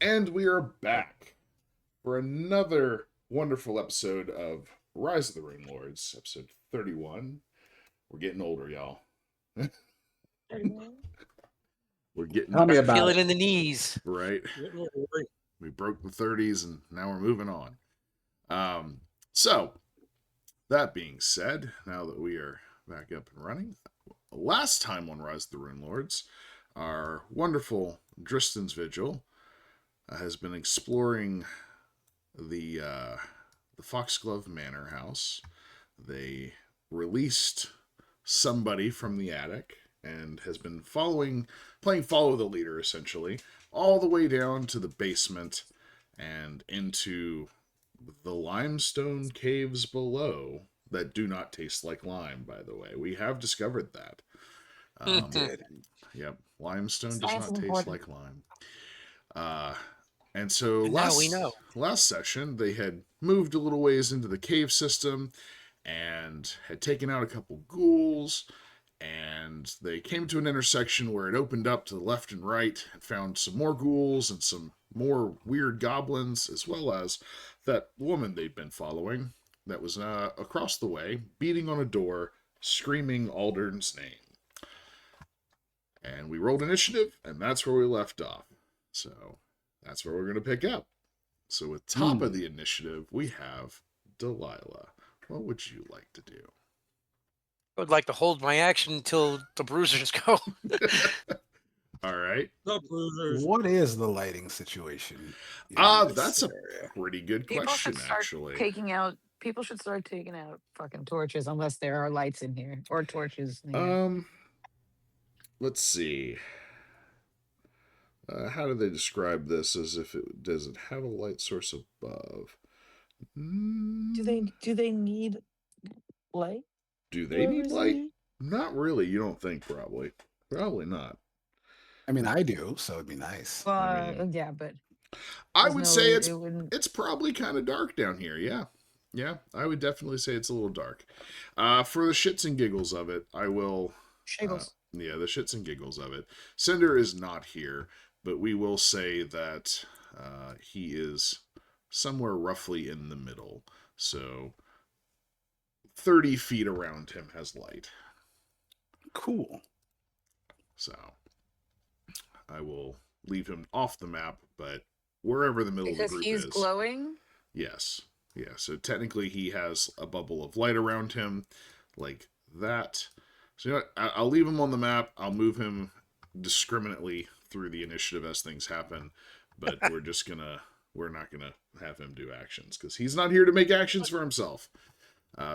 And we are back for another wonderful episode of Rise of the Runelords, episode 31. We're getting older, y'all. We're getting Tell me I about feel it. it in the knees. right. We broke the 30s and now we're moving on. So, that being said, now that we are back up and running, last time on Rise of the Runelords, our wonderful Drystan's Vigil has been exploring the Foxglove Manor house. They released somebody from the attic and has been playing follow the leader essentially, all the way down to the basement and into the limestone caves below that do not taste like lime, by the way. We have discovered that. Did. Yep, limestone does Science not is taste important. like lime. And so And now we know. last session, they had moved a little ways into the cave system and had taken out a couple ghouls, and they came to an intersection where it opened up to the left and right and found some more ghouls and some more weird goblins, as well as that woman they'd been following that was across the way, beating on a door, screaming Aldern's name. And we rolled initiative, and that's where we left off. So that's where we're going to pick up. So at top of the initiative, we have Delilah. What would you like to do? I would like to hold my action until the bruisers go. All right. The bruisers. What is the lighting situation? in this That's a area? pretty good People question, should start actually. People should start taking out fucking torches unless there are lights in here or torches. In here. Let's see. How do they describe this? As if does it have a light source above? Do they need light? Do they need Whoever's in light? here? Not really. You don't think? Probably not. I mean, I do, so it'd be nice. Well, I mean, yeah, but I there's would no say way it's it wouldn't. it's probably kind of dark down here. Yeah. I would definitely say it's a little dark. For the shits and giggles of it, I will. Shiggles. Yeah, the shits and giggles of it. Cinder is not here, but we will say that he is somewhere roughly in the middle. So 30 feet around him has light. Cool. So I will leave him off the map, but wherever the middle Because of the group he's is. glowing. Yes. Yeah, so technically he has a bubble of light around him, like that. So you know what? I'll leave him on the map. I'll move him discriminately through the initiative as things happen, but we're not gonna have him do actions because he's not here to make actions for himself.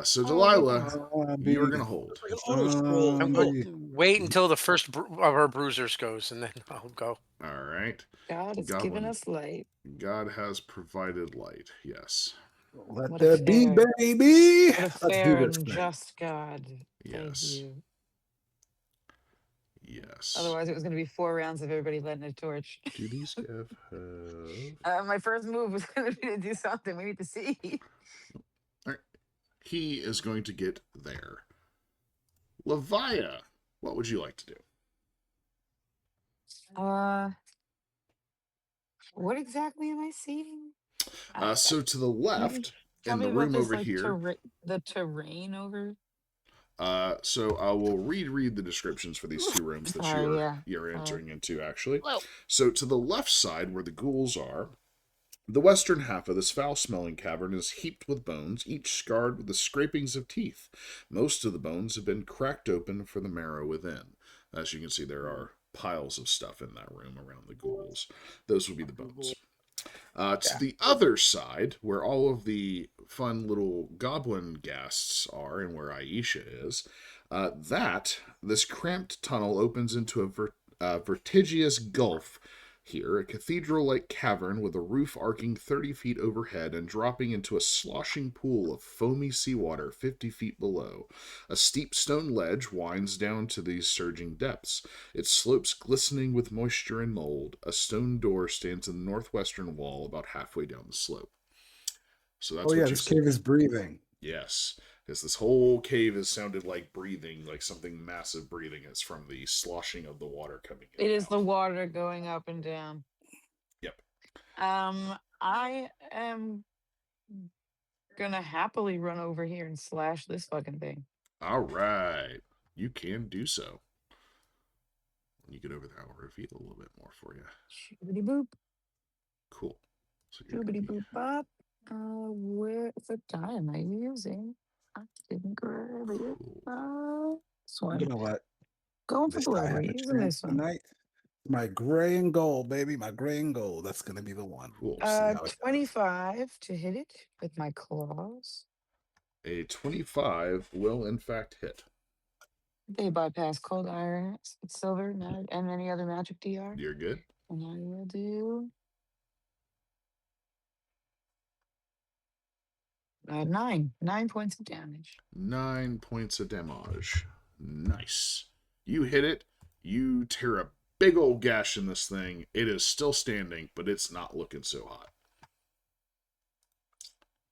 So Delilah, you're gonna hold. Like an auto scroll. I'm going to wait until the first of our bruisers goes, and then I'll go. All right. God is Goblin. giving us light. God has provided light. Yes. Let What there a be, fair- baby. What a Let's fair do this and thing. just God. Yes. Thank you. Yes. Otherwise, it was going to be 4 rounds of everybody lighting a torch. Do these have? My first move was going to be to do something. We need to see. He is going to get there. Levia, what would you like to do? What exactly am I seeing? So to the left, Tell in me the about room this, over like, here. the terrain over. So I will read the descriptions for these two rooms that you're entering into, actually. Hello. So to the left side, where the ghouls are, the western half of this foul-smelling cavern is heaped with bones, each scarred with the scrapings of teeth. Most of the bones have been cracked open for the marrow within. As you can see, there are piles of stuff in that room around the ghouls. Those would be the bones. To the other side, where all of the fun little goblin ghasts are and where Aisha is, this cramped tunnel opens into a vertiginous gulf here, a cathedral-like cavern with a roof arcing 30 feet overhead and dropping into a sloshing pool of foamy seawater 50 feet below. A steep stone ledge winds down to these surging depths, its slopes glistening with moisture and mold. A stone door stands in the northwestern wall about halfway down the slope. So that's what you this see. cave is breathing. Yes, because this whole cave has sounded like breathing, like something massive breathing. It's from the sloshing of the water coming in. It is the water going up and down. Yep. I am gonna happily run over here and slash this fucking thing. All right. You can do so. When you get over there, I'll reveal a little bit more for you. Shoobity boop. Cool. So you're Shoobity gonna boop bop. What die am I using? I didn't grab be it. cool. This I'm one. gonna let Going for this guy blue. We're have a using chance this one. tonight. My gray and gold, baby. My gray and gold. That's gonna be the one. Cool. See how it goes. 25 to hit it with my claws. A 25 will in fact hit. They bypass cold iron, silver, and any other magic DR. You're good. And I will do 9 points of damage. 9 points of damage. Nice. You hit it. You tear a big old gash in this thing. It is still standing, but it's not looking so hot.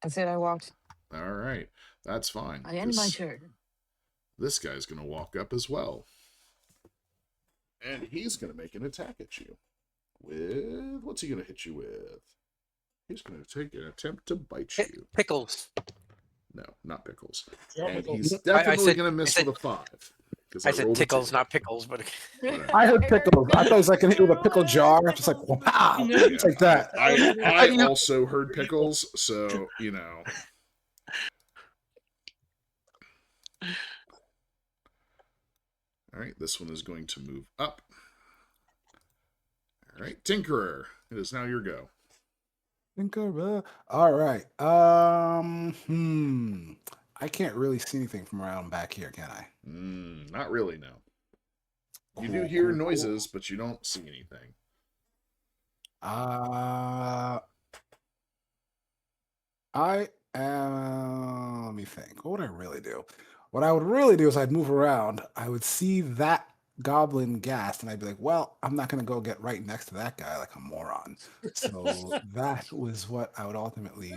That's it. I walked. All right. That's fine. I end my turn. This guy's going to walk up as well. And he's going to make an attack at you. With. What's he going to hit you with? He's going to take an attempt to bite you. Pickles. No, not pickles. Yeah, And pickles. he's I definitely said- going to miss I said- with a 5. I said rolled a tickles, 2. not pickles, but Whatever. I heard pickles. I thought it was like hit you with a pickle jar. Just like wow, Yeah, it's like that. I also heard pickles, so you know. All right, this one is going to move up. All right, Tinkerer, it is now your go. Tinkerer. All right. I can't really see anything from around back here, can I? Not really, no. You do Cool, hear cool, noises, but you don't see anything. I am. Let me think. What would I really do? What I would really do is I'd move around. I would see that goblin gas, and I'd be like, "Well, I'm not going to go get right next to that guy like a moron." So that was what I would ultimately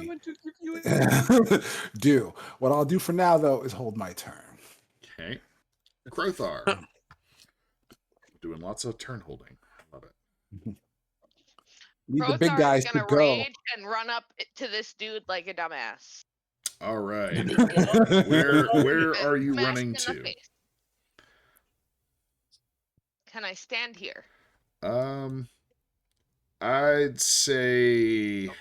do. What I'll do for now, though, is hold my turn. Okay. Krothar. Doing lots of turn holding. Love it. Need the big guys to gonna go. rage and run up to this dude like a dumbass. All right. Big Where are you Smash running him in the to? face. Can I stand here? I'd say Should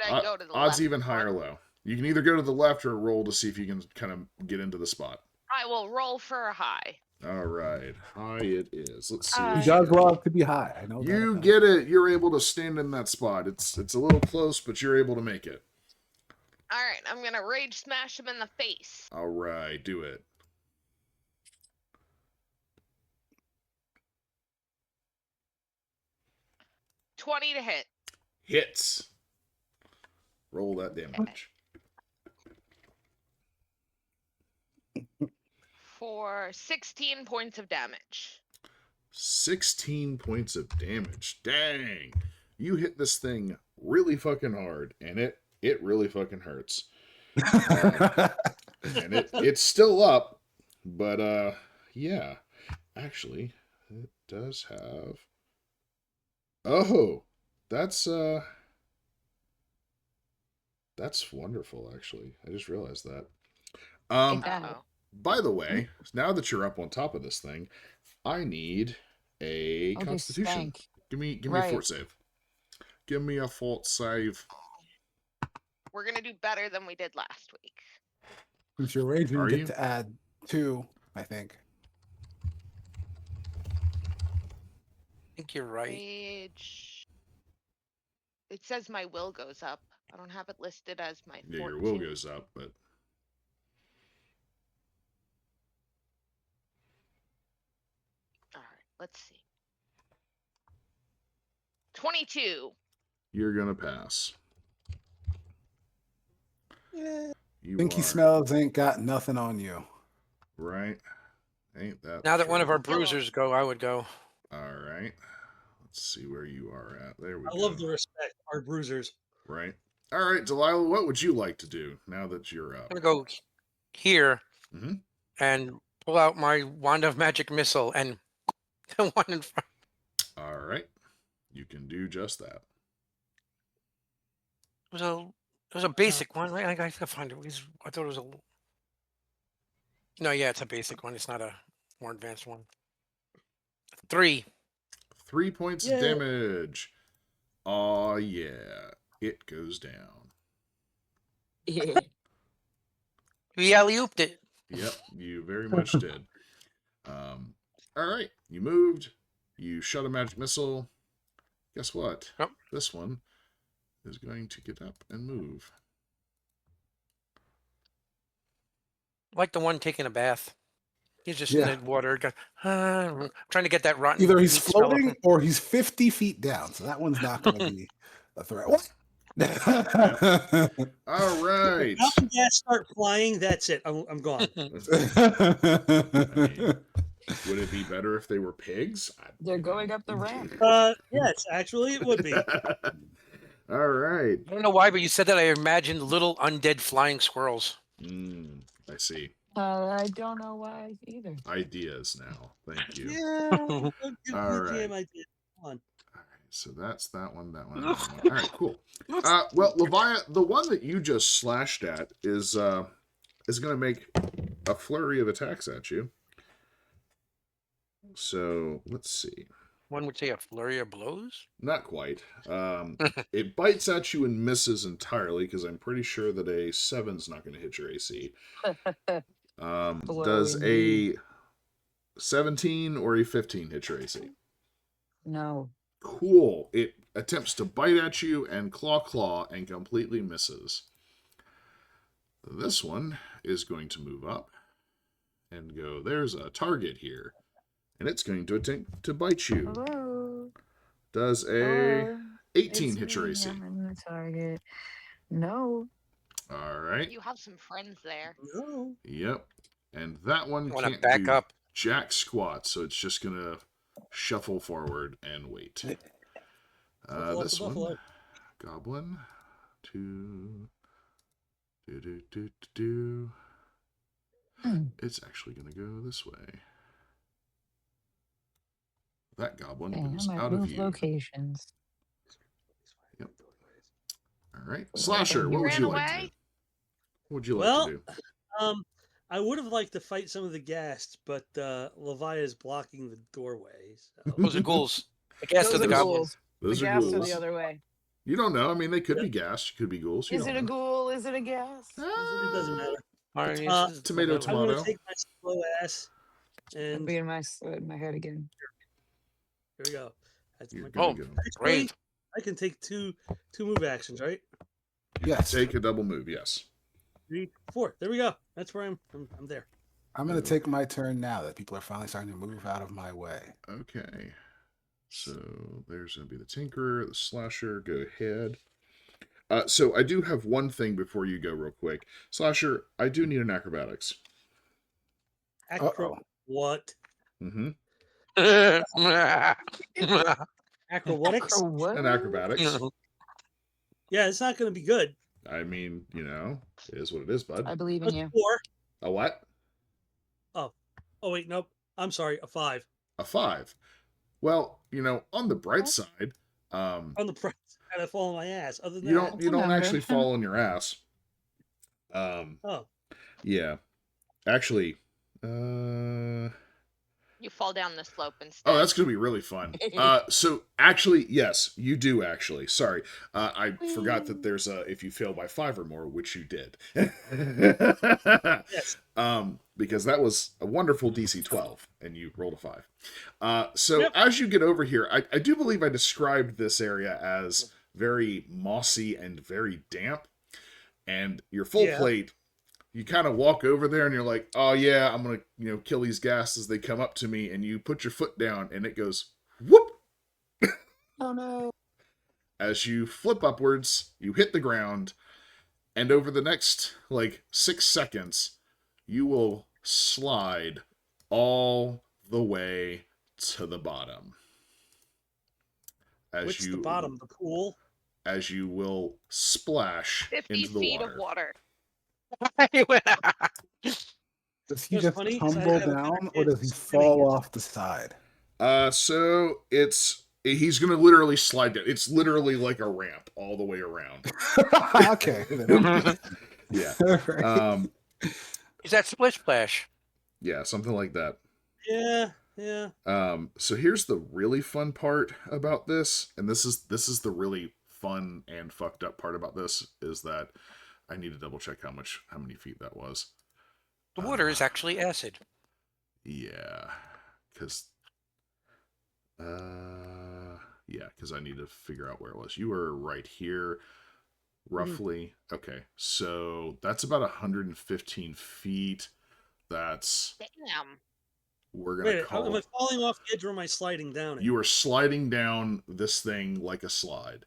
I go to the odds left? even high or low. You can either go to the left or roll to see if you can kind of get into the spot. I will roll for a high. All right, high it is. Let's see. He what He you does got. love to be high. I know You that. get it. You're able to stand in that spot. It's a little close, but you're able to make it. All right, I'm gonna rage smash him in the face. All right, do it. $20 to hit. Hits. Roll that damage. For 16 points of damage. 16 points of damage. Dang. You hit this thing really fucking hard, and it really fucking hurts. And it's still up, but yeah. Actually, it does have. Oh, that's wonderful. Actually, I just realized that. Uh-oh. By the way, now that you're up on top of this thing, I need a Okay, Constitution. spank. Give me a Right. fort save. Give me a fort save. We're gonna do better than we did last week. Since you're raging, Are you you? get to add 2, I think. I think you're right. Rage. It says my will goes up. I don't have it listed as my Yeah, your 14. will goes up, but All right, let's see. 22. you're gonna pass. You Stinky are, smells ain't got nothing on you. right? Ain't that Now that one of true? our bruisers go, I would go. All right. Let's see where you are at. There we I go. love the respect, our bruisers. Right. All right, Delilah, what would you like to do now that you're up? I'm gonna go here Mhm. and pull out my wand of magic missile and the one in front. All right. You can do just that. It was a basic one. I gotta find it. I thought it was a. No, yeah, it's a basic one. It's not a more advanced one. 3. 3 points of Yeah. damage. Aw, yeah. It goes down. Yeah. We alley-ooped it. Yep, you very much did. All right, you moved. You shot a magic missile. Guess what? Yep. This one is going to get up and move. Like the one taking a bath. He's just Yeah. in the water. Trying to get that rotten. Either he's meat smell off floating him. or he's 50 feet down. So that one's not going to be a threat. What? All right. Mountain gas start flying. That's it. I'm gone. I mean, would it be better if they were pigs? They're going up the ramp. Yes, actually, it would be. All right. I don't know why, but you said that. I imagined little undead flying squirrels. I see. I don't know why either. Ideas now. Thank you. Yeah. Don't give me All a damn right. idea. Come on. All right. So that's that one, that one, that one. All right, cool. Well, Levia, the one that you just slashed at is going to make a flurry of attacks at you. So let's see. One would say a flurry of blows. Not quite. It bites at you and misses entirely because I'm pretty sure that a 7's not going to hit your AC. Does a 17 or a 15 hit your AC? No. Cool. It attempts to bite at you and claw and completely misses. This one is going to move up and go, there's a target here. And it's going to attempt to bite you. Hello. Does a Hello. 18 It's hit your me, AC? I'm in the target. No. All right. You have some friends there. No. Yep. And that one I want to can't back do up. jack squat, so it's just going to shuffle forward and wait. Buffalo, This one, buffalo. goblin, do. It's actually going to go this way. That goblin Okay, is I might out of move view. locations. Yep. All right, Slasher, what would Ran you like to away? do? What would you like Well, to do? I would have liked to fight some of the ghasts, but Levia is blocking the doorway. So. Those are ghouls. The gas of Those the are goblin. ghouls. Those The are gas ghouls. are the other way. You don't know. I mean, they could be ghast. Could be ghouls. You Is don't it a know. ghoul? Is it a gas? It doesn't matter. Tomato, I'm tomato. going to take my slow ass, I'll and be in my head again. here we go. That's You're my good Oh, to go. great. I can take two move actions, right? Yes. Take a double move, yes. 3, 4. There we go. That's where I'm there. I'm going to take my turn now that people are finally starting to move out of my way. Okay. So there's going to be the Tinkerer, the Slasher. Go ahead. So I do have one thing before you go real quick. Slasher, I do need an acrobatics. Uh-oh. What? Mm-hmm. Acrobatics? Oh, what? An acrobatics. Yeah, it's not going to be good. I mean, you know, it is what it is, bud. I believe in What's you. 4? A what? Oh, wait, nope. I'm sorry, a 5. A 5. Well, you know, on the bright side, On the price, and I fall on my ass. Other than you that, don't you a don't number. actually fall on your ass. oh, Yeah. Actually, You fall down the slope instead. oh, that's gonna be really fun. So actually, yes, you do actually. Sorry, I forgot that there's a if you fail by 5 or more, which you did. yes. Because that was a wonderful DC 12, and you rolled a 5. So Yep. as you get over here, I do believe I described this area as very mossy and very damp, and your full Yeah. plate. You kind of walk over there and you're like, oh yeah, I'm going to, kill these ghasts as they come up to me. And you put your foot down and it goes, whoop. Oh no. As you flip upwards, you hit the ground. And over the next, 6 seconds, you will slide all the way to the bottom. Which the bottom? The pool? As you will splash 50 into the feet water. of water. Does he That's just funny, 'cause I tumble have a down better or does he chance of swimming fall it. off the side? So it's He's going to literally slide down. It's literally like a ramp all the way around. Okay. Then. Yeah. Right. Is that Splish Splash? Yeah, something like that. Yeah. So here's the really fun part about this, and this is the really fun and fucked up part about this, is that I need to double check how many feet that was. The water is actually acid. Yeah, because I need to figure out where it was. You were right here, roughly. Okay, so that's about 115 feet. That's Damn. we're gonna Wait, call am I it. falling off the edge or am I sliding down it? You are sliding down this thing like a slide.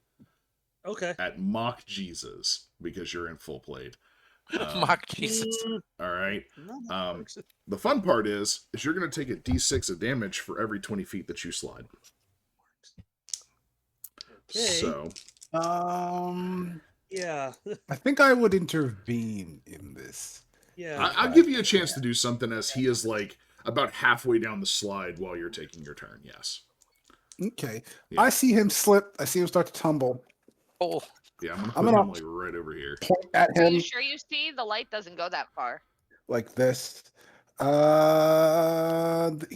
Okay. At Mock Jesus, because you're in full plate. Mock Jesus. All right. No, that works. The fun part is you're going to take a d6 of damage for every 20 feet that you slide. Okay. So, Yeah. I think I would intervene in this. Yeah. I'll give you a chance to do something as he is like about halfway down the slide while you're taking your turn. Yes. Okay. Yeah. I see him slip. I see him start to tumble. Oh, Yeah, I'm I'm going to gonna- put him like right over here. Point at Are him you sure you see? The light doesn't go that far. like this. He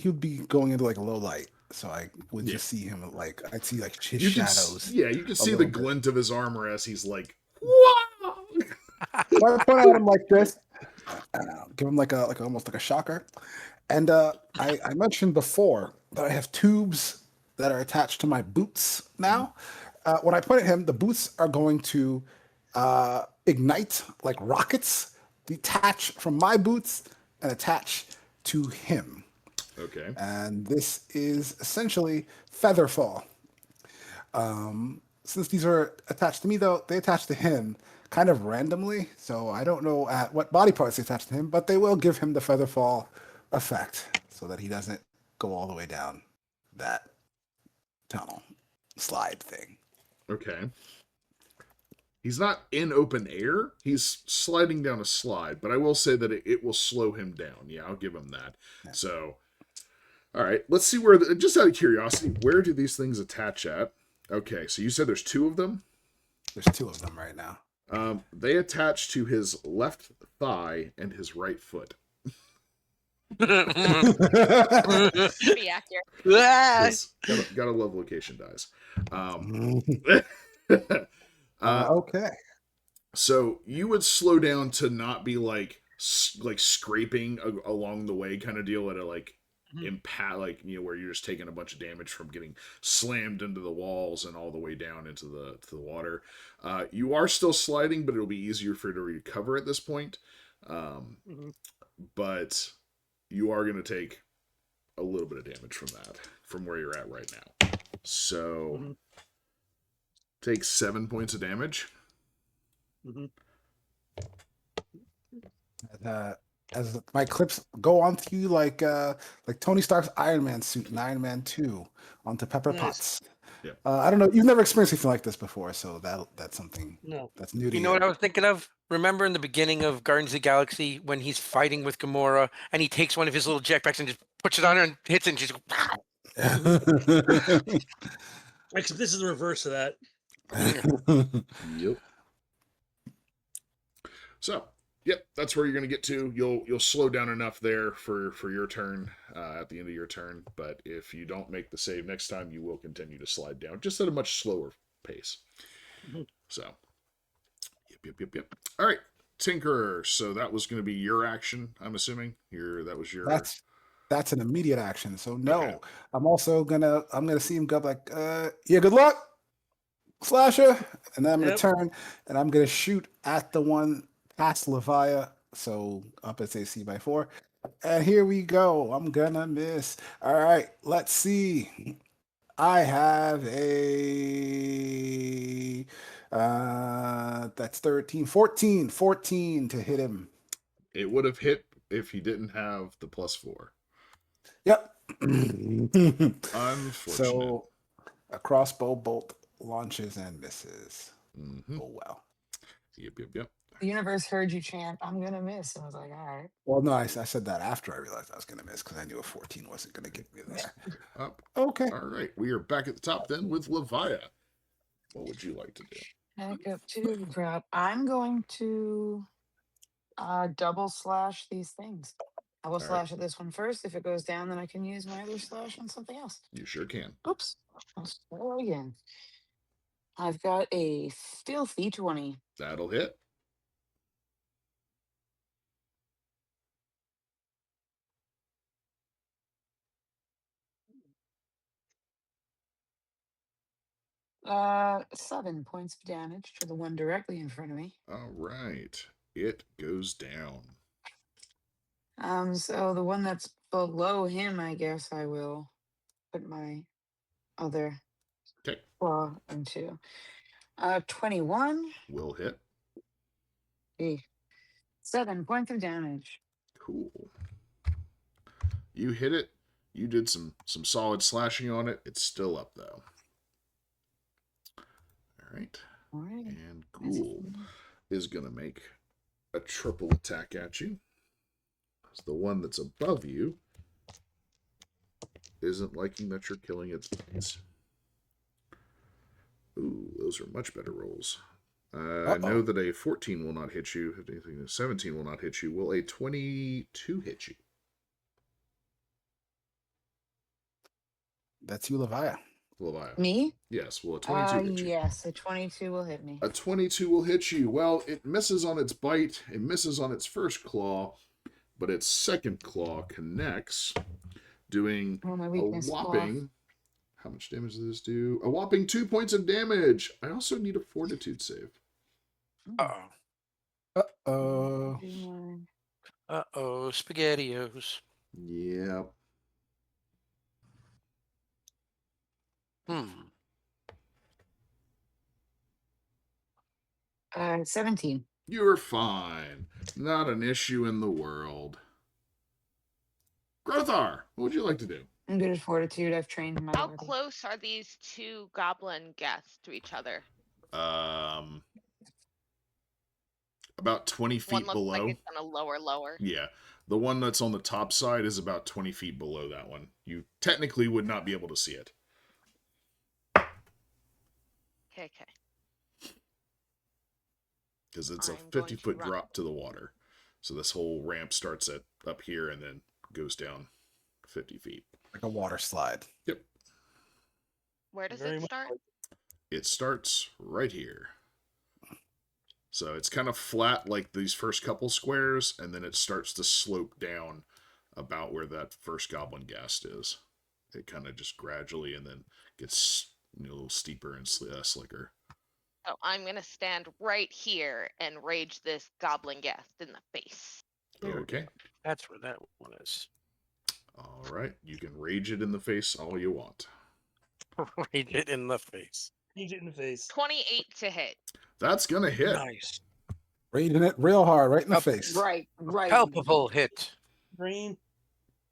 would be going into like a low light, so I would just see him like I'd see like his You shadows. can a see the little bit. glint of his armor as he's like, "Whoa!" So I point at him like this, give him like almost like a shocker. And I mentioned before that I have tubes that are attached to my boots now. When I point at him, the boots are going to ignite like rockets, detach from my boots and attach to him. Okay. And this is essentially Featherfall. Since these are attached to me, though, they attach to him kind of randomly. So I don't know at what body parts they attach to him, but they will give him the Featherfall effect so that he doesn't go all the way down that tunnel slide thing. Okay. He's not in open air. He's sliding down a slide, but I will say that it will slow him down. Yeah, I'll give him that. Yeah. So, all right, let's see where, just out of curiosity, where do these things attach at? Okay, so you said there's two of them? There's two of them right now. They attach to his left thigh and his right foot. Be accurate. Ah! Gotta love location dice. Okay. So you would slow down to not be like scraping along the way kind of deal at a like impact, like, you know, where you're just taking a bunch of damage from getting slammed into the walls and all the way down into the water. You are still sliding, but it'll be easier for you to recover at this point. But you are going to take a little bit of damage from that, from where you're at right now. So take 7 points of damage. As my clips go onto you like Tony Stark's Iron Man suit in Iron Man 2 onto Pepper Nice. Potts. Yep. I don't know. You've never experienced anything like this before, so that's something No. that's new to You know what I was thinking of? Remember in the beginning of Guardians of the Galaxy when he's fighting with Gamora and he takes one of his little jetpacks and just puts it on her and hits it and she's like, "Wow." Except this is the reverse of that. Yep. So, yep, that's where you're going to get to. You'll slow down enough there for your turn at the end of your turn. But if you don't make the save next time, you will continue to slide down, just at a much slower pace. So, yep. All right, Tinkerer. So that was going to be your action. I'm assuming that was your. That's an immediate action. So no, Okay. I'm gonna see him go like, yeah, good luck, slasher, and then I'm gonna Yep. turn and I'm gonna shoot at the one past Levia, so up its AC by 4. And here we go. I'm gonna miss. All right, let's see. I have a that's 13, 14 to hit him. It would have hit if he didn't have the +4. Yep. Unfortunate. So a crossbow bolt launches and misses. Mm-hmm. Oh well. Yep. The universe heard you chant, I'm gonna miss. I was like, all right. Well, no, I said that after I realized I was going to miss because I knew a 14 wasn't going to get me there. Up. Okay. All right, we are back at the top then with Levia. What would you like to do? Back up to grab. I'm going to double slash these things. I will right. slash at this one first. If it goes down, then I can use my other slash on something else. You sure can. Oops. Let's go again. I've got a filthy 20. That'll hit. Seven points of damage to the one directly in front of me. All right. It goes down. So the one that's below him, I guess I will put my other Okay. claw into. 21. Will hit. Eh, 7 points of damage. Cool. You hit it. You did some solid slashing on it. It's still up though. All right. All right. And Ghoul is going to make a triple attack at you. The one that's above you isn't liking that you're killing its buddies. Ooh, those are much better rolls. I know that a 14 will not hit you. If anything, a 17 will not hit you. Will a 22 hit you? That's you, Levia. Levia. Me? Yes, will a 22 hit you? Yes, a 22 will hit me. A 22 will hit you. Well, it misses on its bite. It misses on its first claw, but its second claw connects, doing Oh, my a weakness. whopping... How much damage does this do? A whopping 2 points of damage. I also need a fortitude save. Uh-oh. Uh-oh. Uh-oh, SpaghettiOs. Yep. Hmm. 17. You're fine. Not an issue in the world. Krothar, what would you like to do? I'm good at fortitude. I've trained my How body. close are these two goblin guests to each other? About 20 One feet looks below. like it's on a lower. Yeah. The one that's on the top side is about 20 feet below that one. You technically would not be able to see it. Okay. Because it's a I'm going to 50-foot run. drop to the water. So this whole ramp starts at up here and then goes down 50 feet. Like a water slide. Yep. Where does Very it much start? It starts right here. So it's kind of flat like these first couple squares, and then it starts to slope down about where that first goblin ghast is. It kind of just gradually and then gets a little steeper and slicker. So I'm gonna stand right here and rage this goblin guest in the face. Okay. That's where that one is. All right. You can rage it in the face all you want. Rage it in the face. Change it in the face. 28 to hit. That's going to hit. Nice. Raging it real hard, right in the Up. face. Right. Palpable hit. Green.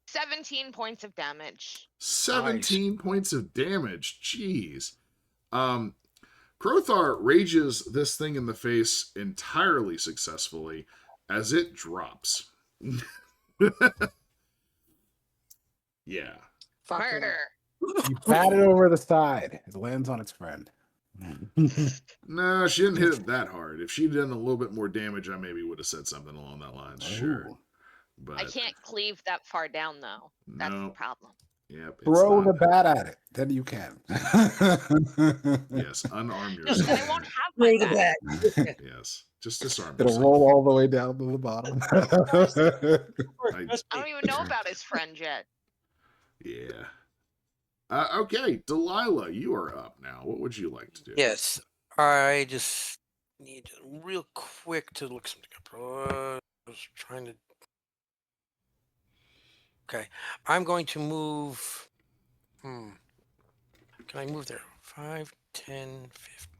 17 points of damage. 17 points of damage. Jeez. Krothar rages this thing in the face entirely successfully as it drops. Yeah. Murder. You pat it over the side. It lands on its friend. No, she didn't hit it that hard. If she'd done a little bit more damage, I maybe would have said something along that line. Sure. Ooh. But I can't cleave that far down though. That's the No. problem. Yep. It's Throw not- the bat at it. Then you can. Yes, unarm Then yourself. I won't have my Throw the back. bat. Yes, just disarm It'll yourself. roll all the way down to the bottom. Trust I me. don't even know about his friend yet. Yeah. Okay, Delilah, you are up now. What would you like to do? Yes. I just need real quick to look something up. I was trying to. Okay. I'm going to move. Can I move there? 5, 10,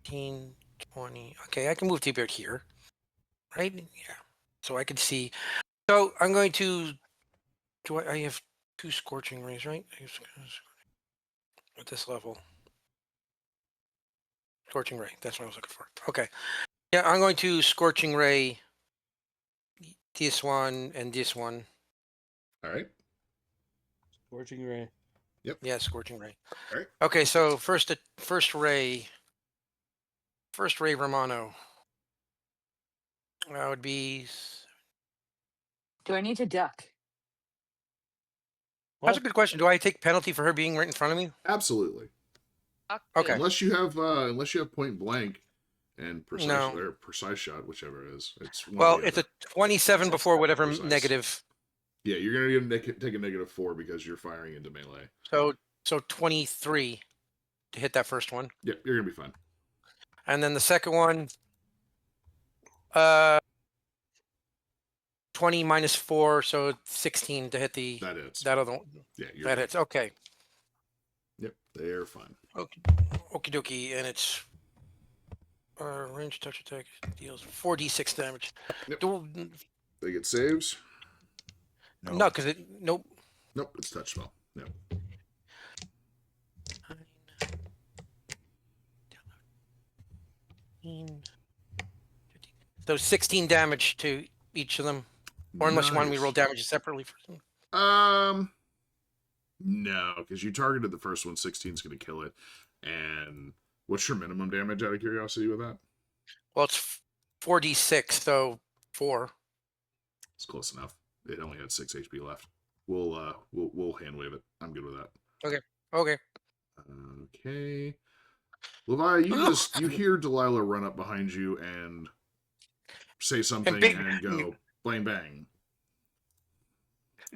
15, 20. Okay, I can move to about here. Right? Yeah. So I can see. So I'm going to. I have 2 scorching rays, right? At this level. Scorching ray. That's what I was looking for. Okay. Yeah, I'm going to scorching ray this one and this one. All right. Scorching ray. Yep. Yeah, scorching ray. All right. Okay, so first ray Romano. That would be. Do I need to duck? That's a good question. Do I take penalty for her being right in front of me? Absolutely. Okay. Unless you have point blank and No. precise shot, whichever it is. It's one or Well, the it's other. a 27 before whatever Precise. negative. Yeah, you're gonna take a -4 because you're firing into melee. So 23 to hit that first one. Yep, you're gonna be fine. And then the second one, 20 minus 4, so 16 to hit the That hits. that other one. Yeah, you're That good. hits. Okay. Yep, they're fine. Okie dokie, and it's range touch attack deals 4d6 damage. Yep. Do, They get saves. no, because it nope. Nope, it's touch spell. Yep. So 16 damage to each of them, or unless you want me to roll Nice. damage separately for them. No, because you targeted the first one. 16 is going to kill it. And what's your minimum damage out of curiosity with that? Well, it's 4d6, so 4. It's close enough. It only had 6 HP left. We'll hand wave it. I'm good with that. Okay. Okay. Levia, you hear Delilah run up behind you and say something and go bang bang.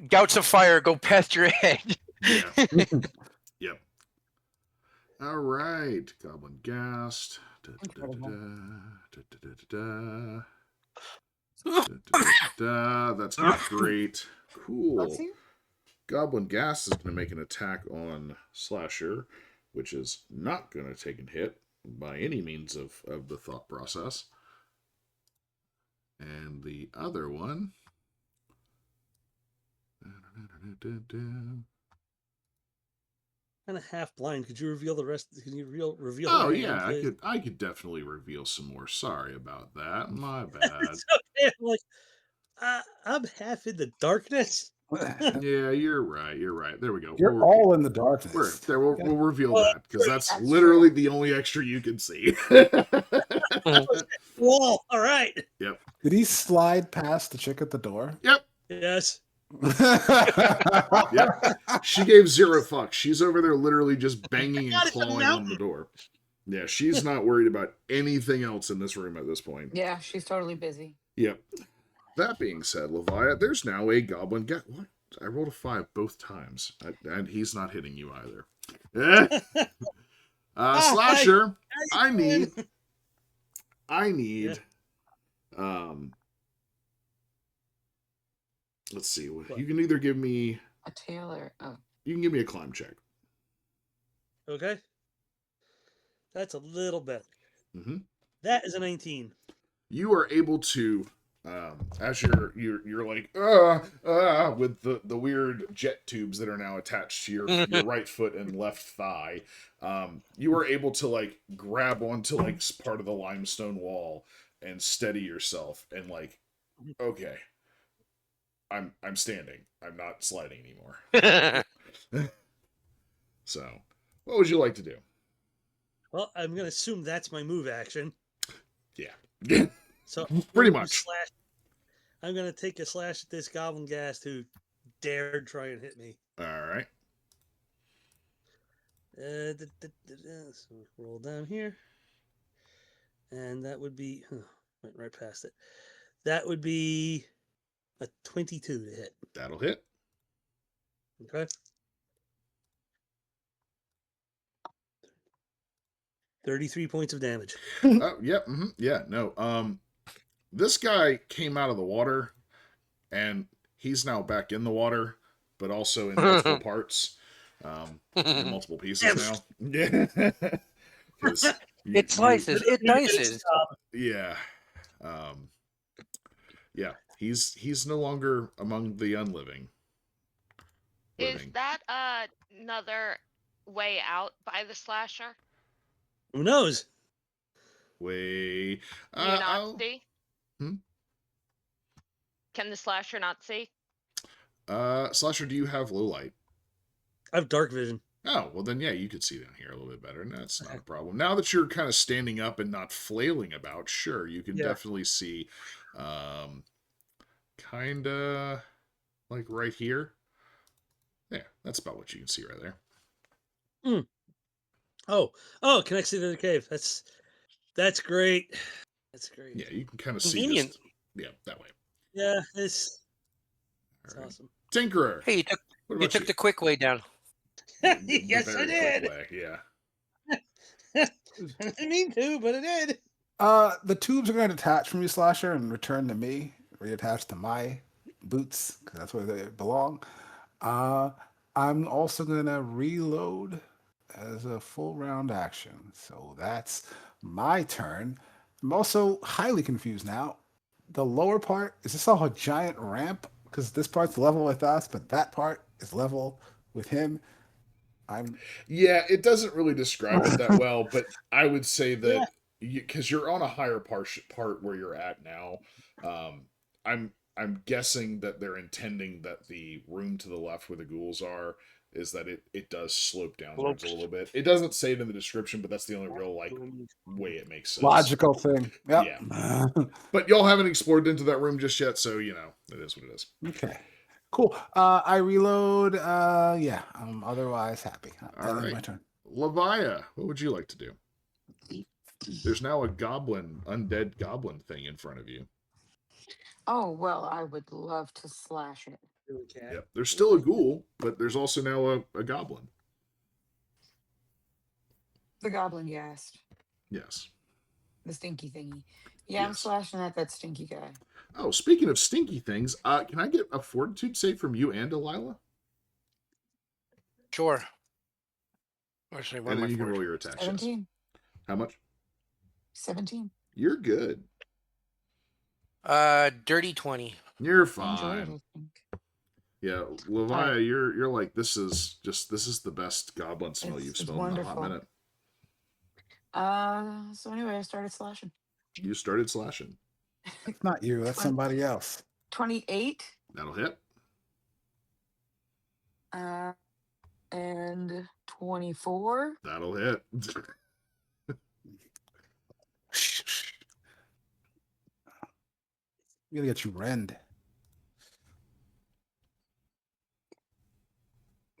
Gouts of fire go past your head. Yeah. Yep. All right. Goblin gassed. That's not great. Cool. Goblin gas is going to make an attack on Slasher, which is not going to take a hit by any means of the thought process. And the other one. Kind of half blind. Could you reveal the rest? Can you reveal? Oh her hand, yeah, please? I could definitely reveal some more. Sorry about that. My bad. It's okay. I'm like, I'm half in the darkness. Yeah, you're right. There we go. You're all in the darkness. We're there. We'll reveal Well, that because that's that's literally true. the only extra you can see. Whoa! All right. Yep. Did he slide past the chick at the door? Yep. Yes. Yep. She gave 0 fucks. She's over there literally just banging God, and it's a clawing on mountain. the door. Yeah, she's not worried about anything else in this room at this point. Yeah, she's totally busy. Yep. That being said, Levia, there's now a goblin. What? I rolled a 5 both times, and he's not hitting you either. Slasher, I need. Yeah. Let's see. You can either give me. A tailor. Oh. You can give me a climb check. Okay. That's a little better. Mm-hmm. That is a 19. You are able to, as you're like with the weird jet tubes that are now attached to your right foot and left thigh. You are able to like grab onto like part of the limestone wall and steady yourself and like, okay, I'm standing. I'm not sliding anymore. So, what would you like to do? Well, I'm gonna assume that's my move action. Yeah. So Pretty much. I'm gonna take a slash at this goblin ghast who dared try and hit me. All right. So roll down here, and that would be went right past it. That would be a 22 to hit. That'll hit. Okay. 33 points of damage. Oh, yep. Yeah, no. This guy came out of the water, and he's now back in the water, but also in multiple parts, in multiple pieces now. Yeah. It slices. It dices. Yeah. Yeah. He's no longer among the unliving. Is that another way out by the slasher? Who knows? Way. Do you not see? Hmm? Can the slasher not see? Slasher, do you have low light? I have dark vision. Oh, well then, yeah, you could see down here a little bit better, and that's not a problem. Now that you're kind of standing up and not flailing about, sure, you can Yeah. definitely see kind of like right here. Yeah, that's about what you can see right there. Oh, can I see the cave? That's great. That's great. Yeah, you can kind of see Convenient. just, yeah, that way. Yeah, it's All right. awesome. Tinkerer. Hey, What you about took the quick way down. The Yes, I very quick did. way, yeah. I didn't mean to, but I did. The tubes are going to detach from you, Slasher, and return to me, reattach to my boots, because that's where they belong. I'm also going to reload as a full round action. So that's my turn. I'm also highly confused now. The lower part, is this all a giant ramp? Because this part's level with us, but that part is level with him. I'm Yeah, it doesn't really describe it that well, but I would say Yeah. that because you're on a higher part where you're at now, I'm guessing that they're intending that the room to the left where the ghouls are is that it does slope downwards a Slopes. little bit. It doesn't say it in the description, but that's the only real like way it makes sense. logical thing. Yep. But y'all haven't explored into that room just yet, so you know it is what it is. Okay. Cool. I reload. Yeah. I'm otherwise happy. All That ends right, my turn. Levia, what would you like to do? There's now a goblin, undead goblin thing in front of you. Oh, well, I would love to slash it. Really cat. Yep. There's still a ghoul, but there's also now a goblin. The goblin gassed. Yes. The stinky thingy. Yeah, I'm Yes. slashing at that stinky guy. Oh, speaking of stinky things, can I get a fortitude save from you and Delilah? Sure. Actually, And then you can roll your attack. 17. How much? 17. You're good. Dirty 20. You're I enjoy it, fine. I think. Yeah, Levia, Alright. you're like this is the best goblin smell you've It's smelled in a hot wonderful. minute. So anyway, I started slashing. You started slashing. It's not you. That's somebody else. 28. That'll hit. And 24. That'll hit. We gotta get you rend.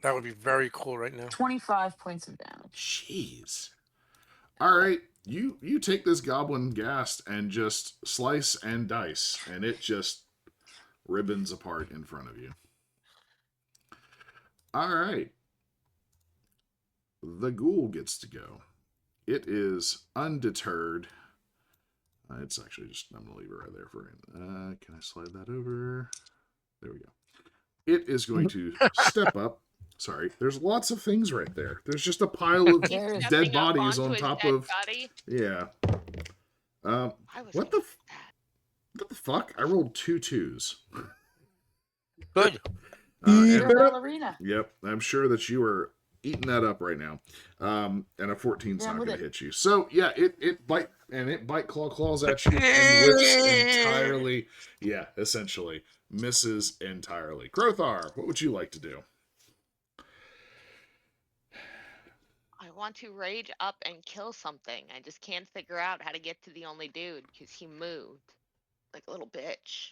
That would be very cool right now. 25 points of damage. Jeez. All right, you take this goblin ghast and just slice and dice, and it just ribbons apart in front of you. All right. The ghoul gets to go. It is undeterred. It's actually just, I'm going to leave it right there for him. Can I slide that over? There we go. It is going to step up. Sorry, there's lots of things right there. There's just a pile of He's There's- dead stepping up bodies onto on his top dead of. body. Yeah. I was What gonna the? do that. What the fuck? I rolled 2 2s. Good. You're And, a ballerina. yep, I'm sure that you are eating that up right now. And a 14's Yeah, I'm not with going to it. hit you. So yeah, it bite claws at you and whiffs entirely. Yeah, essentially misses entirely. Krothar, what would you like to do? I want to rage up and kill something. I just can't figure out how to get to the only dude because he moved like a little bitch.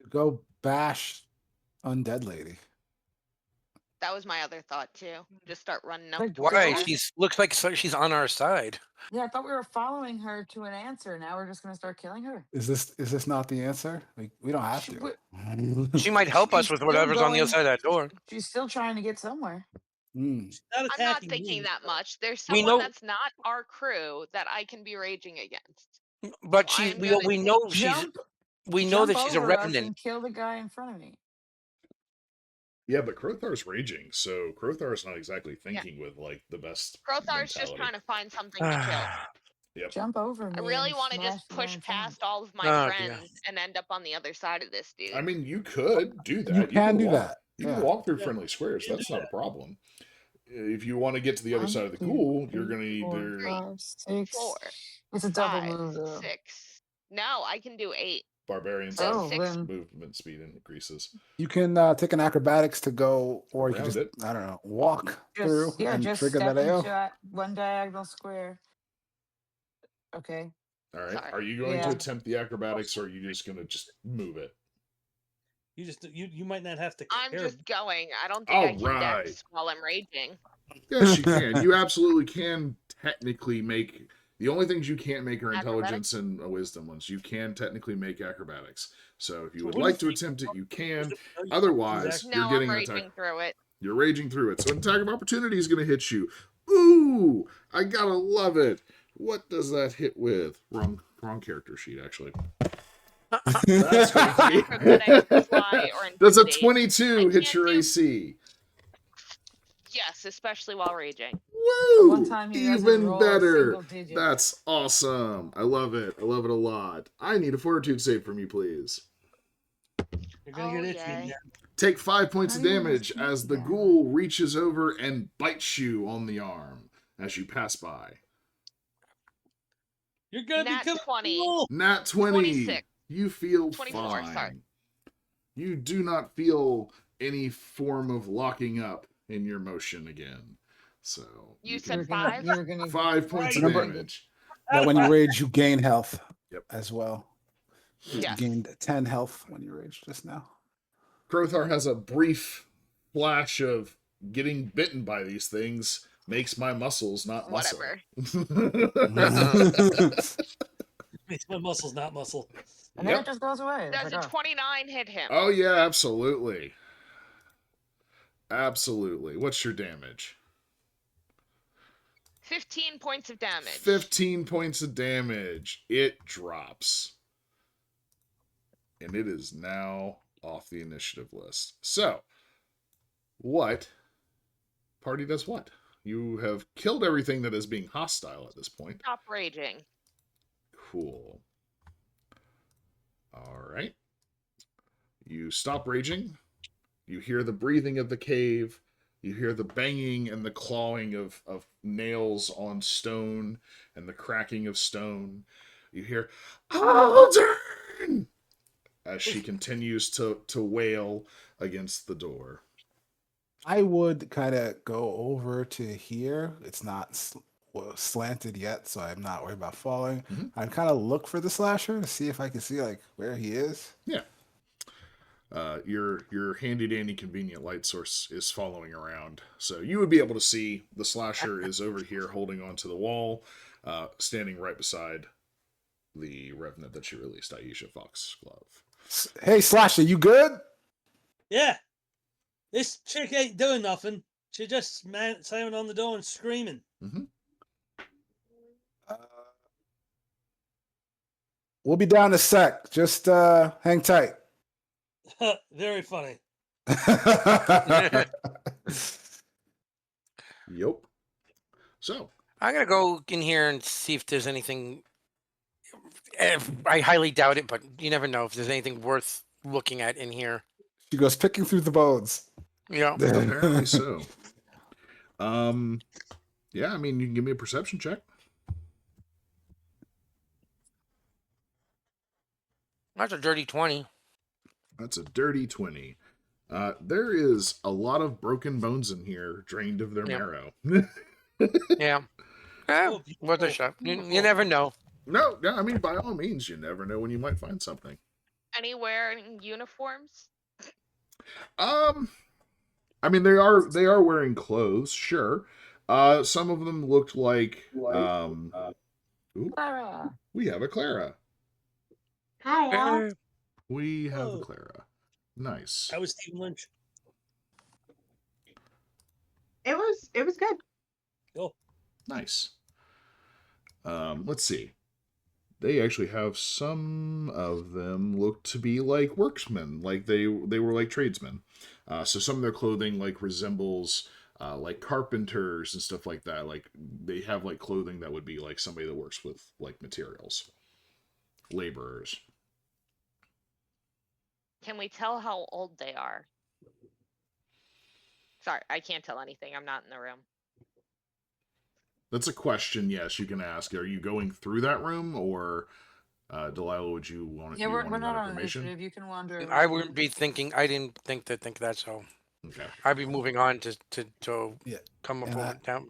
Go bash undead lady. That was my other thought too. Just start running up Like, towards Why? her. Looks like she's on our side. Yeah, I thought we were following her to an answer. Now we're just gonna start killing her. Is this not the answer? We don't have She to. would- She might help us She's with still whatever's on the other going- side of that door. She's still trying to get somewhere. Not I'm not attacking thinking me. that much. There's We someone know- that's not our crew that I can be raging against. But So she's I'm we gonna we know she's Jump, we know jump that she's a over us revenant. and kill the guy in front of me. Yeah, but Krothar's raging, so Krothar's not exactly thinking with like the best. Krothar's just mentality. trying to find something to kill. Yep. Jump over me. I really and want to just smash the guy push in front of me. past all of my Oh, dear. friends and end up on the other side of this dude. I mean, you could do that. You can do walk, that. You can Yeah. walk through Yeah. friendly squares. You can That's do not a problem. If you want to get to the other side of the 1, 2, ghoul, you're 3, going to 4, either. 5, 6. 4, It's a double 5, move though. 6. No, I can do 8. barbarians So have Oh, six. then movement speed increases. You can take an acrobatics to go, or you can Around just, it. I don't know, walk through and just trigger that step AO. into one diagonal square. Okay. All right. Sorry. Are you going to Yeah. attempt the acrobatics, or are you just going to just move it? You might not have to I'm care. just going. I don't think All I can right. dex while I'm raging. Yes, you can. You absolutely can technically make. The only things you can't make are intelligence Acrobatics? and wisdom ones. You can technically make acrobatics. So if you So would what do you like to think? attempt it, you can. No, you can't use Otherwise, ac- you're No, I'm getting an attack. raging through it. You're raging through it. So an attack of opportunity is going to hit you. Ooh, I gotta love it. What does that hit with? Wrong character sheet, actually. That's going to be. Acrobatics, fly, or Does a intimidate. 22 I hit can't your do- AC? Yes, especially while raging. Woo! One time he doesn't Even roll a better. single digit. That's awesome. I love it. I love it a lot. I need a fortitude save from you, please. You're gonna Oh, get itchy yay. again. Take 5 points How of do you want damage to see as the that? ghoul reaches over and bites you on the arm as you pass by. You're gonna Nat become 20. cool. Nat 20. 26. You feel 24, fine. sorry. You do not feel any form of locking up in your motion again. So You can- said 5? You're gonna 5 points of Remember- damage. That when you rage, you gain health. Yep. As well. You Yes. gained 10 health when you raged just now. Krothar has a brief flash of getting bitten by these things makes my muscles not muscle. Whatever. Makes my muscles not muscle. and then it Yep. just goes away. It's Does like, a oh. 29 hit him? Oh yeah, absolutely. Absolutely. What's your damage? 15 points of damage. 15 points of damage. It drops. And it is now off the initiative list. So, what? Party does what? You have killed everything that is being hostile at this point. Stop raging. Cool. All right. You stop raging. You hear the breathing of the cave. You hear the banging and the clawing of nails on stone and the cracking of stone. You hear, Aldern! As she continues to wail against the door. I would kind of go over to here. It's not slanted yet, so I'm not worried about falling. Mhm. I'd kind of look for the slasher to see if I can see like where he is. Yeah. Your handy dandy convenient light source is following around, so you would be able to see the slasher is over here holding onto the wall, standing right beside the revenant that you released, Aisha Foxglove. Hey, slasher, you good? Yeah. This chick ain't doing nothing. She just slamming on the door and screaming. We'll be down in a sec. Just hang tight. Very funny. Yep. So, I'm gonna go in here and see if there's anything. I highly doubt it, but you never know if there's anything worth looking at in here. She goes picking through the bones. You know, apparently so. Yeah, I mean, you can give me a perception check. that's a dirty 20. That's a dirty 20. There is a lot of broken bones in here, drained of their Yeah. marrow. Yeah. Oh, Worth a shot. You never know. No, I mean, by all means, you never know when you might find something. Anywhere in uniforms? I mean, they are wearing clothes, sure. Some of them looked like ooh, Clara. we have a Clara. Hi, Al. Eh, We have a Oh. Clara. Nice. I was Stephen Lynch. It was good. Oh, Nice. Let's see. They actually have some of them look to be like worksmen, like they were like tradesmen. So some of their clothing like resembles like carpenters and stuff like that. Like they have like clothing that would be like somebody that works with like materials, laborers. Can we tell how old they are? Sorry, I can't tell anything. I'm not in the room. That's a question. Yes, you can ask. Are you going through that room or Delilah, would you want it? Yeah, You we're wanting not that on information? initiative. You can wander I around. wouldn't be thinking. I didn't think that. So Okay. I'd be moving on to Yeah. come up And over down.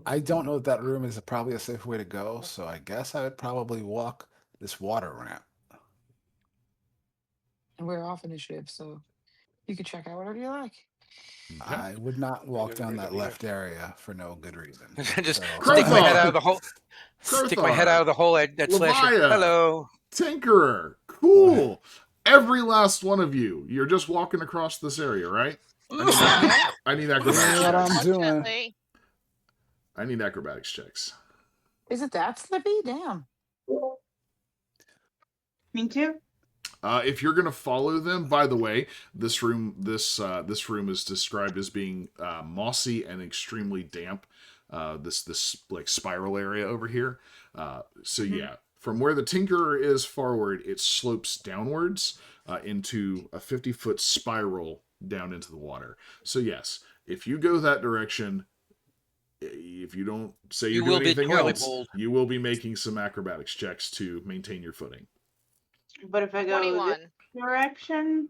I don't know if that room is probably a safe way to go, so I guess I would probably walk this water ramp. And we're off initiative, so you can check out whatever you like. Okay. I would not walk don't down agree that with either. left area for no good reason. Just So- stick my head Krothar! out of the hole. Stick my head Krothar! out of the hole at Slasher. Levia! Hello. Tinkerer, cool. Every last one of you. You're just walking across this area, right? I need acrobatics Doing what I'm checks. doing. Unfortunately, I need acrobatics checks. Is it that slippy? Damn. Me too. If you're gonna follow them, by the way, this room is described as being mossy and extremely damp. This like spiral area over here. So yeah, from where the Tinkerer is forward, it slopes downwards into a 50-foot spiral down into the water. So yes, if you go that direction, if you don't say You you're will doing be anything toilet else, bowled. you will be making some acrobatics checks to maintain your footing. But if I go this 21. direction,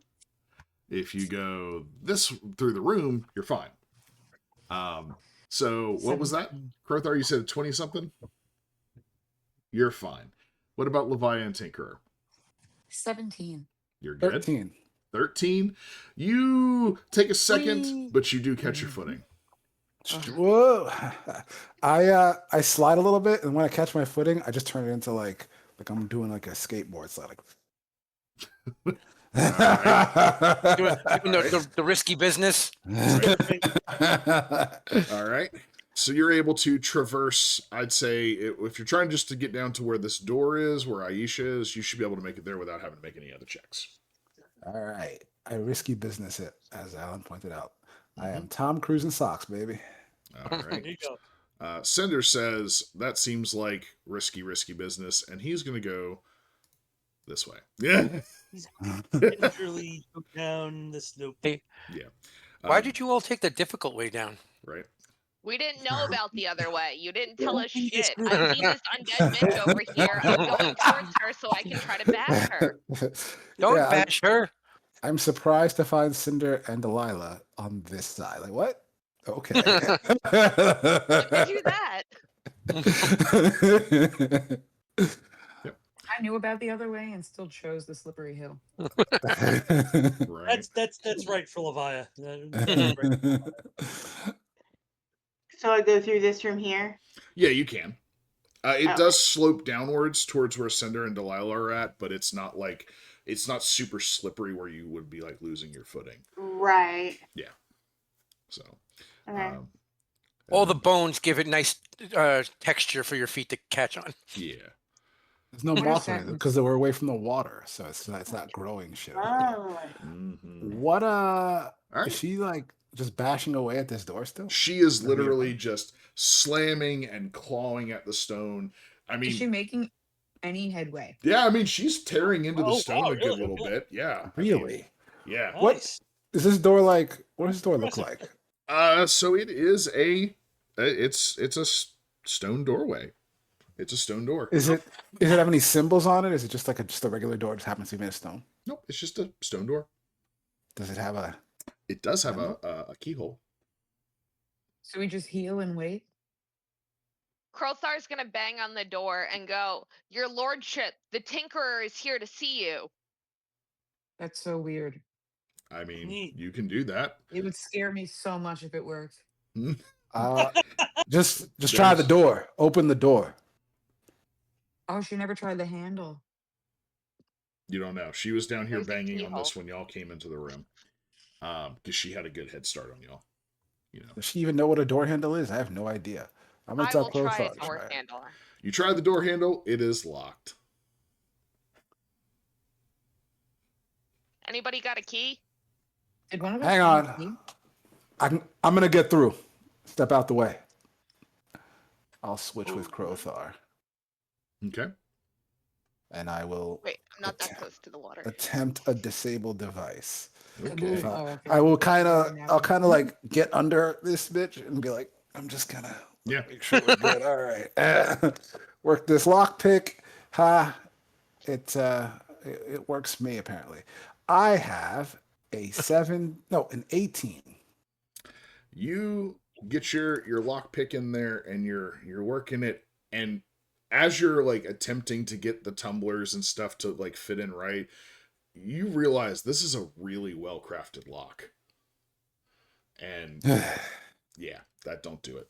If you go this through the room, you're fine. So what was that? 17. Krothar, you said 20 something? You're fine. What about Levia and Tinkerer? 17. You're good. 13. 13. You take a second, Whee! but you do catch your footing. Whoa! I slide a little bit, and when I catch my footing, I just turn it into like I'm doing like a skateboard slide. Like... Doing the risky business. All right. So you're able to traverse, I'd say, if you're trying just to get down to where this door is, where Aisha is, you should be able to make it there without having to make any other checks. All right. I risky business it, as Alan pointed out. I am Tom Cruise in socks, baby. All There right. you go. Cinder says that seems like risky business, and he's going to go this way. Yeah. Literally go down the slope. Hey, Yeah. why did you all take the difficult way down? Right. We didn't know about the other way. You didn't tell us Don't be shit. this I see this undead bitch over here. I'm going towards her so I can try to bash her. Don't Yeah, bash her. I'm surprised to find Cinder and Delilah on this side. Like, what? Okay. When did you do that? I knew about the other way and still chose the slippery hill. Right. That's right for Levia. That's right. so I go through this room here. Yeah, you can. It Oh. does slope downwards towards where Cinder and Delilah are at, but it's not super slippery where you would be like losing your footing. Right. So, Okay. All the bones give it nice texture for your feet to catch on. yeah. There's no What a moss on it sentence. because we're away from the water, so it's not growing shit. Oh. Mm-hmm. What All right. is she like just bashing away at this door still? She is literally just slamming and clawing at the stone. I mean, Is she making any headway? yeah, I mean, she's tearing into the Oh, stone wow, a good really? little bit. Yeah. I mean, Really? yeah. What? Nice. Is this door like? What does this door look like? So it is it's a stone doorway. It's a stone door. Is it have any symbols on it? Is it just like just a regular door? Just happens to be made of stone. Nope, it's just a stone door. Does it have a? It does have a keyhole. So we just heal and wait? Krothar's gonna bang on the door and go, "Your lordship, the Tinkerer is here to see you." That's so weird. I mean, Neat. you can do that. It would scare me so much if it worked. Just try the door. Open the door. Oh, she never tried the handle. You don't know. She was down here There's a banging on this keyhole. when y'all came into the room. Because she had a good head start on y'all. You know. Does she even know what a door handle is? I have no idea. I'm gonna I tell will try Krothar a to door try it. handle. You try the door handle, it is locked. Anybody got a key? Did one of us Hang find on. the key? I'm gonna get through. Step out the way. I'll switch with Krothar, Okay. and I will Wait, I'm not that Okay. close to the water. attempt a disabled device. Okay. If I- Oh, okay. I'll kind Now. of like get under this bitch and be like, I'm just gonna Yeah. make sure we're good. All right. Work this lockpick. Ha. it works for me apparently. I have an 18. You get your lock pick in there and you're working it, and as you're like attempting to get the tumblers and stuff to like fit in right, you realize this is a really well crafted lock. And yeah, that don't do it.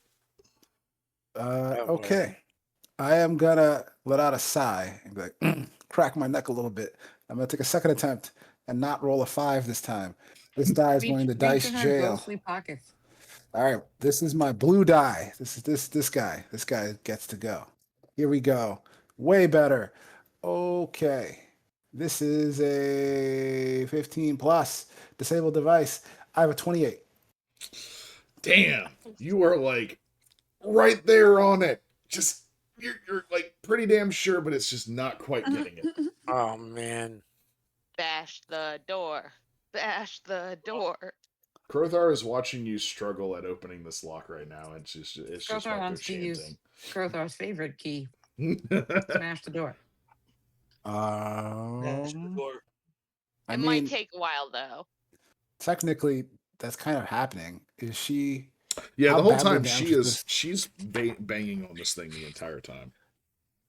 Okay. I am gonna let out a sigh and be like, crack my neck a little bit. I'm gonna take a second attempt and not roll a 5 this time. This die is going to Reach dice in our jail. ghostly pockets. All right, this is my blue die. This is this guy. This guy gets to go. Here we go. Way better. Okay. This is a 15 plus disabled device. I have a 28. Damn, you are like right there on it. Just you're like pretty damn sure, but it's just not quite getting it. Oh man. Bash the door. Bash the door. Krothar is watching you struggle at opening this lock right now. It's just Krothar out there wants to use chanting. Krothar's favorite key. Smash the door. Dash the door. It might take a while though. Technically, that's kind of happening. Is she? Yeah, How the whole badly time damaged she's banging on this thing the entire time.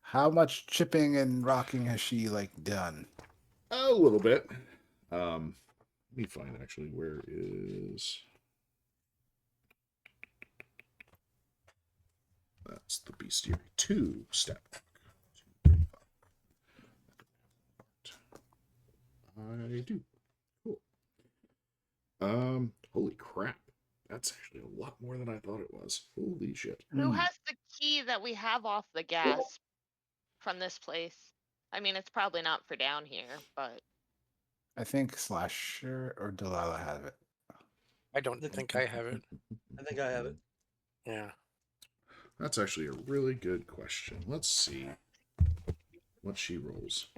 How much chipping and rocking has she like done? A little bit. Let me find actually where is. That's the bestiary 2 step. I do. Cool. Holy crap. That's actually a lot more than I thought it was. Holy shit. Who has the key that we have off the gas from this place? I mean, it's probably not for down here, but I think Slasher or Delilah have it. I don't think I have it. I think I have it. Yeah. That's actually a really good question. Let's see what she rolls.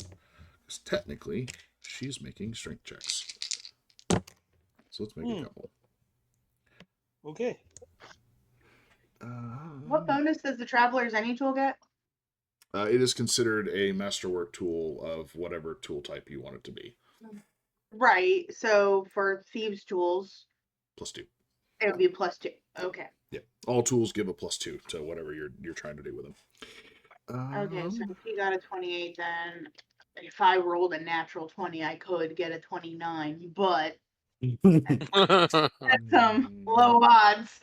Because technically, she's making strength checks. So let's make a couple. Okay. What bonus does the Traveler's Any tool get? It is considered a masterwork tool of whatever tool type you want it to be. Right. So for Thieves' tools, +2. it would be +2. Okay. Yeah. All tools give a +2 to whatever you're trying to do with them. Okay, so if he got a 28, then if I rolled a natural 20, I could get a 29, but that's some low odds.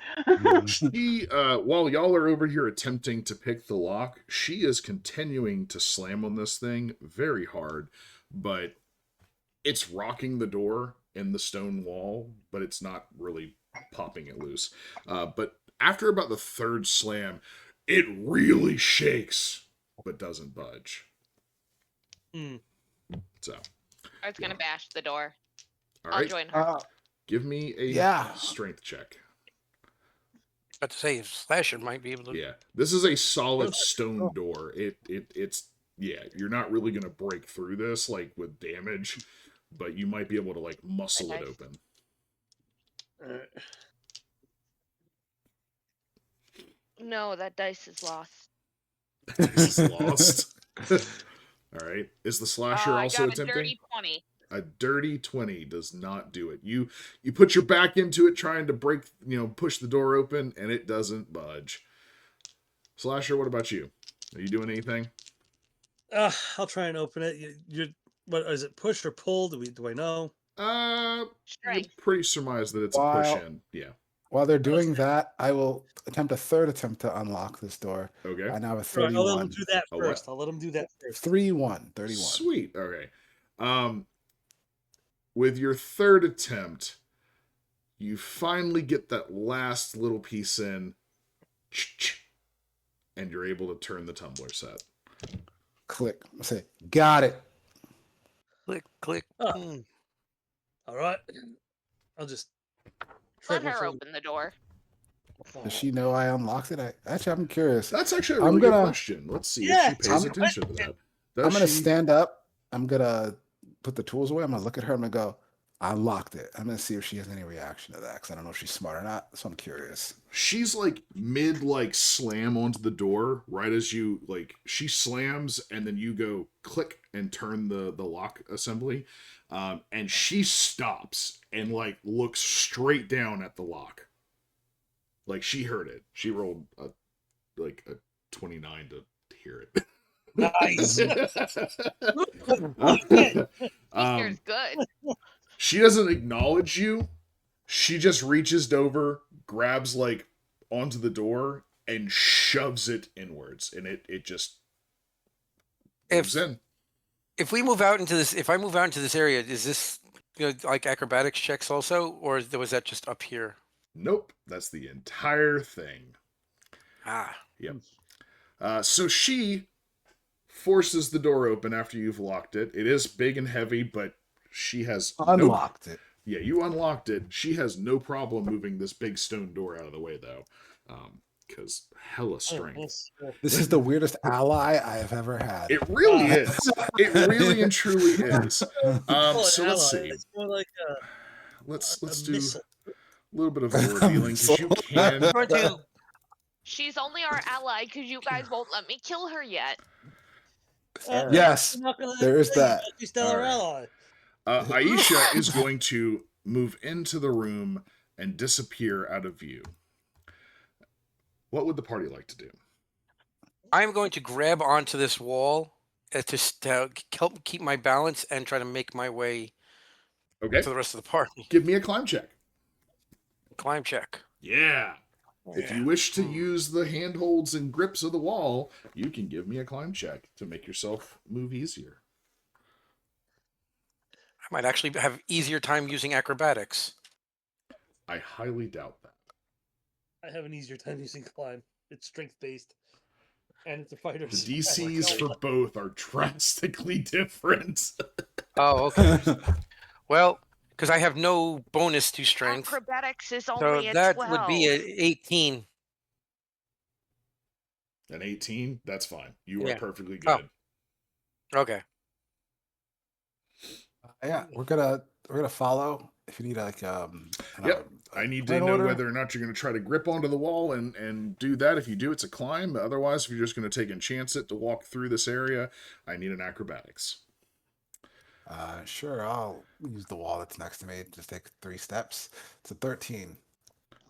She, while y'all are over here attempting to pick the lock, she is continuing to slam on this thing very hard, but it's rocking the door in the stone wall, but it's not really popping it loose. But after about the third slam, it really shakes, but doesn't budge. So, I was gonna bash the door. all I'll right, join her. give me a Yeah. strength check. But to say Slasher might be able to. Yeah, this is a solid stone door. It's yeah, you're not really gonna break through this like with damage, but you might be able to like muscle it Nice. open. No, that dice is lost. This is lost. All right, is the slasher I also got a attempting? dirty 20. A dirty 20 does not do it. You put your back into it trying to break, push the door open, and it doesn't budge. Slasher, what about you? Are you doing anything? I'll try and open it. You're what is it? Push or pull? Do I know? You Strength. pretty surmise that it's a push in. Yeah. While they're doing that, I will attempt a third attempt to unlock this door. Okay. I now have a All right, I'll let 31. them do that A what? first. I'll let them do that first. 31. Sweet. Okay. With your third attempt, you finally get that last little piece in, and you're able to turn the tumbler set. Click. I say, got it. Click, click. Oh. All right. I'll just Let shrug my her shoulders. open the door. Does she know I unlocked it? Actually, I'm curious. That's actually a I'm really good gonna- question. Let's see Yeah, if she pays I'm- attention to that. I'm going to stand up. I'm going to put the tools away. I'm going to look at her. I'm going to go, I locked it. I'm gonna see if she has any reaction to that because I don't know if she's smart or not. So I'm curious. She's like mid like slam onto the door right as you like she slams and then you go click and turn the lock assembly, and she stops and like looks straight down at the lock. Like she heard it. She rolled a 29 to hear it. Nice. He hears good. She doesn't acknowledge you. She just reaches over, grabs like onto the door, and shoves it inwards, and it just moves in. If we move out into this, if I move out into this area, is this like acrobatics checks also, or was that just up here? Nope, that's the entire thing. Ah, Yep. So she forces the door open after you've locked it. It is big and heavy, but she has Unlocked it. Yeah, you unlocked it. She has no problem moving this big stone door out of the way, though, because hella strength. This is the weirdest ally I have ever had. It really is. It really and truly is. So let's see. It's more like Let's a do missile. a little bit of lore revealing because you can. She's only our ally because you guys won't let me kill her yet. Yes, I'm not gonna there is say that. She's still our All right. ally. Aisha is going to move into the room and disappear out of view. What would the party like to do? I'm going to grab onto this wall to help keep my balance and try to make my way Okay. to the rest of the party. Give me a climb check. Climb check. Yeah. If you wish to use the handholds and grips of the wall, you can give me a climb check to make yourself move easier. I might actually have easier time using acrobatics. I highly doubt that. I have an easier time using climb. It's strength based, and it's a fighter. The DCs for both are drastically different. Oh, okay. Well, because I have no bonus to strength, Acrobatics is so only a that 12. would be an 18. An 18? That's fine. You are Yeah. perfectly Oh. good. Okay. Yeah, we're gonna follow. If you need like Yep. I need to point know order. whether or not you're going to try to grip onto the wall and do that. If you do, it's a climb. Otherwise, if you're just going to take and chance it to walk through this area, I need an acrobatics. Sure, I'll use the wall that's next to me. Just take 3 steps. It's a 13.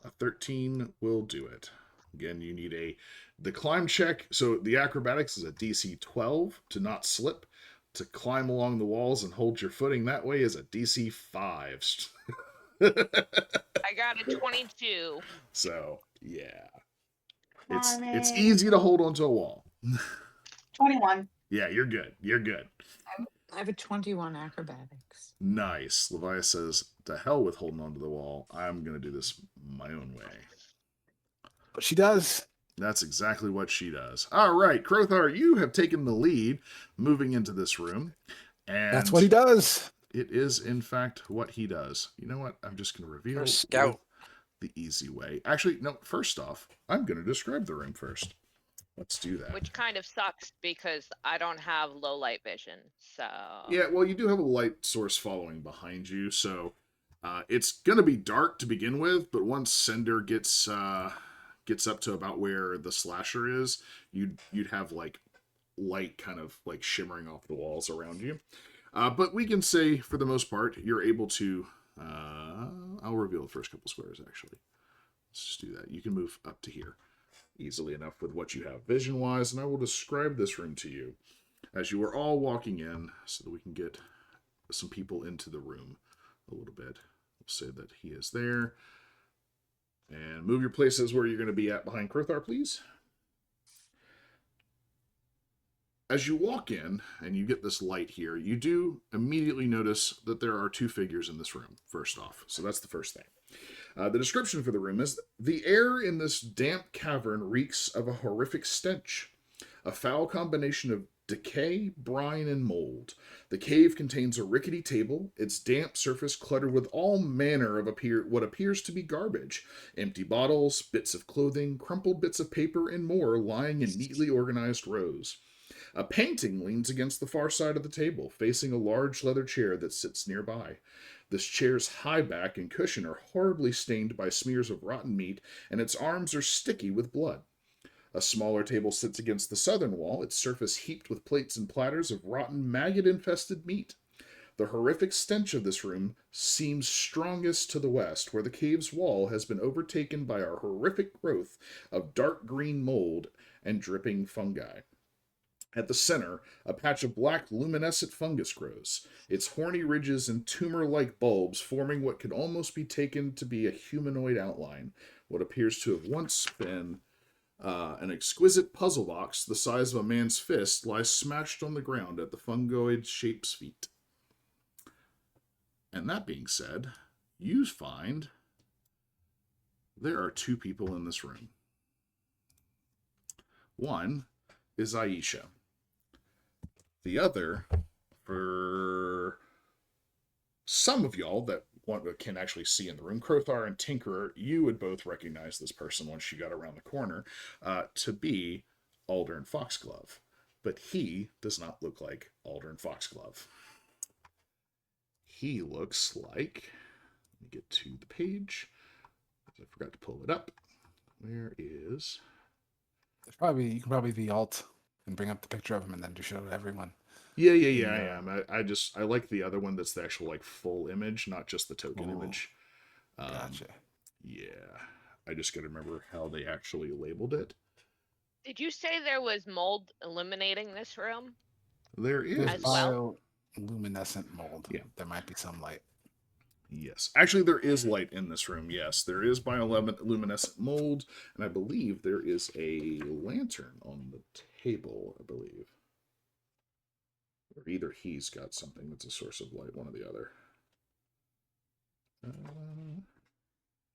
A 13 will do it. Again, you need the climb check. So the acrobatics is a DC 12 to not slip. To climb along the walls and hold your footing that way is a DC 5. I got a 22. So, yeah. It's Climbing. easy to hold onto a wall. 21. Yeah, you're good. You're good. I have a 21 acrobatics. Nice. Levia says, to hell with holding onto the wall. I'm going to do this my own way. But she does. That's exactly what she does. All right, Krothar, you have taken the lead moving into this room. And That's what he does. It is, in fact, what he does. You know what? I'm just going to reveal Or scout. the easy way. Actually, no, first off, I'm going to describe the room first. Let's do that. Which kind of sucks because I don't have low light vision. So Yeah, well, you do have a light source following behind you, so it's going to be dark to begin with, but once Cinder gets up to about where the slasher is, you'd have like light kind of like shimmering off the walls around you. But we can say, for the most part, you're able to... I'll reveal the first couple squares, actually. Let's just do that. You can move up to here easily enough with what you have vision-wise, and I will describe this room to you as you are all walking in so that we can get some people into the room a little bit. We'll say that he is there. And move your places where you're going to be at behind Krothar, please. As you walk in and you get this light here, you do immediately notice that there are 2 figures in this room, first off. So that's the first thing. The description for the room is, the air in this damp cavern reeks of a horrific stench, a foul combination of decay, brine, and mold. The cave contains a rickety table, its damp surface cluttered with all manner of what appears to be garbage, empty bottles, bits of clothing, crumpled bits of paper, and more lying in neatly organized rows. A painting leans against the far side of the table, facing a large leather chair that sits nearby. This chair's high back and cushion are horribly stained by smears of rotten meat, and its arms are sticky with blood. A smaller table sits against the southern wall, its surface heaped with plates and platters of rotten, maggot-infested meat. The horrific stench of this room seems strongest to the west, where the cave's wall has been overtaken by a horrific growth of dark green mold and dripping fungi. At the center, a patch of black luminescent fungus grows, its horny ridges and tumor-like bulbs forming what could almost be taken to be a humanoid outline. What appears to have once been an exquisite puzzle box the size of a man's fist lies smashed on the ground at the fungoid shape's feet. And that being said, you find there are 2 people in this room. One is Aisha. The other, for some of y'all that can actually see in the room, Krothar and Tinkerer, you would both recognize this person once you got around the corner, to be Aldern Foxglove. But he does not look like Aldern Foxglove. He looks like, let me get to the page, I forgot to pull it up. Where is... You can probably the alt and bring up the picture of him and then just show it to everyone. Yeah, I am. I like the other one that's the actual, like, full image, not just the token image. Gotcha. Yeah. I just gotta remember how they actually labeled it. Did you say there was mold illuminating this room? There is. There's As well? bioluminescent mold. Yeah. There might be some light. Yes. Actually, there is light in this room, yes. There is bioluminescent mold, and I believe there is a lantern on the table, I believe. Or either he's got something that's a source of light, one or the other.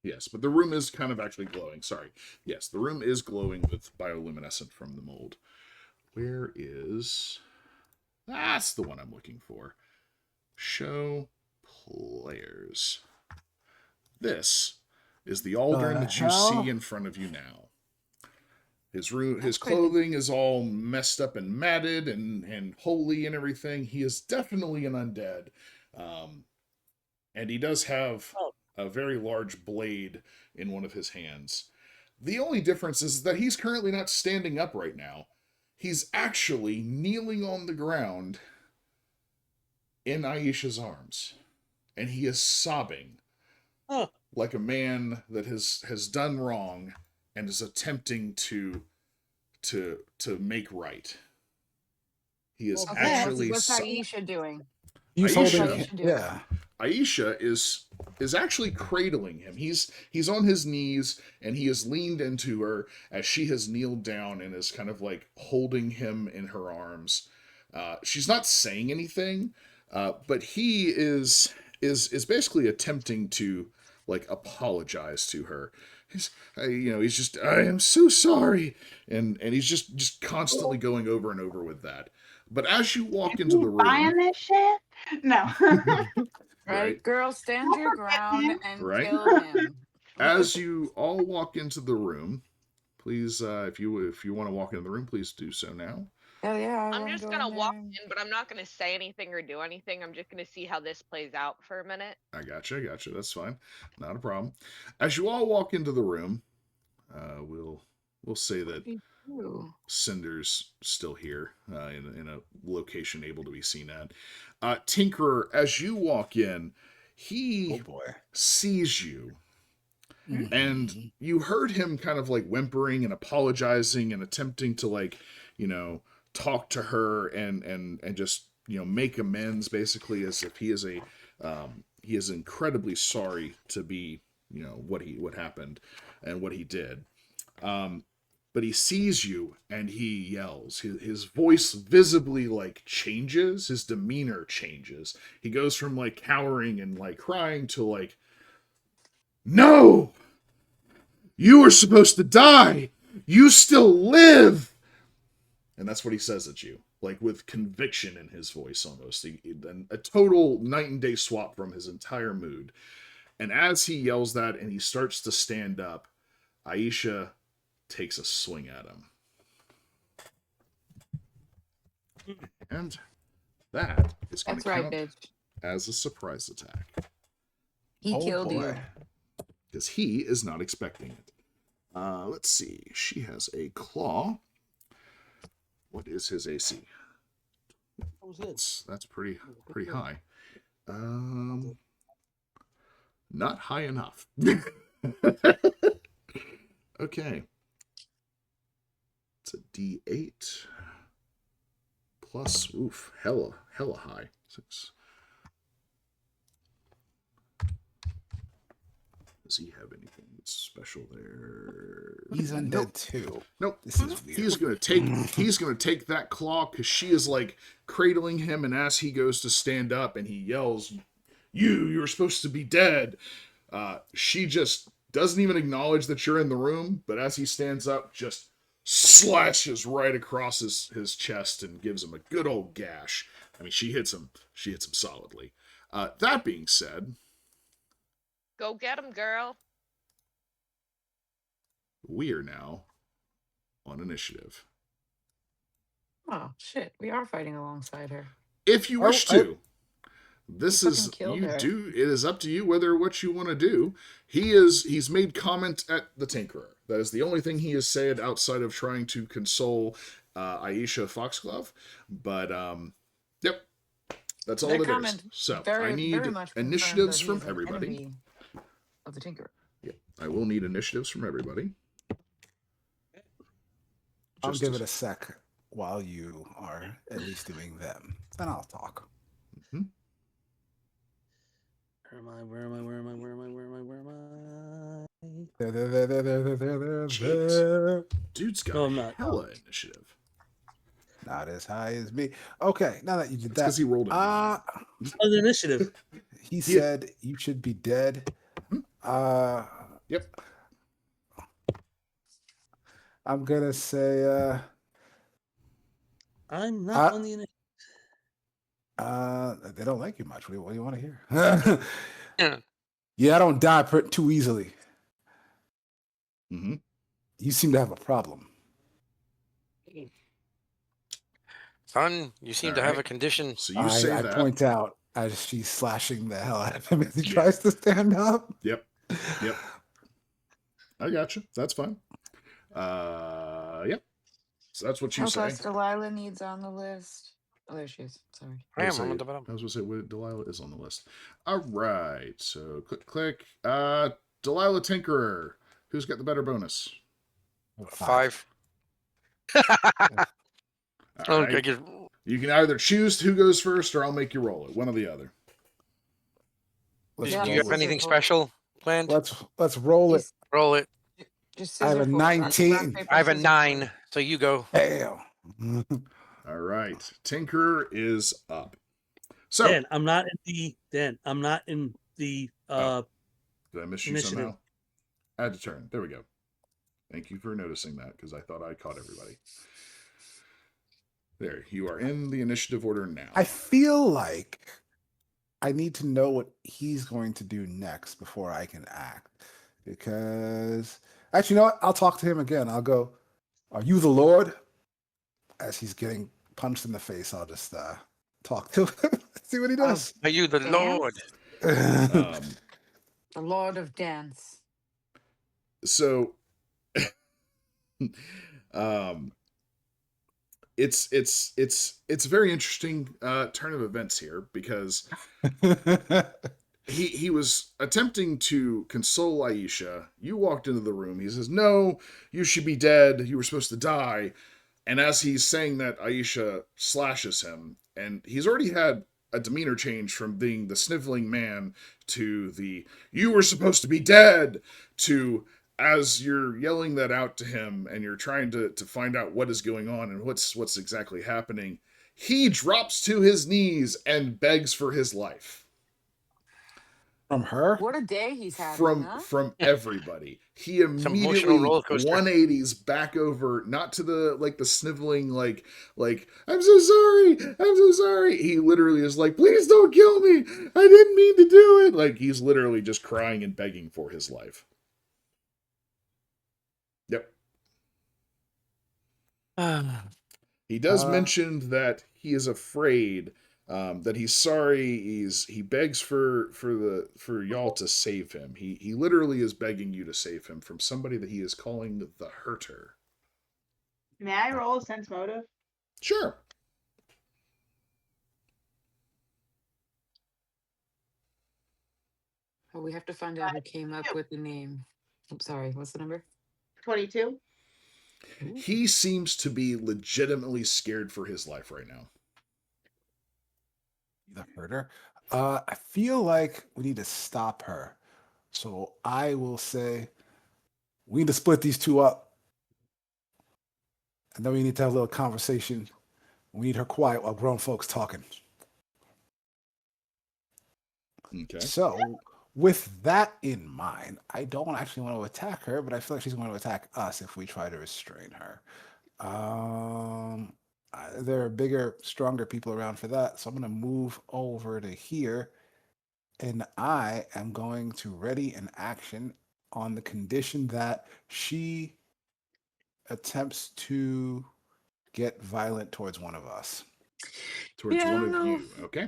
Yes, but the room is kind of actually glowing. Sorry. Yes, the room is glowing with bioluminescent from the mold. Where is... That's the one I'm looking for. Show players. This is the Aldern that you hell? see in front of you now. His clothing is all messed up and matted and holy and everything. He is definitely an undead. And he does have a very large blade in one of his hands. The only difference is that he's currently not standing up right now. He's actually kneeling on the ground in Aisha's arms. And he is sobbing like a man that has done wrong and is attempting to make right. He is Okay, actually what's Aisha doing? He's Aisha- holding. Aisha do? Yeah. Aisha is actually cradling him. He's on his knees and he has leaned into her as she has kneeled down and is kind of like holding him in her arms. She's not saying anything, but he is basically attempting to like apologize to her. He's just, I am so sorry, and he's just constantly going over and over with that. But as you walk into the room, Buying this shit? No. Right, girl, stand your ground and Right. kill him. as you all walk into the room, please, if you want to walk into the room, please do so now. Hell yeah, I I'm wanna just go gonna in walk there and- in, but I'm not gonna say anything or do anything. I'm just gonna see how this plays out for a minute. I gotcha. That's fine, not a problem. As you all walk into the room, we'll say that Ooh. Cinder's still here in a location able to be seen at. Tinkerer, as you walk in, he Oh boy. sees you. Mhm. And you heard him kind of like whimpering and apologizing and attempting to like, talk to her and just, make amends basically as if he is incredibly sorry to be, what happened and what he did. But he sees you and he yells. His voice visibly like changes. His demeanor changes. He goes from like cowering and like crying to like, "No! You were supposed to die! You still live!" And that's what he says at you, like with conviction in his voice almost. A total night and day swap from his entire mood. And as he yells that and he starts to stand up, Aisha takes a swing at him. And that is going That's to right, count bitch. as a surprise attack. He Oh, killed you. boy. Because he is not expecting it. Let's see. She has a claw. What is his AC? That was good. That's pretty high. Not high enough. Okay. It's a D8 plus hella high. 6. Does he have anything special there? He's undead Nope. too. Nope. This is weird. He's gonna take that claw because she is like cradling him, and as he goes to stand up and he yells, you're supposed to be dead. She just doesn't even acknowledge that you're in the room, but as he stands up, just slashes right across his chest and gives him a good old gash. I mean, she hits him solidly. That being said, Go get him, girl. we are now on initiative. Oh shit, we are fighting alongside her. If you wish to, this You is fucking killed you her. do. It is up to you whether what you want to do. He's made comment at the Tinkerer. That is the only thing he has said outside of trying to console Aisha Foxglove. But yep, that's all That it is. comment So very, I need very much confirms initiatives that he from is an everybody. enemy of the Tinkerer. Yep, I will need initiatives from everybody. I'll Just give as- it a sec while you are at least doing them. Then I'll talk. Mhm. Where am I? There. Jeez. Dude's got No, I'm not. hella initiative. Not as high as me. Okay, now that you did That's because that, he rolled a 9. Oh, the initiative. he said you should be dead. Yep. I'm gonna say I'm not on the initiative. they don't like you much. What do you want to hear? Yeah. Yeah, I don't die too easily. Mm-hmm. You seem to have a problem. Son, you seem to have a Alright. condition. So you say I that. point out as she's slashing the hell out of him as he Yeah. tries to stand up. Yep. I got you. That's fine. Yep. So that's what you What say. else Delilah needs on the list? Oh, there she is. Sorry. I am. I I'm was at the bottom. going to say what Delilah is on the list. All right. So click. Delilah Tinkerer. Who's got the better bonus? 5. All Okay, right. You can either choose who goes first, or I'll make you roll it. One or the other. Let's Yeah, do you roll have it. anything special planned? Let's roll it. Roll it. Just I have a scissors, rock, 19. paper, I have a scissors. 9, so you go. Damn. All right. Tinkerer is up. So Dan, I'm not in the did I miss you initiative. somehow? Add to turn. There we go. Thank you for noticing that, because I thought I caught everybody. There, you are in the initiative order now. I feel like I need to know what he's going to do next before I can act. Because actually, you know what? I'll talk to him again. I'll go, "Are you the Lord?" As he's getting punched in the face, I'll just talk to him. See what he does. Are you the Dance? Lord? The Lord of Dance. So it's a very interesting turn of events here, because he was attempting to console Aisha. You walked into the room. He says, "No, you should be dead. You were supposed to die." And as he's saying that, Aisha slashes him, and he's already had a demeanor change from being the sniveling man to the "you were supposed to be dead" to, as you're yelling that out to him and you're trying to find out what is going on and what's exactly happening, he drops to his knees and begs for his life. From her? What a day he's having, huh? From everybody. He emotional immediately roller coaster. 180s back over, not to the sniveling like "I'm so sorry." He literally is like, "Please don't kill me. I didn't mean to do it." Like, he's literally just crying and begging for his life. Yep. He does mention that he is afraid, that he's sorry. He begs for y'all to save him. He literally is begging you to save him from somebody that he is calling the Hurter. May I roll a sense motive? Sure. Oh, we have to find out who came up with the name. I'm sorry. What's the number? 22. He seems to be legitimately scared for his life right now. The herder. I feel like we need to stop her. So I will say we need to split these two up. And then we need to have a little conversation. We need her quiet while grown folks talking. Okay. So, with that in mind, I don't actually want to attack her, but I feel like she's going to attack us if we try to restrain her. There are bigger, stronger people around for that, so I'm going to move over to here, and I am going to ready an action on the condition that she attempts to get violent towards one of us. Towards Yeah, I one don't of know. you. Okay. I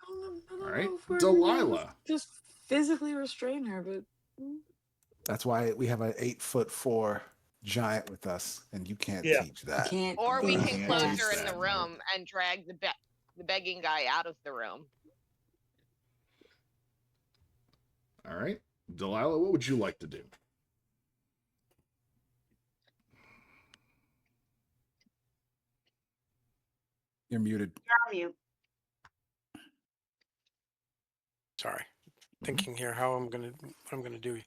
don't All right. know if we're gonna be able to Delilah. just physically restrain her, but That's why we have an 8'4" giant with us, and you can't Yeah. teach that. can't. Or we You can can't close teach her in the that, room and drag the begging guy out of the room. All right. Delilah, what would you like to do? You're muted. You're on mute. Sorry. Thinking here what I'm gonna do.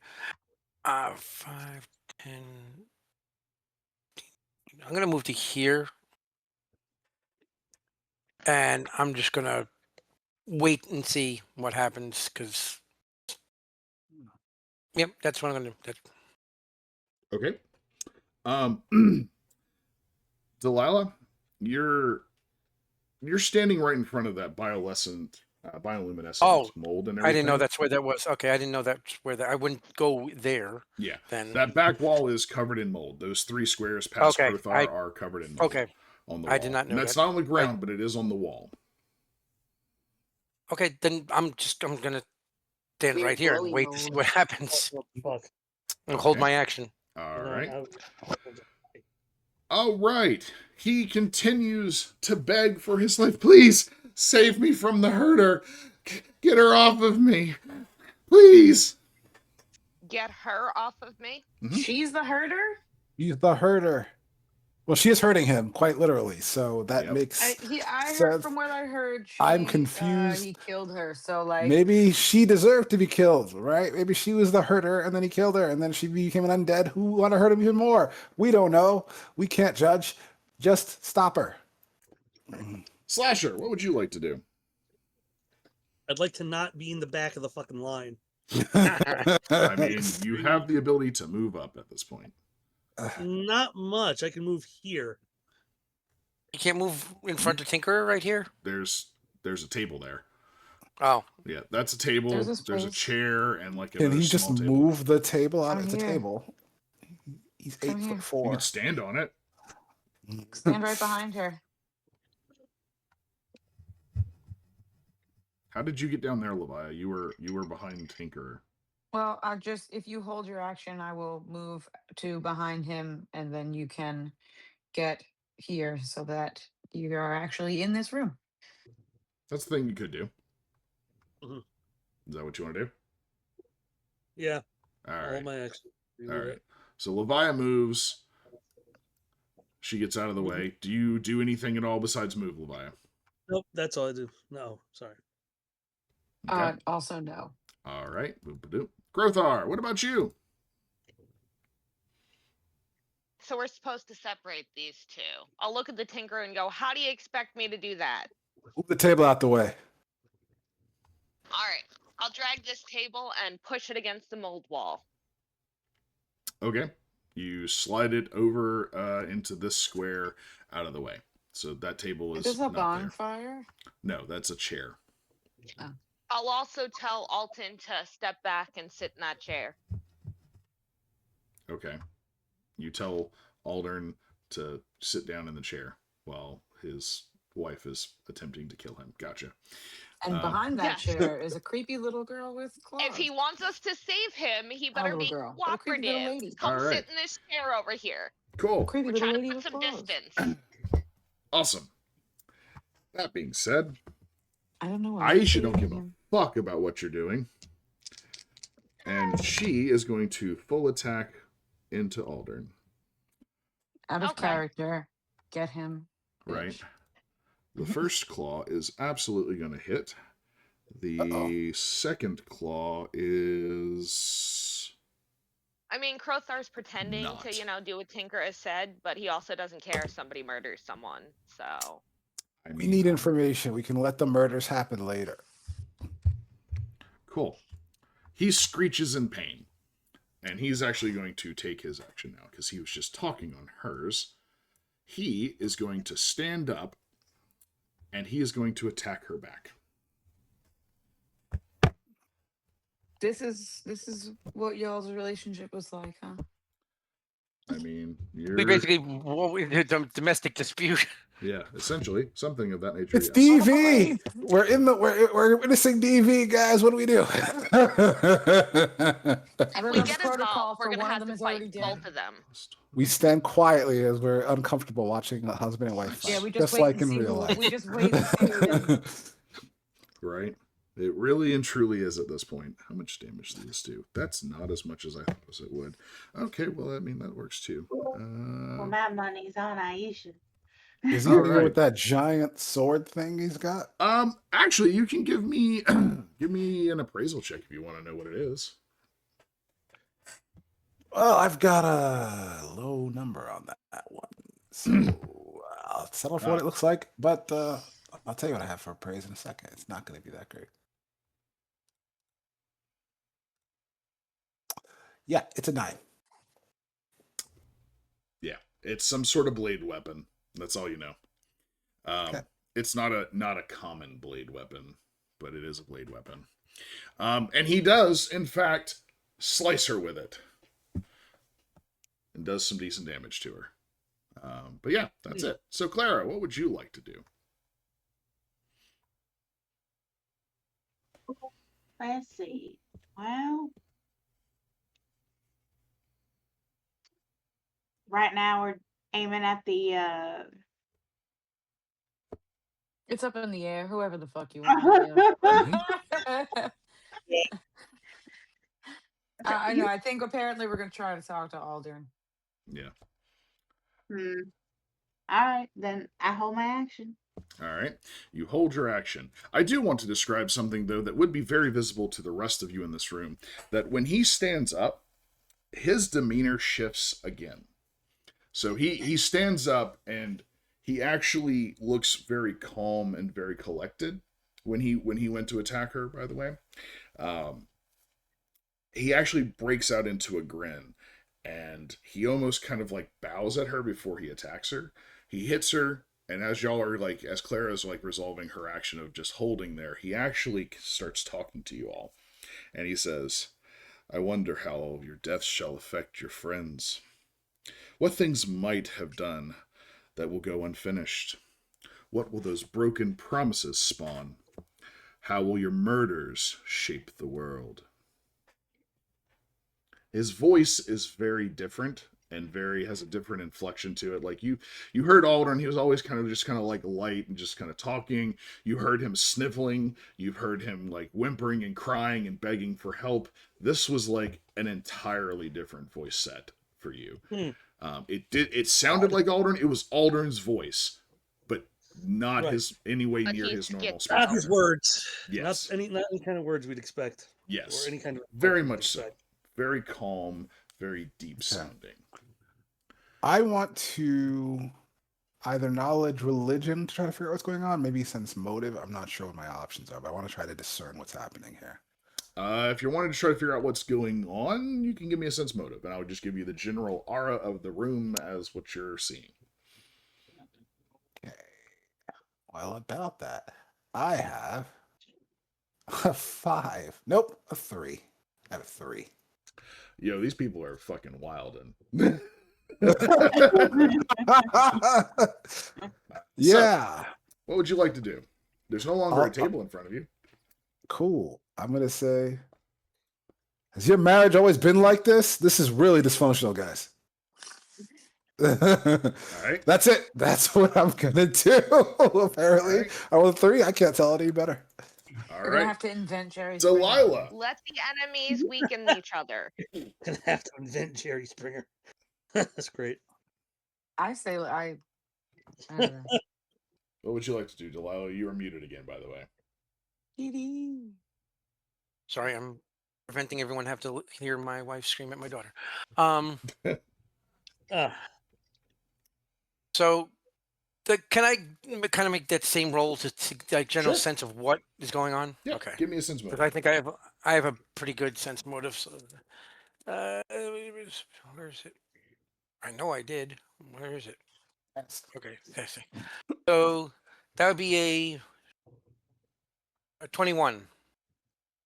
5, 10. I'm gonna move to here, and I'm just gonna wait and see what happens. Cause, yep, that's what I'm gonna do. That's, Okay. Delilah, you're standing right in front of that bioluminescent mold and everything. I didn't know that's where that was. Okay, I didn't know that's where that. I wouldn't go there. Yeah. Then That back wall is covered in mold. Those 3 squares past Okay, Krothar are covered in mold. okay. On the I wall. did not know and that's that. not on the ground, but it is on the wall. Okay, then I'm gonna stand Weird right here and glowy wait to see mold. what happens Fuck. and hold Okay. my action. All No, right. I- All right. He continues to beg for his life. Please save me from the herder. Get her off of me. Please. Get her off of me. She's the herder. He's the herder. Well, she is hurting him, quite literally. So that Yep. makes I heard sense. from what I heard. I'm confused. He killed her. So like, Maybe she deserved to be killed, right? Maybe she was the herder, and then he killed her, and then she became an undead who want to hurt him even more. We don't know. We can't judge. Just stop her. Slasher, what would you like to do? I'd like to not be in the back of the fucking line. I mean, you have the ability to move up at this point. Not much. I can move here. You can't move in front of Tinkerer right here. There's a table there. Oh, Yeah, that's a table. There's a There's a space. chair and like Can another he just small table. move the table out? Come It's a here. table. He's Come 8'4". here. You could stand on it. Stand right behind her. How did you get down there, Levia? You were behind Tinkerer. Well, if you hold your action, I will move to behind him, and then you can get here so that you are actually in this room. That's the thing you could do. Mhm. Is that what you want to do? Yeah. All All right. my action. All right. So Levia moves. She gets out of the Mhm. way. Do you do anything at all besides move, Levia? Nope, that's all I do. No, sorry. Okay. Also, no. All right. Boop-a-doop. Krothar, what about you? So we're supposed to separate these two. I'll look at the tinker and go, how do you expect me to do that? Move the table out the way. All right. I'll drag this table and push it against the mold wall. Okay. You slide it over into this square out of the way. So that table Is is this a not there. bonfire? No, that's a chair. I'll also tell Alton to step back and sit in that chair. Okay. You tell Aldern to sit down in the chair while his wife is attempting to kill him. Gotcha. And behind that Yeah. chair is a creepy little girl with claws. If he wants us to save him, he Not a better little be girl, but a creepy little cooperative. lady. Come All right. sit in this chair over here. Cool. Creepy We're little trying to lady put with some claws. distance. Awesome. That being said, I don't know. Aisha don't give a fuck about what you're doing. And she is going to full attack into Aldern. Out of Okay. character. Get him. Right. bitch. The first claw is absolutely going to hit. The second claw is I mean, Krothar's pretending Not. to, do what Tinker has said, but he also doesn't care if somebody murders someone. So, I We mean, need information. We can let the murders happen later. cool. He screeches in pain. And he's actually going to take his action now because he was just talking on hers. He is going to stand up and he is going to attack her back. This is what y'all's relationship was like, huh? I mean, you're... We basically domestic dispute. Yeah, essentially, something of that nature. It's yes. DV. We're witnessing DV, guys. What do we do? if we Remember get protocol involved, for we're going to one of have them to is already fight dead. both of them. We stand quietly as we're uncomfortable watching a husband and wife fight. Yeah, we just wait like and in see real who. life. We just wait and see who wins. Right? It really and truly is at this point. How much damage do this do? That's not as much as I thought it would. Okay, well, I mean, that works too. Well, my money's on Aisha. Is he All gonna go right. with that giant sword thing he's got? Actually, you can give me an appraisal check if you want to know what it is. Well, I've got a low number on that one, so I'll settle for what it looks like. But I'll tell you what I have for praise in a second. It's not going to be that great. Yeah, it's a 9. Yeah, it's some sort of blade weapon. That's all you know. Okay. It's not a common blade weapon, but it is a blade weapon. And he does, in fact, slice her with it, and does some decent damage to her. But yeah, that's it. So Clara, what would you like to do? Let's see. Well, right now we're aiming at the It's up in the air. Whoever the fuck you want. I know. I think apparently we're gonna try to talk to Aldern. Yeah. All right, then I hold my action. All right. You hold your action. I do want to describe something, though, that would be very visible to the rest of you in this room. That when he stands up, his demeanor shifts again. So he stands up and he actually looks very calm and very collected when he went to attack her, by the way. He actually breaks out into a grin, and he almost kind of like bows at her before he attacks her. He hits her, and as y'all are like, as Clara is like resolving her action of just holding there, he actually starts talking to you all. And he says, I wonder how your deaths shall affect your friends. What things might have done that will go unfinished? What will those broken promises spawn? How will your murders shape the world? His voice is very different and has a different inflection to it. Like you heard Aldern, he was always kind of like light and just kind of talking. You heard him sniffling. You've heard him like whimpering and crying and begging for help. This was like an entirely different voice set for you. It sounded like Aldern. It was Aldern's voice, but not his anyway But near he his normal skipped speech. Not his words. Yes. Not any kind of words we'd expect. Yes. Or any kind of Very much so. Very calm, very deep sounding. I want to either knowledge religion to try to figure out what's going on, maybe sense motive. I'm not sure what my options are, but I want to try to discern what's happening here. If you're wanting to try to figure out what's going on, you can give me a sense motive, and I would just give you the general aura of the room as what you're seeing. Okay. Well, about that, I have a 5. Nope, a 3. I have a 3. Yo, these people are fucking wild and Yeah. What would you like to do? There's no longer a table in front of you. Cool. I'm going to say, has your marriage always been like this? This is really dysfunctional, guys. All right. That's it. That's what I'm going to do. Apparently. Right. I rolled 3. I can't tell it any better. All We're gonna right. have to invent Jerry Springer. Delilah. Let the enemies weaken each other. Gonna have to invent Jerry Springer. That's great. I say I don't know. What would you like to do, Delilah? You are muted again, by the way. Sorry, I'm preventing everyone have to hear my wife scream at my daughter. So, can I kind of make that same roll to like general Sure. sense of what is going on? Yeah. Okay. Give me a sense Because motive. I think I have a pretty good sense motive. So, where is it? I know I did. Where is it? Okay, I see. So that would be a 21.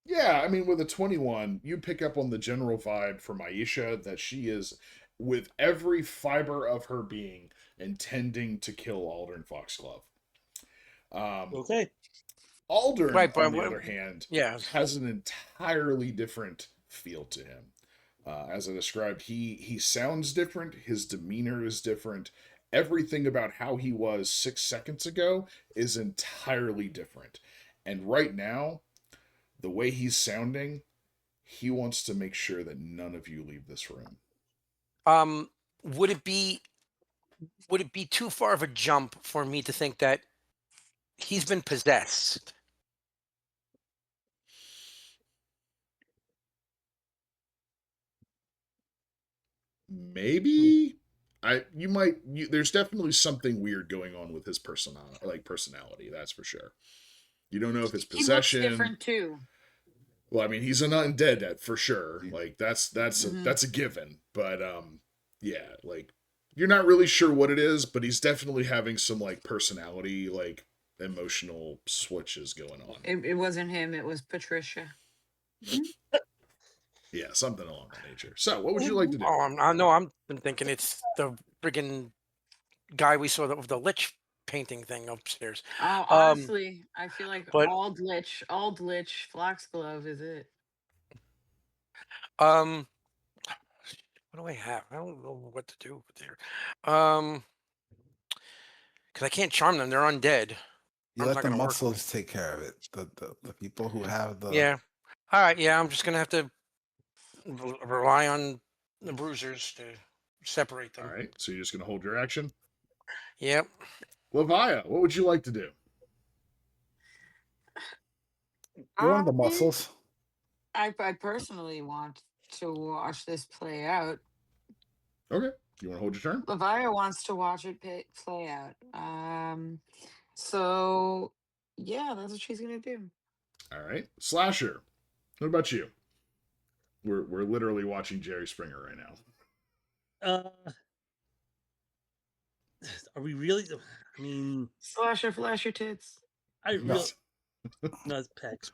Yeah, I mean, with a 21, you pick up on the general vibe from Aisha that she is, with every fiber of her being, intending to kill Aldern Foxglove. Okay. Aldern, Right, but on the other hand, yeah. has an entirely different feel to him. As I described, he sounds different. His demeanor is different. Everything about how he was 6 seconds ago is entirely different. And right now, the way he's sounding, he wants to make sure that none of you leave this room. Would it be too far of a jump for me to think that he's been possessed? Maybe there's definitely something weird going on with his personality, that's for sure. You don't know if it's He looks possession. different too. Well, I mean, he's an undead for sure. Like that's Mhm. a given. But yeah, like you're not really sure what it is, but he's definitely having some like personality, like emotional switches going on. It wasn't him. It was Patricia. Yeah, something along that nature. So, what would you like to do? Oh, I'm been thinking it's the friggin' guy we saw with the lich painting thing upstairs. Oh, honestly, I feel like but- Aldlich, Foxglove is it. What do I have? I don't know what to do there. Because I can't charm them; they're undead. You Charm's let not the gonna work. muscles take care of it. The people who have the Yeah. All right. Yeah, I'm just gonna have to rely on the bruisers to separate them. All right, so you're just going to hold your action. Yep. Levia, what would you like to do? you're one of the muscles. I personally want to watch this play out. Okay, you want to hold your turn? Levia wants to watch it play out. So yeah, that's what she's gonna do. All right, Slasher, what about you? We're literally watching Jerry Springer right now. Are we really? I mean, Slasher, flash your tits. I No. really not pecs.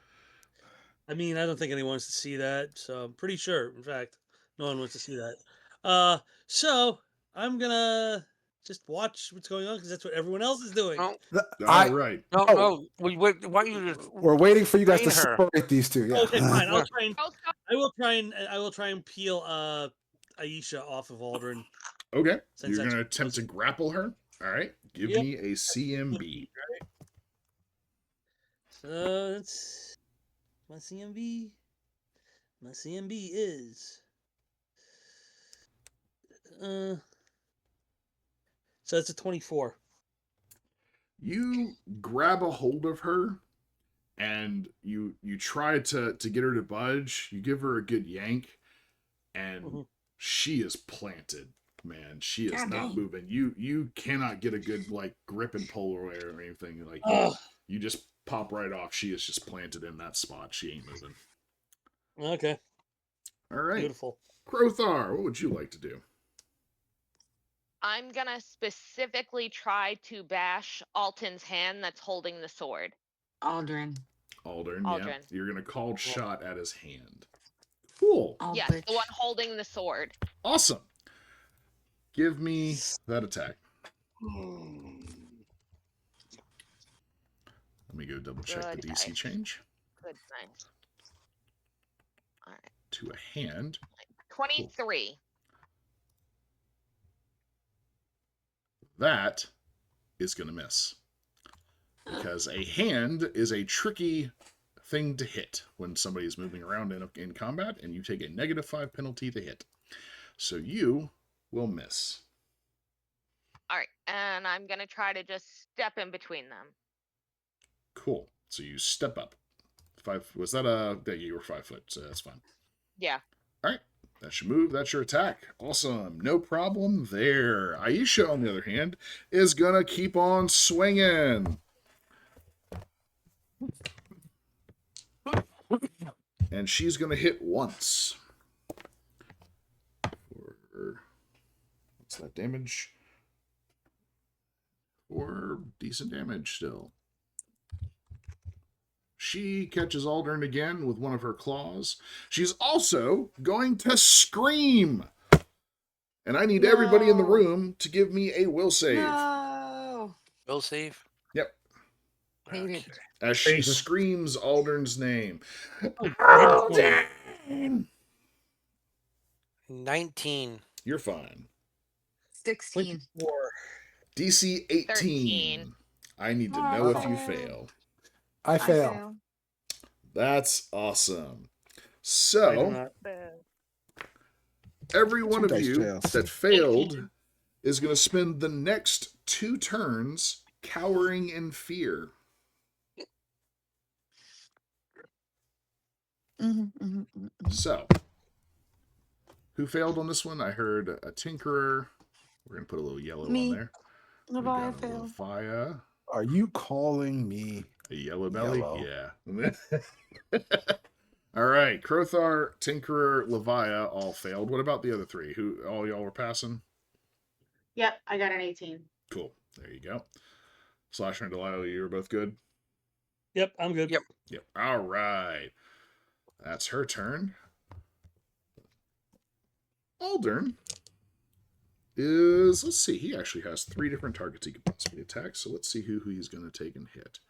I mean, I don't think anyone wants to see that, so I'm pretty sure. In fact, no one wants to see that. So I'm gonna just watch what's going on because that's what everyone else is doing. No, All right. no, Oh. no. Why you just We're waiting for you guys to Train her. separate these two. Yeah. Okay, fine. Yeah. I will try and peel Aisha off of Aldrin. Okay, Since you're that's- going to attempt to grapple her. All right, give Yep. me a CMB. So that's my CMB. My CMB is so it's a 24. You grab a hold of her, and you try to get her to budge. You give her a good yank, and Mhm. she is planted. Man, she is God not dang. moving. You cannot get a good like grip and pull away or anything. Like Ugh. you just pop right off. She is just planted in that spot. She ain't moving. Okay, All right, beautiful. Krothar, what would you like to do? I'm gonna specifically try to bash Alton's hand that's holding the sword. Aldrin. Aldern, yeah. Aldrin. You're gonna call shot at his hand. Cool. Yes, Aldrich. the one holding the sword. Awesome. Give me that attack. Let me go double check the Good DC dice. change. Good dice. All right. To a hand. 23. That is going to miss. Because a hand is a tricky thing to hit when somebody is moving around in combat, and you take a -5 penalty to hit. So you will miss. All right, and I'm gonna try to just step in between them. Cool. So you step up. Was that yeah, you were 5 foot, so that's fine. Yeah. All right. That's your move. That's your attack. Awesome. No problem there. Aisha, on the other hand, is going to keep on swinging. And she's going to hit once. What's that damage? Or decent damage still. She catches Aldern again with one of her claws. She's also going to scream. And I need everybody in the room to give me a will save. No. Will save? Yep. Hate it. As she screams Aldern's name. Alden! 19. You're fine. 16. 24. DC 18. 13. I need to know if you Oh. fail. I fail. That's awesome. I do So, not. every one Two of dice you fails. that failed 18. is going to spend the next 2 turns cowering in fear. So, who failed on this one? I heard a Tinkerer. We're going to put a little yellow Me. on there. We Levia got a failed. Levia. Are you calling me? A yellow belly? Yellow. Yeah. All right. Krothar, Tinkerer, Levia all failed. What about the other 3? Who all y'all were passing? Yep, I got an 18. Cool. There you go. Slasher and Delilah, you were both good? Yep, I'm good. Yep. Yep. All right. That's her turn. Aldern is, let's see, he actually has 3 different targets he could possibly attack, so let's see who he's going to take and hit.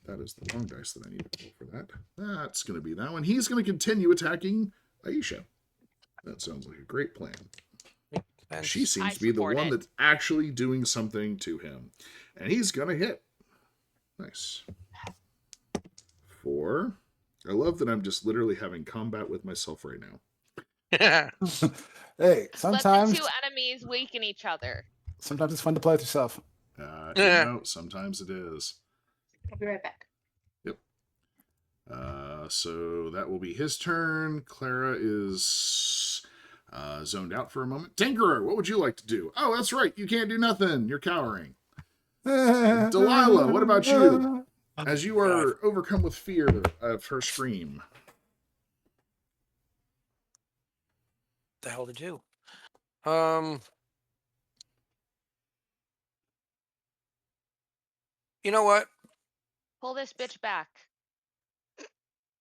That is the wrong dice that I need to roll for that. That's going to be that one. He's going to continue attacking Aisha. That sounds like a great plan. And She seems I to be the support one it. that's actually doing something to him. And he's going to hit. Nice. 4. I love that I'm just literally having combat with myself right now. Hey, Let the sometimes 2 enemies weaken each other. sometimes it's fun to play with yourself. Sometimes it is. I'll be right back. Yep. So that will be his turn. Clara is zoned out for a moment. Tinkerer, what would you like to do? Oh, that's right. You can't do nothing. You're cowering. Delilah, what about you? As you are overcome with fear of her scream. the hell to do? You know what? Pull this bitch back.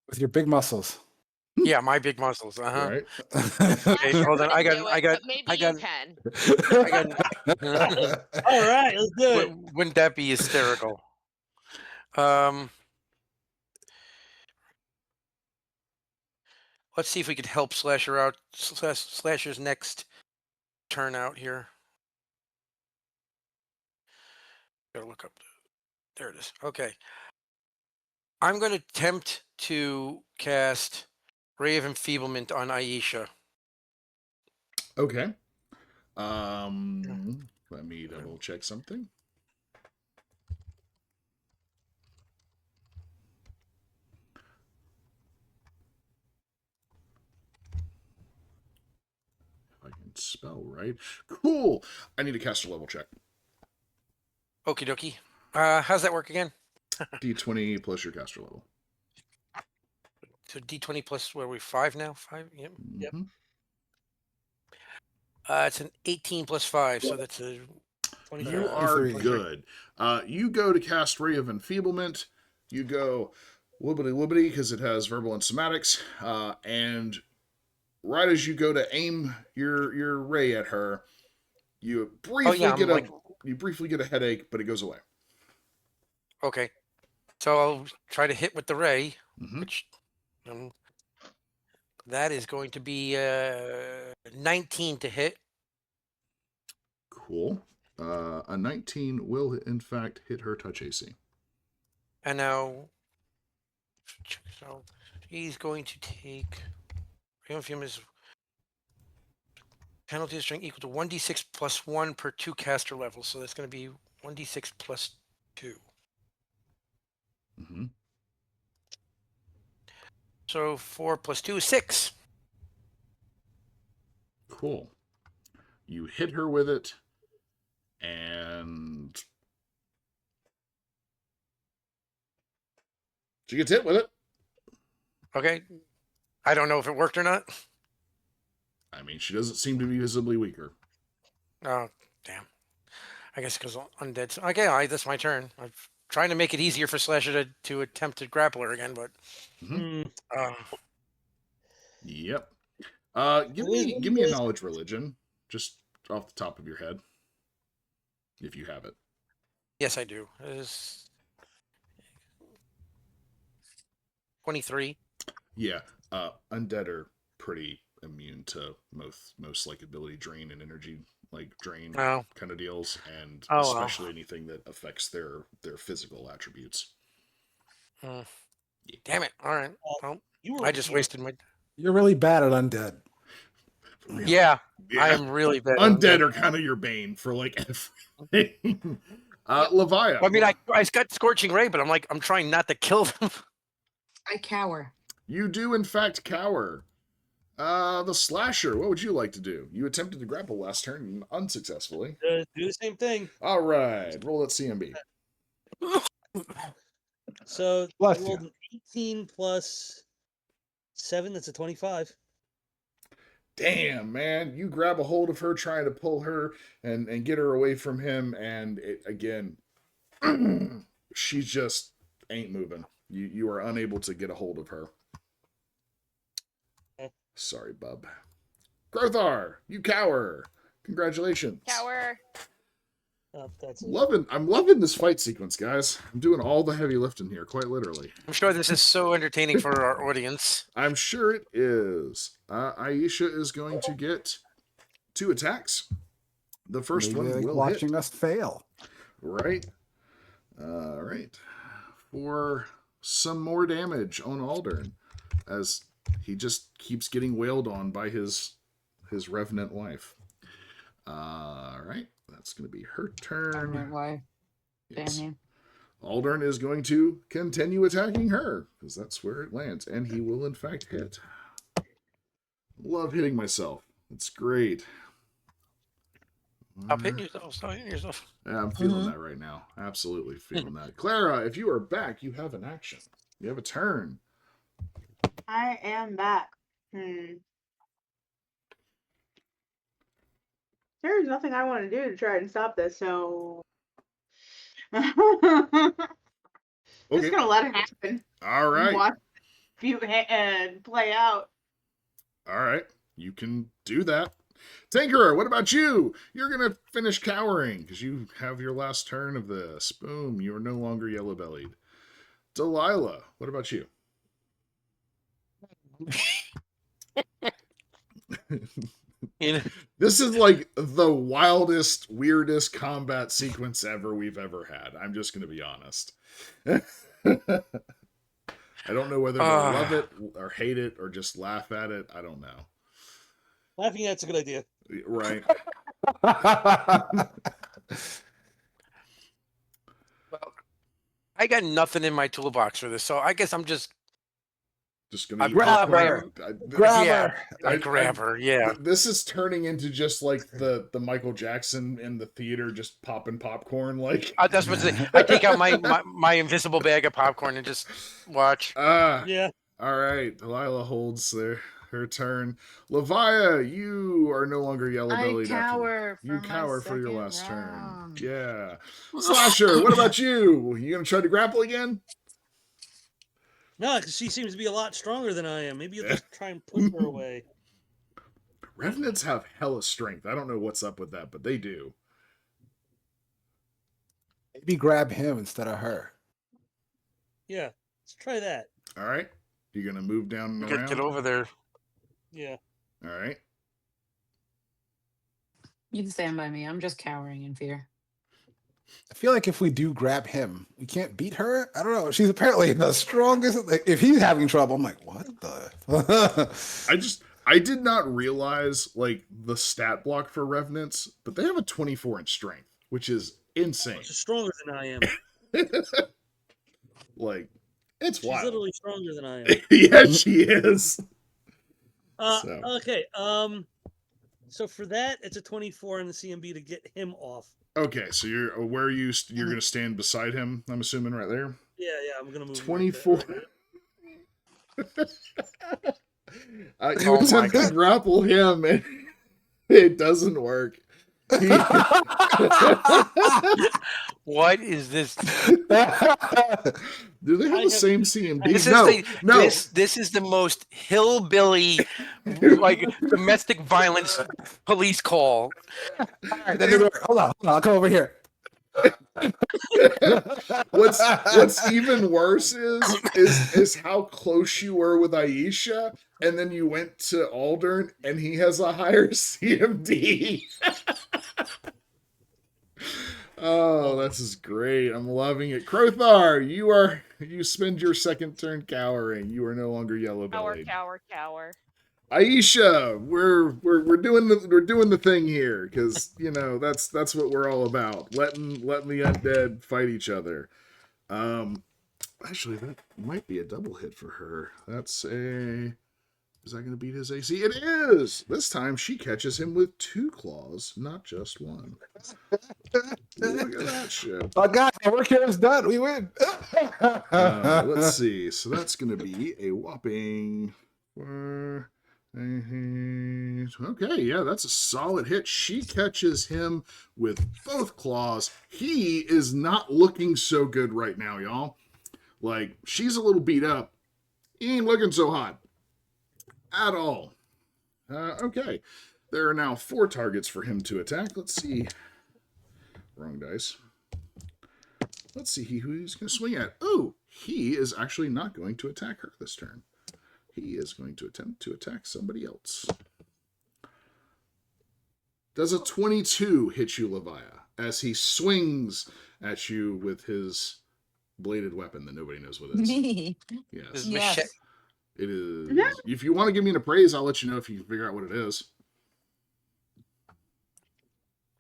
With your big muscles. Yeah, my big muscles. Right? Okay, hold on. I got. But maybe I got. you can. I got. All right, let's do it. Wouldn't that be hysterical? Let's see if we could help Slasher out. Slasher's next turn out here. Gotta look up. There it is. Okay. I'm going to attempt to cast Ray of Enfeeblement on Aisha. Okay. Let me double check something. If I can spell right. Cool. I need to cast a level check. Okie dokie. How's that work again? D20 plus your caster level. So D20 plus, where are we, 5 now? 5? Yep. Yep. Mhm. It's an 18 plus 5, so that's a 24. You are 23. good. You go to cast Ray of Enfeeblement. You go woobity woobity because it has verbal and somatics. And right as you go to aim your ray at her, you briefly I'm get like- a headache, but it goes away. Okay. So I'll try to hit with the ray, Mhm. which that is going to be 19 to hit. Cool. A 19 will, in fact, hit her touch AC. And now, so he's going to take. Fume is penalty of strength equal to 1d6 plus 1 per 2 caster levels. So that's going to be 1d6 plus 2. Mm-hmm. So 4 plus 2 is 6. Cool. You hit her with it, and she gets hit with it. Okay. I don't know if it worked or not. I mean, she doesn't seem to be visibly weaker. Oh, damn. I guess because undead. Okay, that's my turn. I'm trying to make it easier for Slasher to attempt to grapple her again, but. Mhm. Yep. Give me a knowledge religion, just off the top of your head, if you have it. Yes, I do. It is 23. Yeah, undead are pretty immune to most like ability drain and energy drain Oh. kind of deals, and Oh, especially well. anything that affects their physical attributes. Yeah. Damn it! All right. Well, I just wasted my. You're really bad at undead. Really? Yeah, I am really bad. Undead are kind of your bane for like everything. Levia. I mean, I got Scorching Ray, but I'm trying not to kill them. I cower. You do, in fact, cower. The Slasher, what would you like to do? You attempted to grapple last turn unsuccessfully. Do the same thing. All right, roll that CMB. So Bless I rolled an 18 plus 7. That's a 25. Damn, man. You grab a hold of her, trying to pull her and get her away from him, and again, she just ain't moving. You are unable to get a hold of her. Sorry, bub. Krothar, you cower. Congratulations. Cower. I'm loving this fight sequence, guys. I'm doing all the heavy lifting here, quite literally. I'm sure this is so entertaining for our audience. I'm sure it is. Aisha is going to get 2 attacks. The first Maybe one will watching hit. us fail. Right. All right. For some more damage on Aldern, as he just keeps getting wailed on by his revenant wife. All right. That's going to be her turn. Why? Yes. Damn you. Aldern is going to continue attacking her, because that's where it lands. And he will, in fact, hit. Love hitting myself. It's great. Stop hitting yourself. Stop hitting yourself. Yeah, I'm feeling that right now. Absolutely feeling that. Clara, if you are back, you have an action. You have a turn. I am back. There's nothing I want to do to try and stop this, so just Okay. gonna let it happen. All right. Watch and play out. All right. You can do that. Tinkerer, what about you? You're going to finish cowering because you have your last turn of this. Boom. You are no longer yellow-bellied. Delilah, what about you? This is like the wildest, weirdest combat sequence we've ever had. I'm just going to be honest. I don't know whether to love it or hate it or just laugh at it. I don't know. Laughing at it's a good idea. Right. Well, I got nothing in my toolbox for this, so I guess I'm just gonna grab her. Grab her. Yeah. This is turning into just like the Michael Jackson in the theater, just popping popcorn. Like That's what I take out my invisible bag of popcorn and just watch. Yeah. All right. Delilah holds her turn. Levia, you are no longer yellow-bellied. I cower. You cower for your last round. turn. Yeah. Slasher, what about you? You gonna try to grapple again? No, because she seems to be a lot stronger than I am. Maybe you'll just try and push her away. Revenants have hella strength. I don't know what's up with that, but they do. Maybe grab him instead of her. Yeah, let's try that. All right. You're going to move down and around? Get over there. Yeah. All right. You can stand by me. I'm just cowering in fear. I feel like if we do grab him, we can't beat her. I don't know. She's apparently the strongest. Like, if he's having trouble, I'm like, what the? I did not realize like the stat block for revenants, but they have a 24 in strength, which is insane. She's stronger than I am. Like, it's She's wild. literally stronger than I am. Yeah, she is. So. Okay. So for that, it's a 24 on the CMB to get him off. Okay, so you're going to stand beside him, I'm assuming, right there? Yeah, I'm going to move 24. Right there. You attempt to grapple him, and it doesn't work. What is this? Do they have the same CMD? This is the most hillbilly, like domestic violence police call. All right, hold on, I'll come over here. What's even worse is how close you were with Aisha, and then you went to Aldern, and he has a higher CMD. Oh, this is great. I'm loving it. Krothar, you spend your second turn cowering. You are no longer yellow bellied. Cower. Aisha, we're doing the thing here, because that's what we're all about. Letting the undead fight each other. Actually, that might be a double hit for her. Is that going to beat his AC? It is! This time she catches him with 2 claws, not just 1. Look at that shit. Oh, God, our work here is done. We win. Let's see. So that's going to be a whopping... Okay, yeah, that's a solid hit. She catches him with both claws. He is not looking so good right now, y'all. Like, she's a little beat up. He ain't looking so hot. At all. Okay. There are now 4 targets for him to attack. Let's see. Wrong dice. Let's see who he's going to swing at. Oh, he is actually not going to attack her this turn. He is going to attempt to attack somebody else. Does a 22 hit you, Levia, as he swings at you with his bladed weapon that nobody knows what it is? Me. Yes. Yes. It is. If you want to give me an appraise, I'll let you know if you can figure out what it is.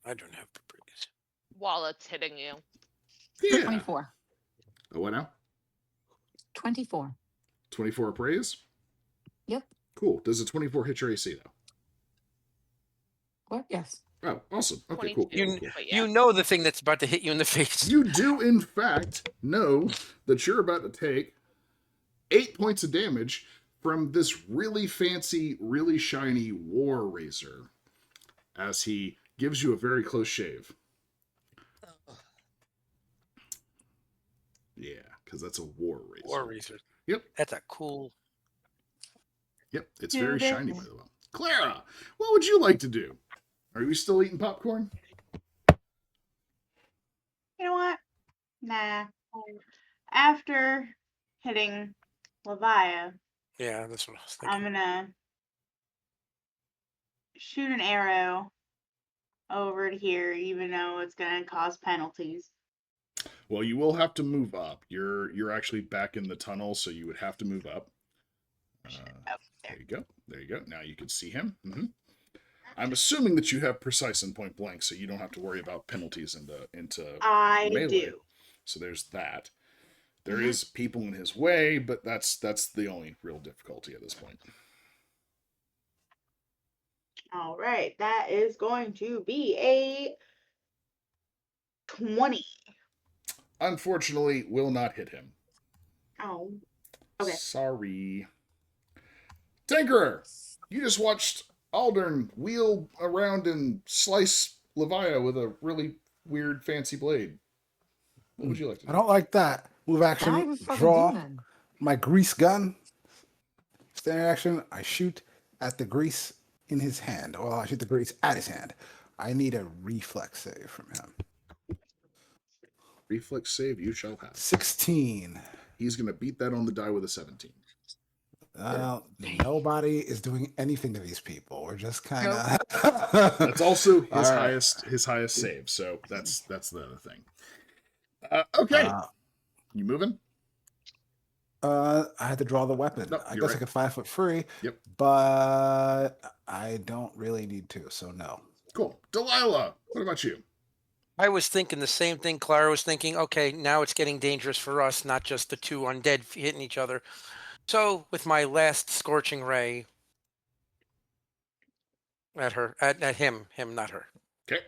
I don't have appraise. While it's hitting you. Yeah. 24. Oh, what now? 24. 24 appraise? Yep. Cool. Does a 24 hit your AC, though? What? Yes. Oh, awesome. Okay, cool. 22. cool. But yeah. You know the thing that's about to hit you in the face. You do, in fact, know that you're about to take 8 points of damage from this really fancy, really shiny War Razor as he gives you a very close shave. Yeah, because that's a War Razor. War Razor. Yep. That's a cool. Yep, it's very shiny, by the way. Clara, what would you like to do? Are you still eating popcorn? You know what? Nah. After hitting Levia, Yeah, that's what I was thinking. I'm gonna shoot an arrow over to here, even though it's gonna cause penalties. Well, you will have to move up. You're actually back in the tunnel, so you would have to move up. There you go. There you go. Now you can see him. I'm assuming that you have precise and point blank, so you don't have to worry about penalties into I melee. do. So there's that. There is people in his way, but that's the only real difficulty at this point. All right, that is going to be a 20. Unfortunately, will not hit him. Oh, okay. Sorry. Tinkerer, you just watched Aldern wheel around and slice Levia with a really weird fancy blade. What would you like to do? I don't like that. Move Why action, would fucking draw do that? my grease gun. Standing action, I shoot at the grease in his hand. Well, I shoot the grease at his hand. I need a reflex save from him. Reflex save you shall have. 16. He's going to beat that on the die with a 17. Nobody is doing anything to these people. We're just kind of. That's also his All right. highest save. So that's the other thing. Okay, you moving? I had to draw the weapon. No, I you're guess right. I could 5 foot free. Yep. But I don't really need to, so no. Cool. Delilah, what about you? I was thinking the same thing Clara was thinking. Okay, now it's getting dangerous for us, not just the two undead hitting each other. So with my last scorching ray at him, not her. Okay.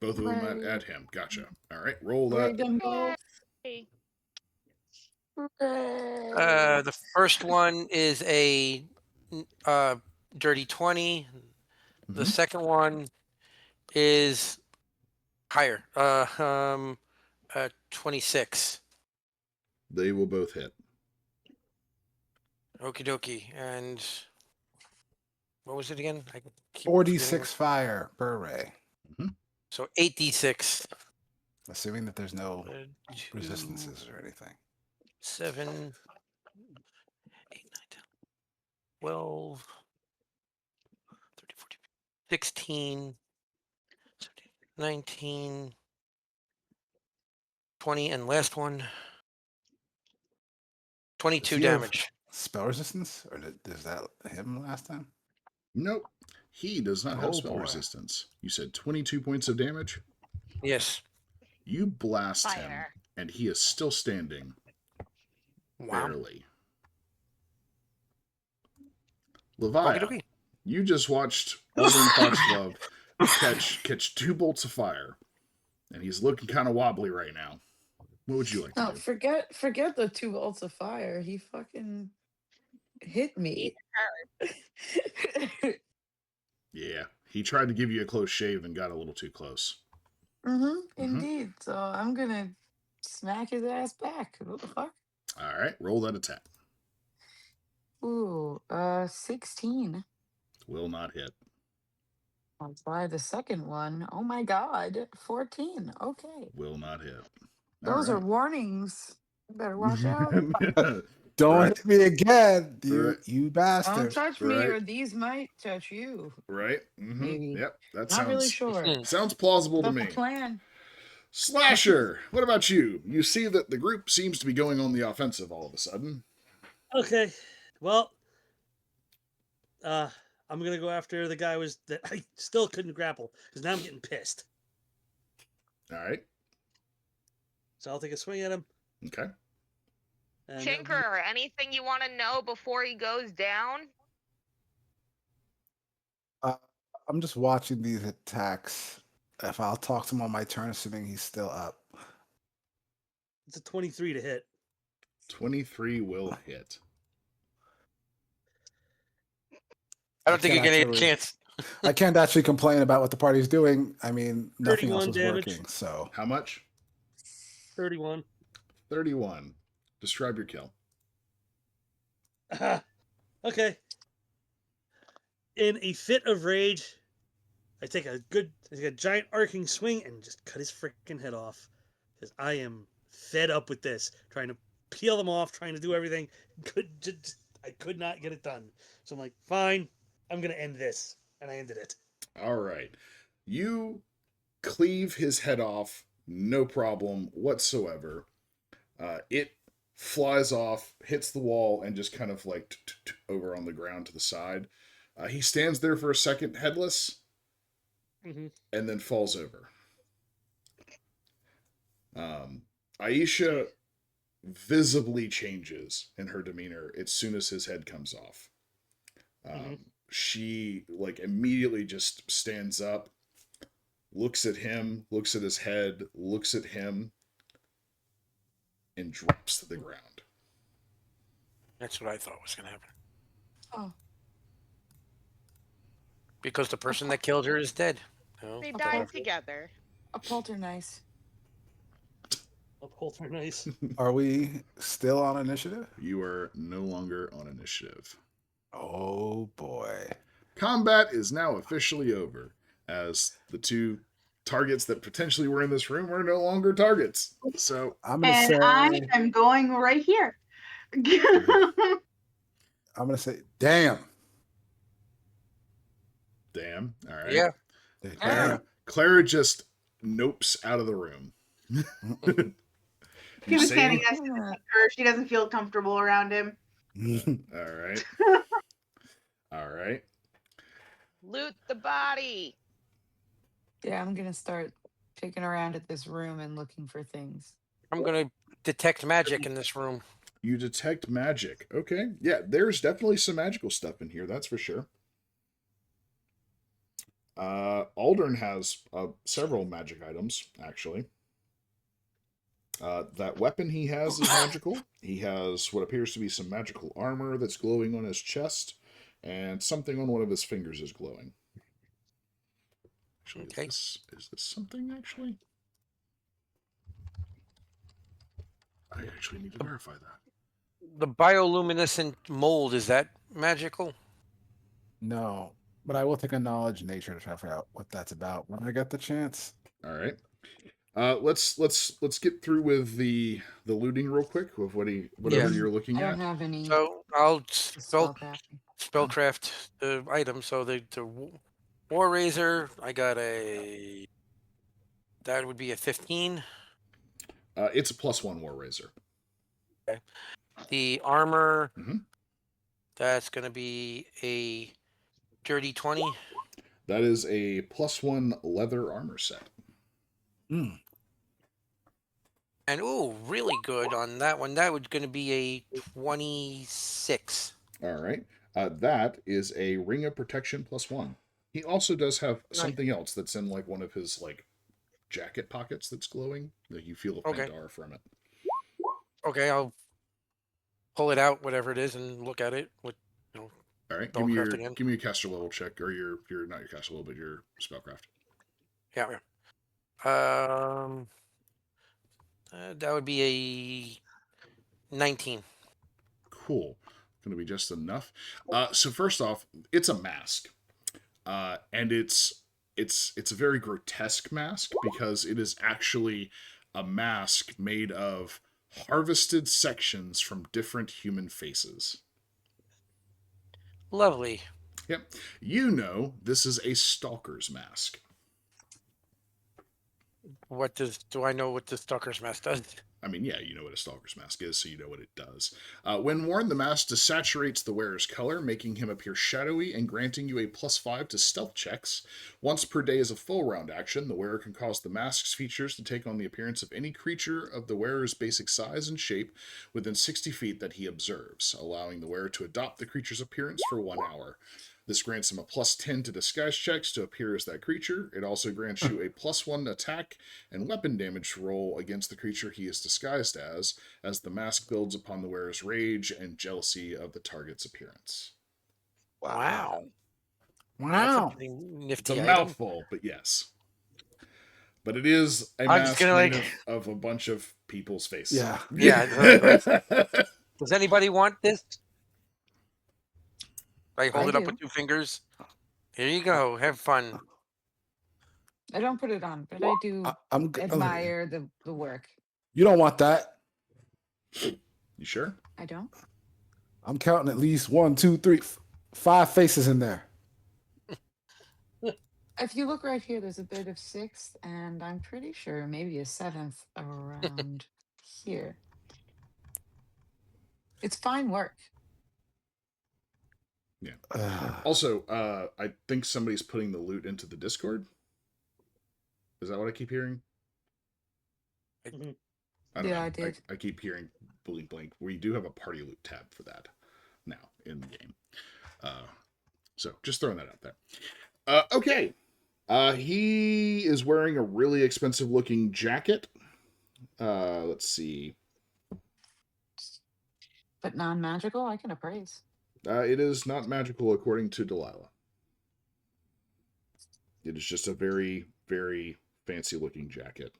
Both of them Right. at him. Gotcha. All right. Roll Ray that. them both. Hey, The first one is a dirty 20. The Mhm. second one is higher. 26. They will both hit. Okie dokie. And what was it again? I keep 46 fire per ray. So 8d6. Assuming that there's no 2, resistances or anything. 7, 8, 9, 10, 12, 13, 14, 16, 17, 19, 20, and last one. 22 Does he have damage. Spell resistance? Or is that him last time? Nope. He does not have Oh, spell boy. resistance. You said 22 points of damage. Yes. You blast him, fire. and he is still standing. Wow. Barely. Okie Levia, dokie. you just watched Alden Foxglove catch 2 bolts of fire, and he's looking kind of wobbly right now. What would you like to No, do? forget the 2 bolts of fire. He fucking hit me. Yeah, he tried to give you a close shave and got a little too close. Indeed. So I'm gonna smack his ass back. What the fuck? All right, roll that attack. Ooh, 16. Will not hit. I'll try the second one. Oh my god, 14. Okay. Will not hit. Those All are warnings. You better watch out. right. Don't Right. hit me again, Right. you Don't bastard. touch me, Right. or these might touch you. Right? Mm-hmm. Maybe. Yep. That Not really sounds sure. sounds plausible to But the me. plan. Slasher, what about you? You see that the group seems to be going on the offensive all of a sudden. Okay. Well, I'm gonna go after the guy that I still couldn't grapple because now I'm getting pissed. All right. So I'll take a swing at him. Okay. And Tinker, anything you want to know before he goes down? I'm just watching these attacks. If I'll talk to him on my turn, assuming he's still up. it's a 23 to hit. 23 will hit. I don't think you're can't going to get a actually- chance. I can't actually complain about what the party's doing. I mean, nothing 31 else was damage. working. So How much? 31. 31. Describe your kill. Okay. In a fit of rage, I take a giant arcing swing and just cut his freaking head off. Because I am fed up with this. Trying to peel them off, trying to do everything. I could not get it done. So I'm like, fine, I'm going to end this. And I ended it. All right. You cleave his head off, no problem whatsoever. It flies off, hits the wall, and just kind of like over on the ground to the side. He stands there for a second, headless, and then falls over. Aisha visibly changes in her demeanor as soon as his head comes off. She like immediately just stands up, looks at him, looks at his head, looks at him, and drops to the ground. That's what I thought was going to happen. Oh. Because the person that killed her is dead. No, They okay. died together. A poltergeist. Upholds are nice. are we still on initiative? You are no longer on initiative. Oh boy. Combat is now officially over, as the two targets that potentially were in this room are no longer targets. So I'm gonna And say I am going right here. I'm gonna say, damn. Damn. All right. Yeah. Damn. Clara just nopes out of the room. She was standing next to her. She doesn't feel comfortable around him. All right. All right. Loot the body. Yeah, I'm gonna start picking around at this room and looking for things. I'm gonna detect magic in this room. You detect magic. Okay. Yeah, there's definitely some magical stuff in here, that's for sure. Aldern has several magic items, actually. That weapon he has is magical. He has what appears to be some magical armor that's glowing on his chest, and something on one of his fingers is glowing. Actually, Okay. is this something, actually? I actually need to verify that. The bioluminescent mold, is that magical? No, but I will take a knowledge nature to try to figure out what that's about when I get the chance. All right. Let's get through with the looting real quick with whatever Yeah. you're looking I at. don't have any So I'll spell spellcrafting. spellcraft the item. So the War Razor, I got that would be a 15. It's a +1 War Razor. Okay. The armor, Mhm. that's gonna be a dirty 20. That is a +1 leather armor set. Mm. And ooh, really good on that one. That was gonna be a 26. All right. That is a ring of protection +1. He also does have Nice. something else that's in like one of his like jacket pockets that's glowing. That you feel a Okay. faint aura from it. Okay, I'll pull it out, whatever it is, and look at it with All right. Give me spellcraft again. a caster level check, or your not your caster level, but your spellcraft. Yeah. That would be a 19. Cool. Going to be just enough. So first off, it's a mask, and it's a very grotesque mask because it is actually a mask made of harvested sections from different human faces. Lovely. Yep. You know this is a stalker's mask. Do I know what the stalker's mask does? I mean, yeah, you know what a stalker's mask is, so you know what it does. When worn, the mask desaturates the wearer's color, making him appear shadowy and granting you a +5 to stealth checks. Once per day as a full round action, the wearer can cause the mask's features to take on the appearance of any creature of the wearer's basic size and shape within 60 feet that he observes, allowing the wearer to adopt the creature's appearance for 1 hour. This grants him a +10 to disguise checks to appear as that creature. It also grants you a +1 attack and weapon damage roll against the creature he is disguised as the mask builds upon the wearer's rage and jealousy of the target's appearance. Wow. That's a Wow. pretty It's nifty a item. mouthful, but yes. But it is a I'm just mask gonna, made like- of a bunch of people's faces. Yeah. Yeah. Does anybody want this? I hold I it up do. with 2 fingers. Here you go. Have fun. I don't put it on, but I do I'm g- admire the work. You don't want that. You sure? I don't. I'm counting at least 1, 2, 3, 5 faces in there. If you look right here, there's a bit of 6th, and I'm pretty sure maybe a 7th around here. It's fine work. Yeah. Also, I think somebody's putting the loot into the Discord. Is that what I keep hearing? Mhm. I don't Yeah, know. I did. I keep hearing blink blink. We do have a party loot tab for that now in the game. So just throwing that out there. Okay. He is wearing a really expensive looking jacket. Let's see. But non-magical, I can appraise. It is not magical according to Delilah. It is just a very, very fancy looking jacket.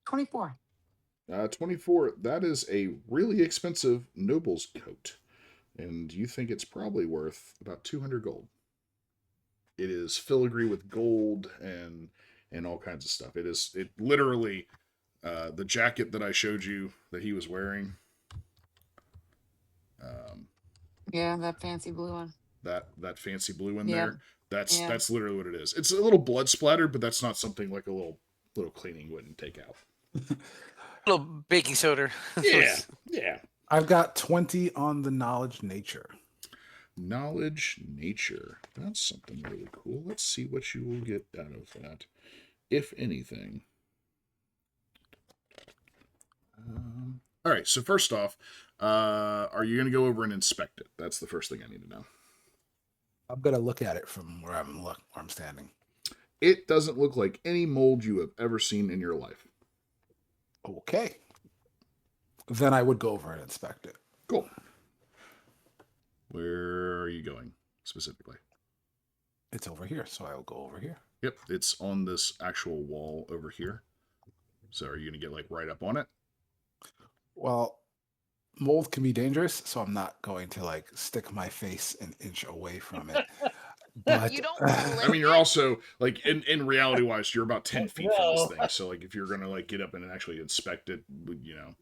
24. 24. That is a really expensive noble's coat. And you think it's probably worth about 200 gold. It is filigree with gold and all kinds of stuff. It literally, the jacket that I showed you that he was wearing, Yeah, that fancy blue one. That fancy blue in Yep. there. That's Yeah. that's literally what it is. It's a little blood splattered, but that's not something like a little cleaning wouldn't take out. A little baking soda. Yeah. I've got 20 on the knowledge nature. Knowledge nature. That's something really cool. Let's see what you will get out of that, if anything. All right. So first off, are you going to go over and inspect it? That's the first thing I need to know. I'm gonna look at it from where I'm standing. It doesn't look like any mold you have ever seen in your life. Okay. Then I would go over and inspect it. Cool. Where are you going specifically? It's over here, so I will go over here. Yep, it's on this actual wall over here. So are you going to get like right up on it? Well, mold can be dangerous, so I'm not going to like stick my face an inch away from it. But You don't I mean, you're also like in reality wise, you're about 10 feet from this thing. So like if you're going to like get up and actually inspect it, you know,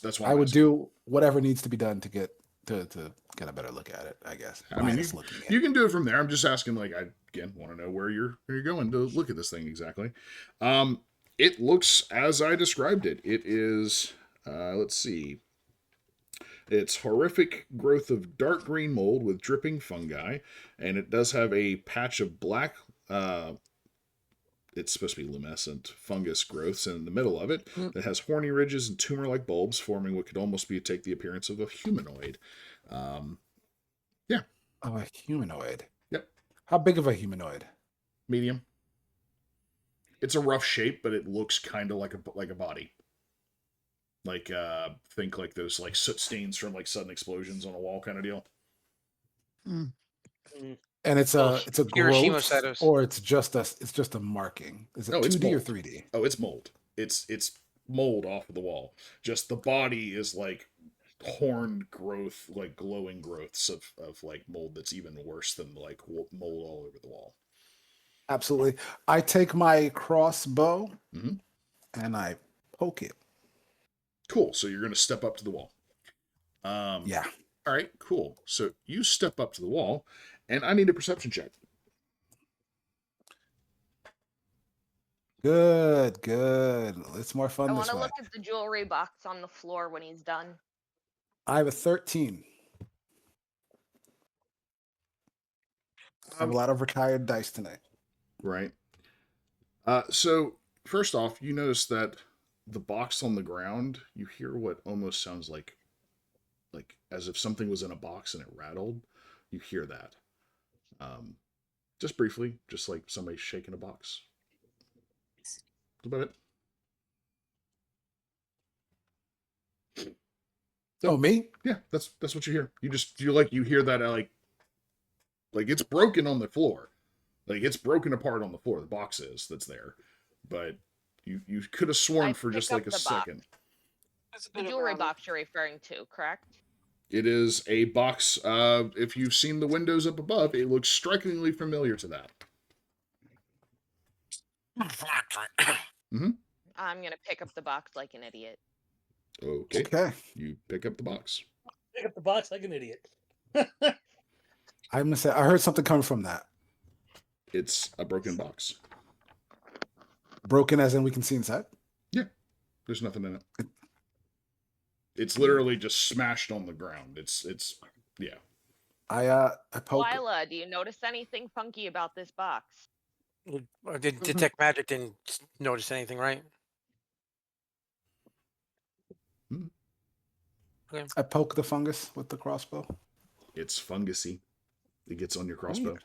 that's why I I'm would asking. do whatever needs to be done to get to get a better look at it, I guess. I mean, Minus looking at you it. can do it from there. I'm just asking, like, I again want to know where you're going to look at this thing exactly. It looks as I described it. It is, let's see, it's horrific growth of dark green mold with dripping fungi, and it does have a patch of black. It's supposed to be luminescent fungus growths in the middle of it. It has horny ridges and tumor-like bulbs, forming what could almost take the appearance of a humanoid. Yeah. Oh, a humanoid. Yep. How big of a humanoid? Medium. It's a rough shape, but it looks kind of like a body. Like think like those like soot stains from like sudden explosions on a wall kind of deal. Mm. And it's Well, a Hiroshima growth, shadows. or it's just a marking. Is it No, it's 2D or mold. 3D? Oh, it's mold. It's mold off of the wall. Just the body is like horned growth, like glowing growths of like mold that's even worse than like mold all over the wall. Absolutely. I take my crossbow Mhm. and I poke it. Cool. So you're going to step up to the wall. Yeah. All right, cool. So you step up to the wall, and I need a perception check. Good. It's more I fun want this to way. look at the jewelry box on the floor when he's done. I have a 13. I have a lot of retired dice tonight. Right. So first off, you notice that the box on the ground, you hear what almost sounds like as if something was in a box and it rattled. You hear that. Just briefly, just like somebody shaking a box. That's about it. Oh, me? Yeah, that's what you hear. You hear that like it's broken on the floor. Like it's broken apart on the floor. The box is that's there. But you could have sworn I for just pick like up a the box. second. The jewelry box you're referring to, correct? It is a box. If you've seen the windows up above, it looks strikingly familiar to that. I'm gonna pick up the box like an idiot. Okay. Okay. You pick up the box. Pick up the box like an idiot. I'm gonna say I heard something coming from that. It's a broken box. Broken as in we can see inside? Yeah. There's nothing in it. It's literally just smashed on the ground. It's yeah. I poke. Delilah, do you notice anything funky about this box? Did detect magic didn't notice anything, right? Okay. I poke the fungus with the crossbow. It's fungusy. It gets on your crossbow.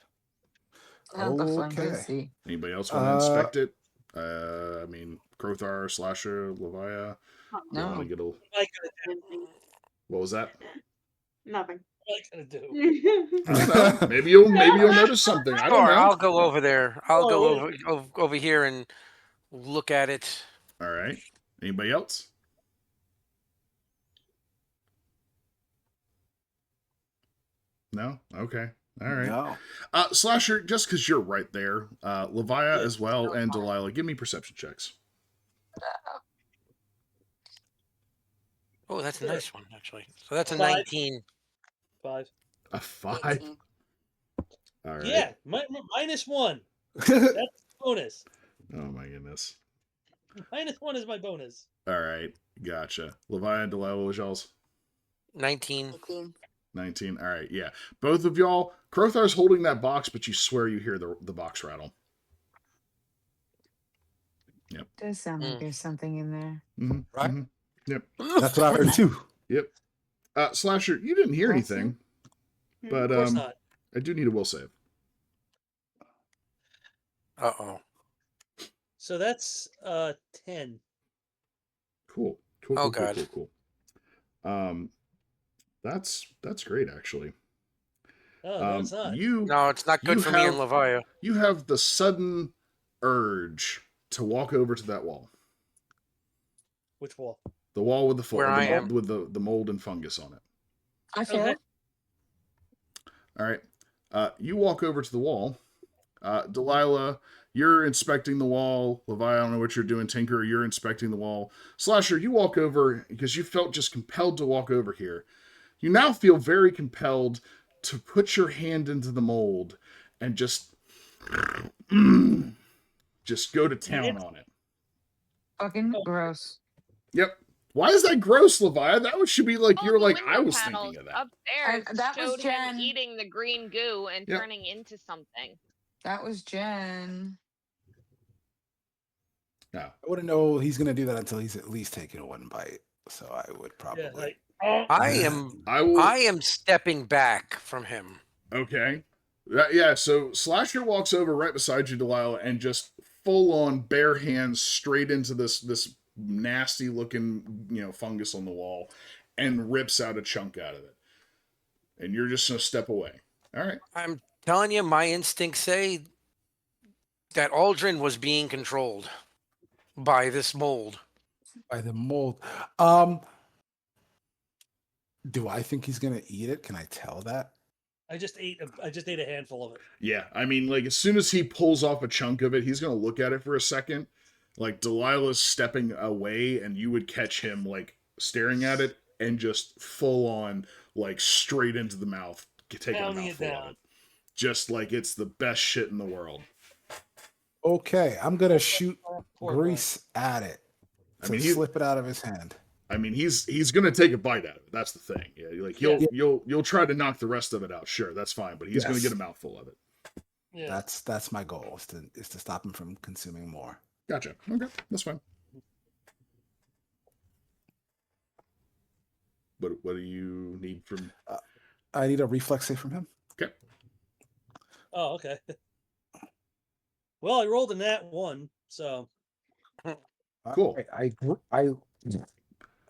Okay. Anybody else want to inspect it? I mean, Krothar, Slasher, Levia. No. Want to get a... What am I gonna do? What was that? Nothing. What am I gonna do? I don't know. Maybe you'll notice something. I don't Sure, know. I'll go over there. I'll go Oh. over here and look at it. All right. Anybody else? No? Okay. All right. No. Slasher, just because you're right there, Levia as well, and Delilah, give me perception checks. Oh, that's a Sure. nice one, actually. So that's a 5. 19. 5. A 5? 18. All right. Yeah, -1. That's bonus. Oh my goodness. -1 is my bonus. All right. Gotcha. Levia and Delilah, what was y'all's? 19. 18. 19. All right. Yeah. Both of y'all, Krothar's holding that box, but you swear you hear the box rattle. Does sound like Mm. there's something in there. Mm-hmm. Right? Mm-hmm. Yep. That's what I heard too. Yep. Slasher, you didn't hear Bless anything, Hmm. but Of course not. I do need a will save. Uh-oh. So that's 10. Cool. Cool. Oh, Cool. God. Cool. Cool. That's great actually. Oh, no, it's not. No, it's not good you for me and have- Levia. You have the sudden urge to walk over to that wall. Which wall? The wall with Where I am. with the mold and fungus on it. I fail. Okay. All right. You walk over to the wall. Delilah, you're inspecting the wall. Levia, I don't know what you're doing. Tinker, you're inspecting the wall. Slasher, you walk over because you felt just compelled to walk over here. You now feel very compelled to put your hand into the mold and just go to town on it. Fucking Oh. gross. Yep. Why is that gross, Levia? That should be like, Oh, you're the like, window I was panels thinking of that. upstairs that was showed him Jen. eating the green goo and Yep. turning into something. That was Jen. No. I wouldn't know he's gonna do that until he's at least taken one bite. So I would probably. Yeah, like, I am I will. stepping back from him. Okay. Yeah, so Slasher walks over right beside you, Delilah, and just full on bare hands straight into this nasty looking, fungus on the wall and rips out a chunk out of it. And you're just gonna step away. All right. I'm telling you, my instincts say that Aldrin was being controlled by this mold. By the mold. Do I think he's gonna eat it? Can I tell that? I just ate a handful of it. Yeah, I mean, like, as soon as he pulls off a chunk of it, he's gonna look at it for a second. Like, Delilah's stepping away, and you would catch him, like, staring at it, and just full on, like, straight into the mouth, taking a Pounding it mouthful of down. it. Just like it's the best shit in the world. Okay, I'm gonna shoot Poor grease at it I to mean, he- slip it out of his hand. I mean, he's gonna take a bite out of it. That's the thing. Yeah, like you'll try to knock the rest of it out. Sure, that's fine, but he's gonna Yes. get a mouthful of it. Yeah. That's my goal is to stop him from consuming more. Gotcha. Okay, that's fine. What do you need from? I need a reflex save from him. Okay. Oh, okay. Well, I rolled a nat 1, so Cool. Alright,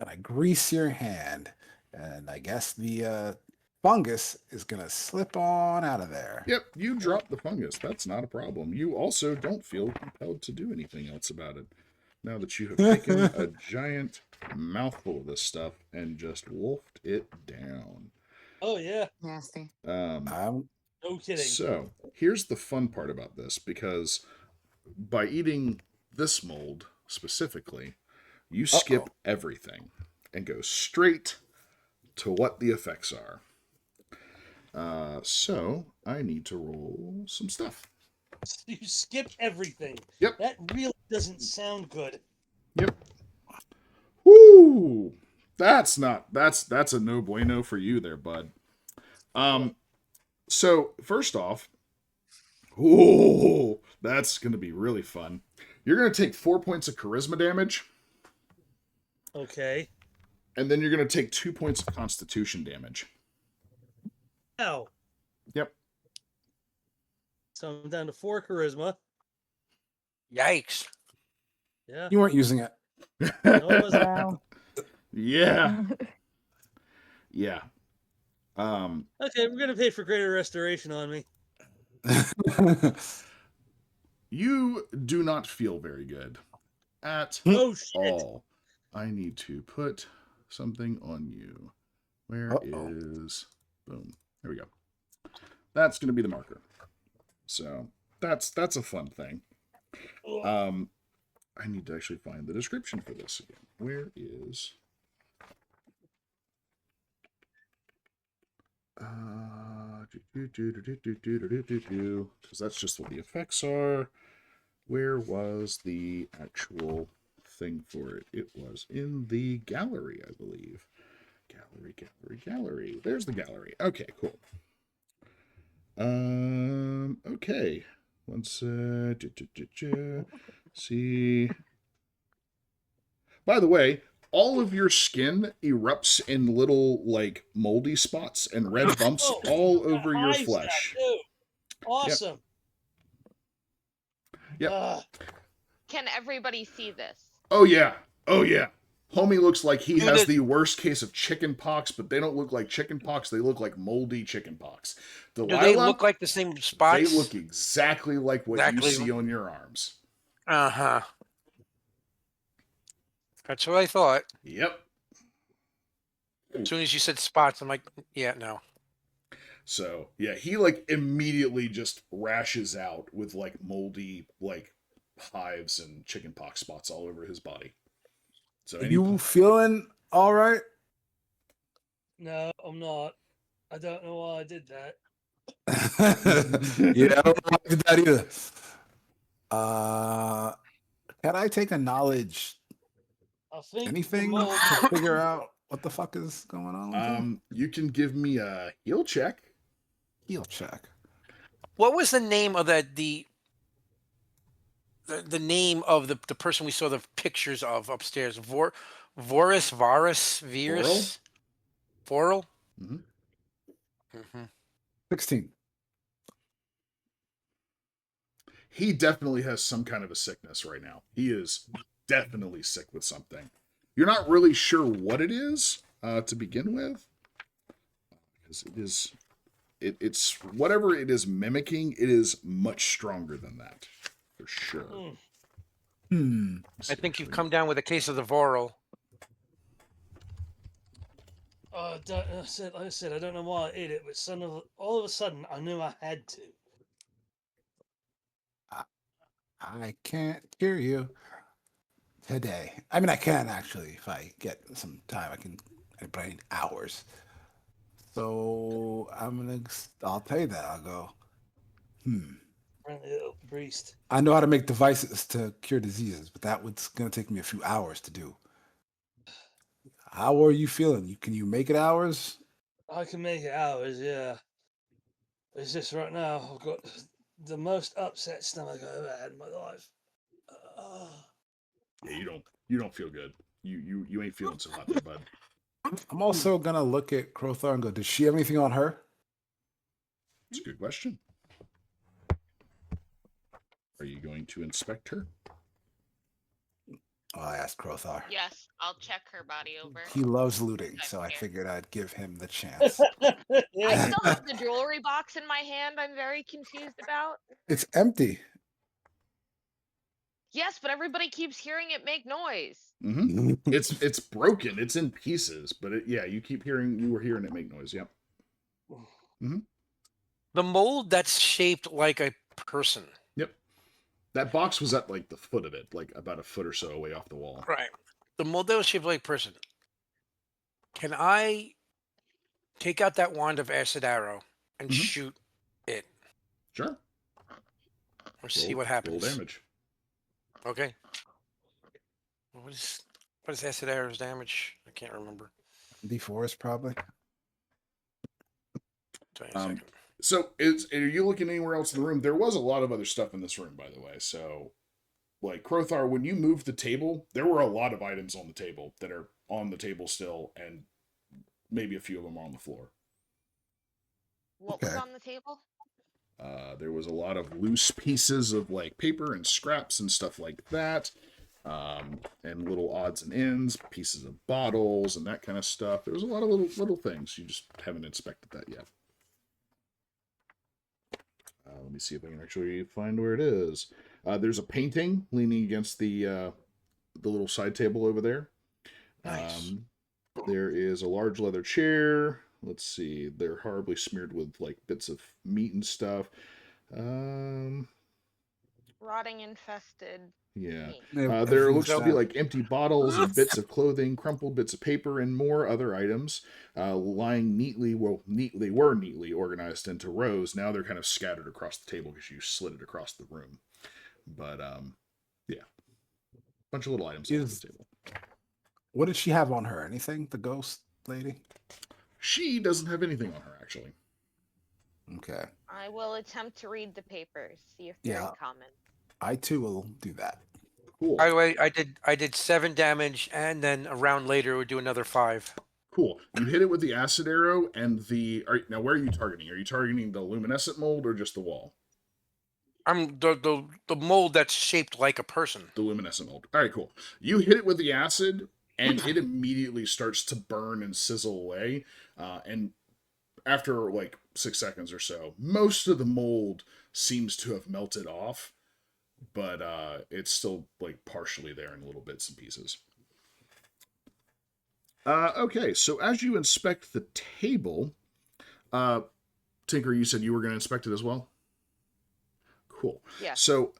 I grease your hand, and I guess the fungus is gonna slip on out of there. Yep, you drop the fungus. That's not a problem. You also don't feel compelled to do anything else about it. Now that you have taken a giant mouthful of this stuff and just wolfed it down. oh yeah, Nasty. I'm no kidding. So, here's the fun part about this, because by eating this mold specifically, you skip everything and go straight to what the effects are. So, I need to roll some stuff. You skip everything. Yep. That really doesn't sound good. Yep. Woo! That's a no bueno for you there, bud. So first off, ooh, that's gonna be really fun. You're gonna take 4 points of charisma damage, Okay. and then you're gonna take 2 points of constitution damage. Ow. Yep. So I'm down to 4 charisma. Yikes. Yeah. you weren't using it. No, it wasn't. Wow. Yeah. Yeah. Okay, we're gonna pay for greater restoration on me. You do not feel very good at Oh shit. all. I need to put something on you. Where is... Boom. There we go. That's going to be the marker. So that's a fun thing. I need to actually find the description for this again. Where is... Because that's just what the effects are. Where was the actual thing for it? It was in the gallery, I believe. Gallery. There's the gallery. Okay, cool. Okay. Once, see. By the way, all of your skin erupts in little, like, moldy spots and red bumps Oh, all over your hives now, flesh. too. Awesome. Yep. Can everybody see this? Oh, yeah. Oh, yeah. Homie looks like he Do has the- the worst case of chicken pox, but they don't look like chicken pox. They look like moldy chicken pox. Do Delilah, they look like the same spots? they look exactly like what Exactly. you see on your arms. Uh-huh. That's what I thought. Yep. As soon as you said spots, I'm like, yeah, no. So, yeah, he, like, immediately just rashes out with, like, moldy, like, hives and chicken pox spots all over his body. So, You feeling all right? No, I'm not. I don't know why I did that. Yeah, I don't know why I did that either. Can I take a knowledge I think anything the mold. to figure out what the fuck is going on with him? You can give me a heal check. Heal check. What was the name of the name of the person we saw the pictures of upstairs? Varus? 4? Mm-hmm. 16. He definitely has some kind of a sickness right now. He is definitely sick with something. You're not really sure what it is to begin with, because it's whatever it is mimicking. It is much stronger than that, for sure. I think you've come down with a case of the Voral. Like I said, I don't know why I ate it, but all of a sudden, I knew I had to. I can't hear you today. I mean, I can actually if I get some time. But I need hours. So I'll tell you that. I'll go. Little priest. I know how to make devices to cure diseases, but that was going to take me a few hours to do. How are you feeling? Can you make it hours? I can make it hours, yeah. It's just right now I've got the most upset stomach I've ever had in my life. Yeah, you don't feel good. You ain't feeling so hot there, bud. I'm also gonna look at Krothar and go, does she have anything on her? It's a good question. Are you going to inspect her? Oh, I asked Krothar. Yes, I'll check her body over. He loves looting, I'm so I scared. figured I'd give him the chance. I Yeah. still have the jewelry box in my hand I'm very confused about. It's empty. Yes, but everybody keeps hearing it make noise. Mm-hmm. It's broken. It's in pieces, but you were hearing it make noise. Yep. Mm-hmm. The mold that's shaped like a person. Yep. That box was at like the foot of it, like about a foot or so away off the wall. Right. The mold that was shaped like a person. Can I take out that wand of acid arrow and shoot it? Sure. Or see what happens. Roll damage. Okay. What is acid arrow's damage? I can't remember. D4 is probably. Tell you in a second. So are you looking anywhere else in the room? There was a lot of other stuff in this room, by the way. So, like Krothar, when you moved the table, there were a lot of items on the table that are on the table still, and maybe a few of them are on the floor. What was on the table? There was a lot of loose pieces of like paper and scraps and stuff like that, and little odds and ends, pieces of bottles and that kind of stuff. There was a lot of little things. You just haven't inspected that yet. Let me see if I can actually find where it is. There's a painting leaning against the little side table over there. Nice. There is a large leather chair. Let's see. They're horribly smeared with like bits of meat and stuff. Rotting infested Yeah. Yeah. There looks to be So- like empty bottles and bits of clothing, crumpled bits of paper, and more other items lying neatly. Well, they were neatly organized into rows. Now they're kind of scattered across the table because you slid it across the room. But yeah, bunch of little items all over the table. What did she have on her? Anything? The ghost lady? She doesn't have anything on her actually. Okay. I will attempt to read the papers, see if they're Yeah. in common. I too will do that. Cool. By the way, I did 7 damage, and then a round later would do another 5. Cool. You hit it with the acid arrow and now where are you targeting? Are you targeting the luminescent mold or just the wall? I'm the mold that's shaped like a person. The luminescent mold. All right, cool. You hit it with the acid, and it immediately starts to burn and sizzle away. And after like 6 seconds or so, most of the mold seems to have melted off, but it's still like partially there in little bits and pieces. Okay, so as you inspect the table, Tinker, you said you were going to inspect it as well? Cool. Yeah. So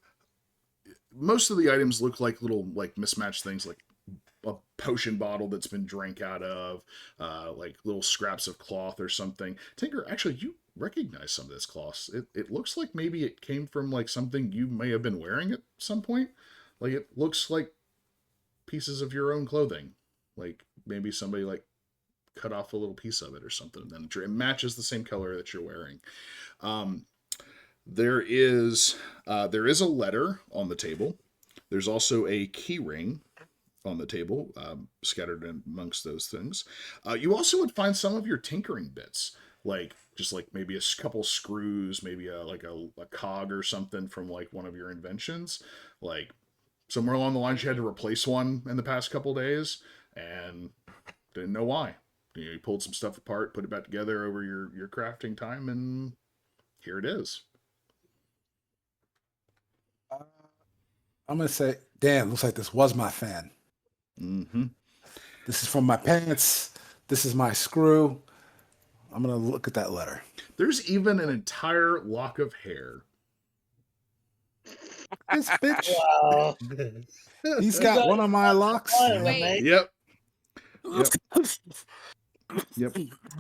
most of the items look like little like mismatched things, like a potion bottle that's been drank out of, like little scraps of cloth or something. Tinker, actually, you recognize some of this cloth. It looks like maybe it came from like something you may have been wearing at some point. Like it looks like pieces of your own clothing. Like maybe somebody like cut off a little piece of it or something, and then it matches the same color that you're wearing. There is a letter on the table. There's also a key ring on the table, scattered amongst those things. You also would find some of your tinkering bits, like just like maybe a couple screws, maybe a cog or something from like one of your inventions. Like somewhere along the lines, you had to replace one in the past couple days and didn't know why. You pulled some stuff apart, put it back together over your crafting time, and here it is. I'm gonna say, damn, looks like this was my fan. Mm-hmm. This is from my pants. This is my screw. I'm gonna look at that letter. There's even an entire lock of hair. This bitch. Wow. He's got one of my locks. Wait. Yep. Yep.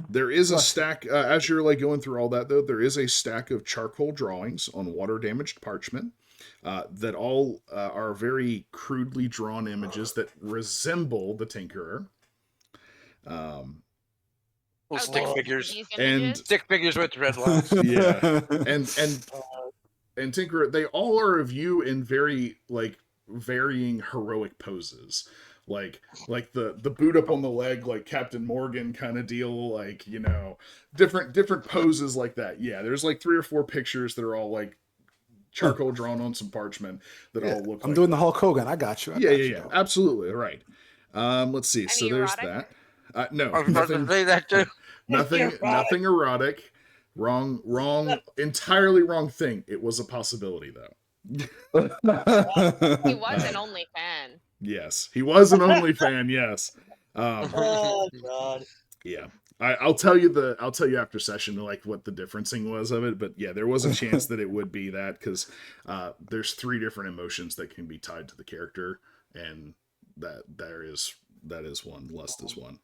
There is a stack, as you're like going through all that though, there is a stack of charcoal drawings on water damaged parchment that all are very crudely drawn images that resemble the Tinkerer. Little Oh, stick these- figures. these And- images? Stick figures with red locks. Yeah. And Tinkerer, they all are of you in very like varying heroic poses. Like the boot up on the leg, like Captain Morgan kind of deal, like, you know, different poses like that. Yeah, there's like 3 or 4 pictures that are all like charcoal drawn on some parchment that all look. I'm like doing that. the Hulk Hogan. I got you. I Yeah, got yeah, you. yeah, absolutely right. Let's see. So Any there's erotic? that. No, I was about to nothing, say that too. nothing erotic. Wrong, entirely wrong thing. It was a possibility though. He was an only fan. Yes, he was an only fan. Yes. Oh God. Yeah. I'll tell you after session like what the differencing was of it, but yeah, there was a chance that it would be that because there's 3 different emotions that can be tied to the character, and that is one. Lust is one.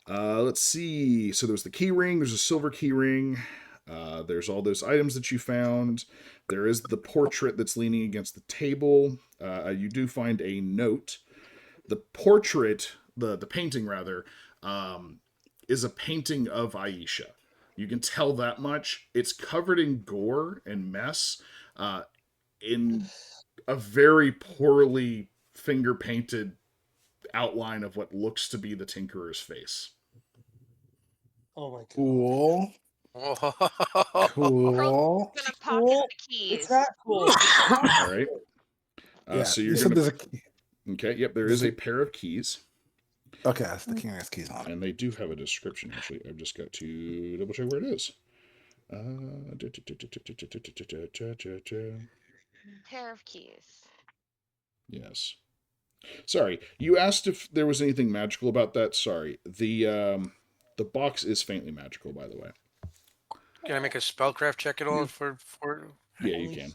Let's see. So there's the key ring. There's a silver key ring. There's all those items that you found. There is the portrait that's leaning against the table. You do find a note. The portrait, the painting rather, is a painting of Aisha. You can tell that much. It's covered in gore and mess, in a very poorly finger painted outline of what looks to be the Tinkerer's face. Oh my God. Cool. Crow's Cool. gonna pocket Cool. the keys. It's not cool. All right. Yeah. So you you're said gonna. there's a. Okay. Yep. There is a pair of keys, Okay, that's the king has keys on it. and they do have a description. Actually, I've just got to double check where it is. Pair of keys. Yes. Sorry, you asked if there was anything magical about that. Sorry, the box is faintly magical, by the way. Can I make a spellcraft check at all for? Yeah, you can.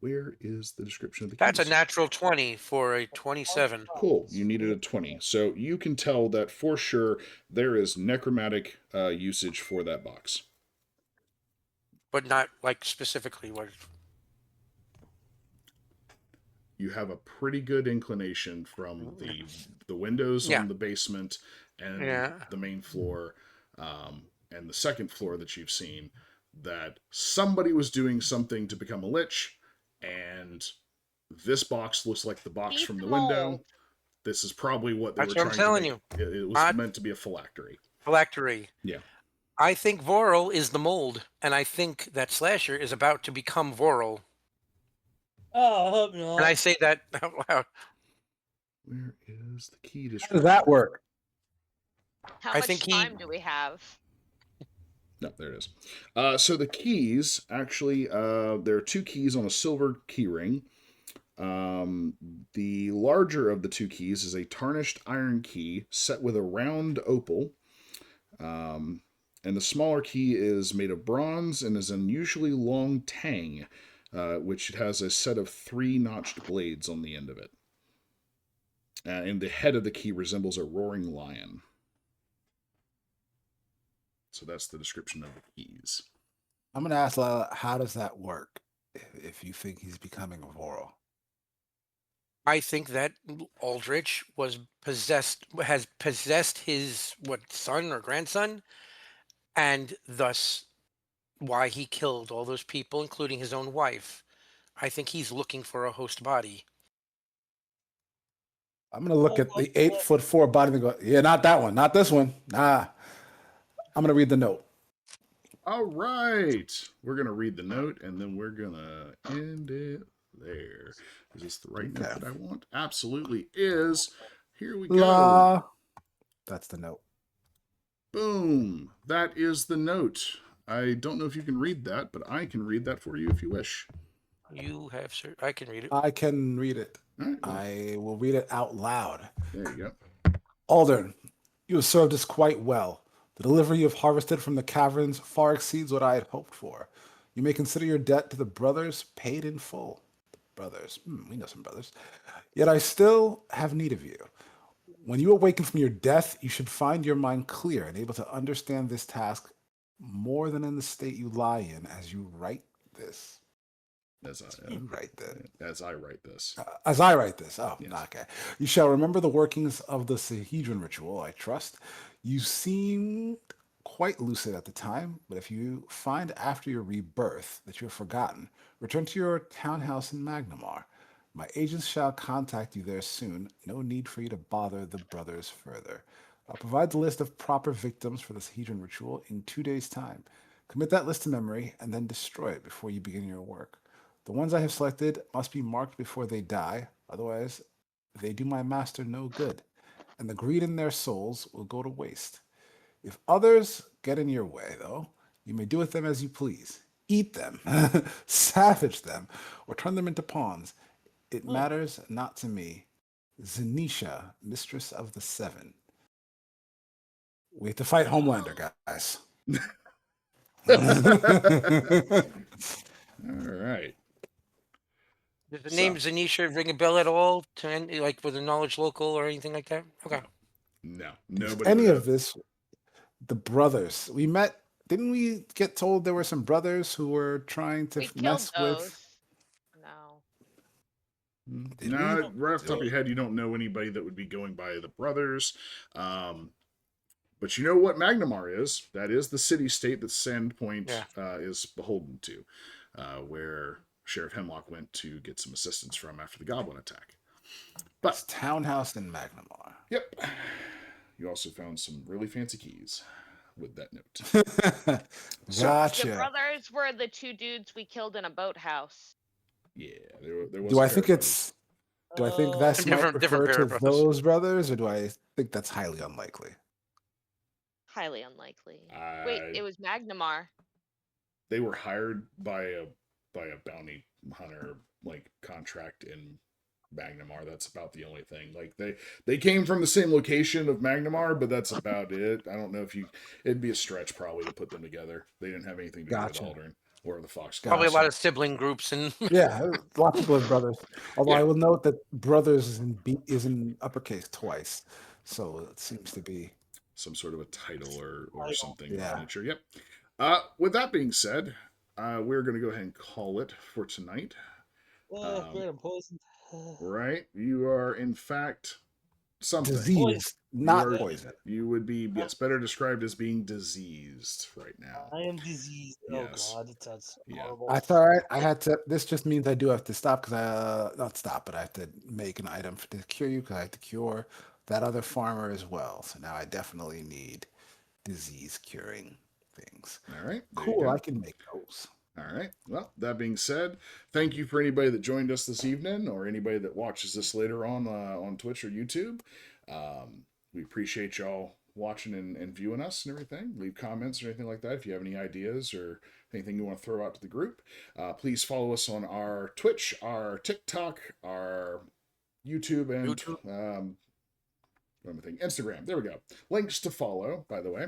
Where is the description of the That's a keys? natural 20 for a 27. Cool. You needed a 20. So you can tell that for sure there is necromantic usage for that box. But not like specifically what. You have a pretty good inclination from the windows Yeah. on the basement and Yeah. the main floor and the second floor that you've seen that somebody was doing something to become a lich, and this box looks like the box Eat from the the window. mold. This is probably what they That's were what I'm trying to telling make. you. It was Odd. meant to be a phylactery. Phylactery. Yeah. I think Vorel is the mold, and I think that Slasher is about to become Vorel. Oh, I hope not. And I say that out loud. Where is the key How description? does that work? How I much think time do we have? No, there it is. So the keys, actually, there are 2 keys on a silver key ring. The larger of the 2 keys is a tarnished iron key set with a round opal. And the smaller key is made of bronze and is unusually long tang, which has a set of 3 notched blades on the end of it. And the head of the key resembles a roaring lion. So that's the description of the keys. I'm going to ask Lila, how does that work if you think he's becoming a Vorel? I think that Aldrich has possessed his son or grandson, and thus why he killed all those people, including his own wife. I think he's looking for a host body. I'm going to look at the 8'4" body and go, yeah, not that one, not this one. Nah. I'm going to read the note. All right. We're going to read the note, and then we're going to end it there. Is this the right note that I want? Absolutely is. Here we go. La. That's the note. Boom. That is the note. I don't know if you can read that, but I can read that for you if you wish. You have, sir. I can read it. I can read it. All right, well, I will read it out loud. there you go. Aldern, you have served us quite well. The delivery you have harvested from the caverns far exceeds what I had hoped for. You may consider your debt to the brothers paid in full. Brothers. We know some brothers. Yet I still have need of you. When you awaken from your death, you should find your mind clear and able to understand this task more than in the state you lie in as you write this. As I Write that. As I write this. As I write this. Oh, Yes. okay. You shall remember the workings of the Sahedron ritual, I trust. You seemed quite lucid at the time, but if you find after your rebirth that you have forgotten, return to your townhouse in Magnamar. My agents shall contact you there soon. No need for you to bother the brothers further. I'll provide the list of proper victims for the Sahedron ritual in 2 days' time. Commit that list to memory and then destroy it before you begin your work. The ones I have selected must be marked before they die, otherwise they do my master no good, and the greed in their souls will go to waste. If others get in your way, though, you may do with them as you please. Eat them, savage them, or turn them into pawns. It matters not to me. Zanisha, Mistress of the Seven. We have to fight Homelander, guys. All right. Does the name Zanisha ring a bell at all? To any, like with a knowledge local or anything like that? Okay. No. Nobody. Any would of this, the brothers. We met, didn't we get told there were some brothers who were trying to We killed mess those. with? No. Did No, we? right off the top of your head, you don't know anybody that would be going by the brothers. But you know what Magnamar is. That is the city-state that Sandpoint is beholden to, where Sheriff Hemlock went to get some assistance from after the goblin attack. But It's townhouse in Magnamar. Yep. You also found some really fancy keys with that note. Gotcha. The brothers were the 2 dudes we killed in a boathouse. Yeah, there was. Do a I pair think of it's? Do I think that's might Different refer pair to of brothers. those brothers, or do I think that's highly unlikely? Highly unlikely. I- Wait, it was Magnamar. They were hired by a bounty hunter like contract in Magnamar. That's about the only thing. Like they came from the same location of Magnamar, but that's about it. I don't know if it'd be a stretch probably to put them together. They didn't have anything to do Gotcha. with Aldrin. or the fox Probably a cats. lot of sibling groups and Yeah, a lot of people have brothers. Although Yeah. I will note that brothers is in uppercase twice, so it seems to be. Some sort of a title or Title. something of Yeah. that nature. Yep. With that being said, we're going to go ahead and call it for tonight. Great, I'm poisoned. Right? You are, in fact, something. Disease, You not are. poison. You would be, yes, better described as being diseased right now. I am diseased. Yes. Oh God, it sounds Yeah. horrible. That's all right. I had to. This just means I do have to stop because not stop, but I have to make an item to cure you because I have to cure that other farmer as well. So now I definitely need disease curing things. All right. There you Cool. go. I can make those. All right. Well, that being said, thank you for anybody that joined us this evening, or anybody that watches this later on Twitch or YouTube. We appreciate y'all watching and viewing us and everything. Leave comments or anything like that if you have any ideas or anything you want to throw out to the group. Please follow us on our Twitch, our TikTok, our YouTube, and Instagram. There we go. Links to follow, by the way.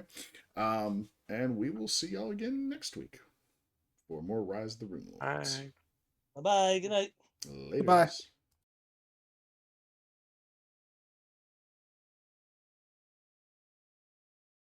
And we will see y'all again next week for more Rise of the Runelords. I Bye bye. Good night. Later. Goodbye.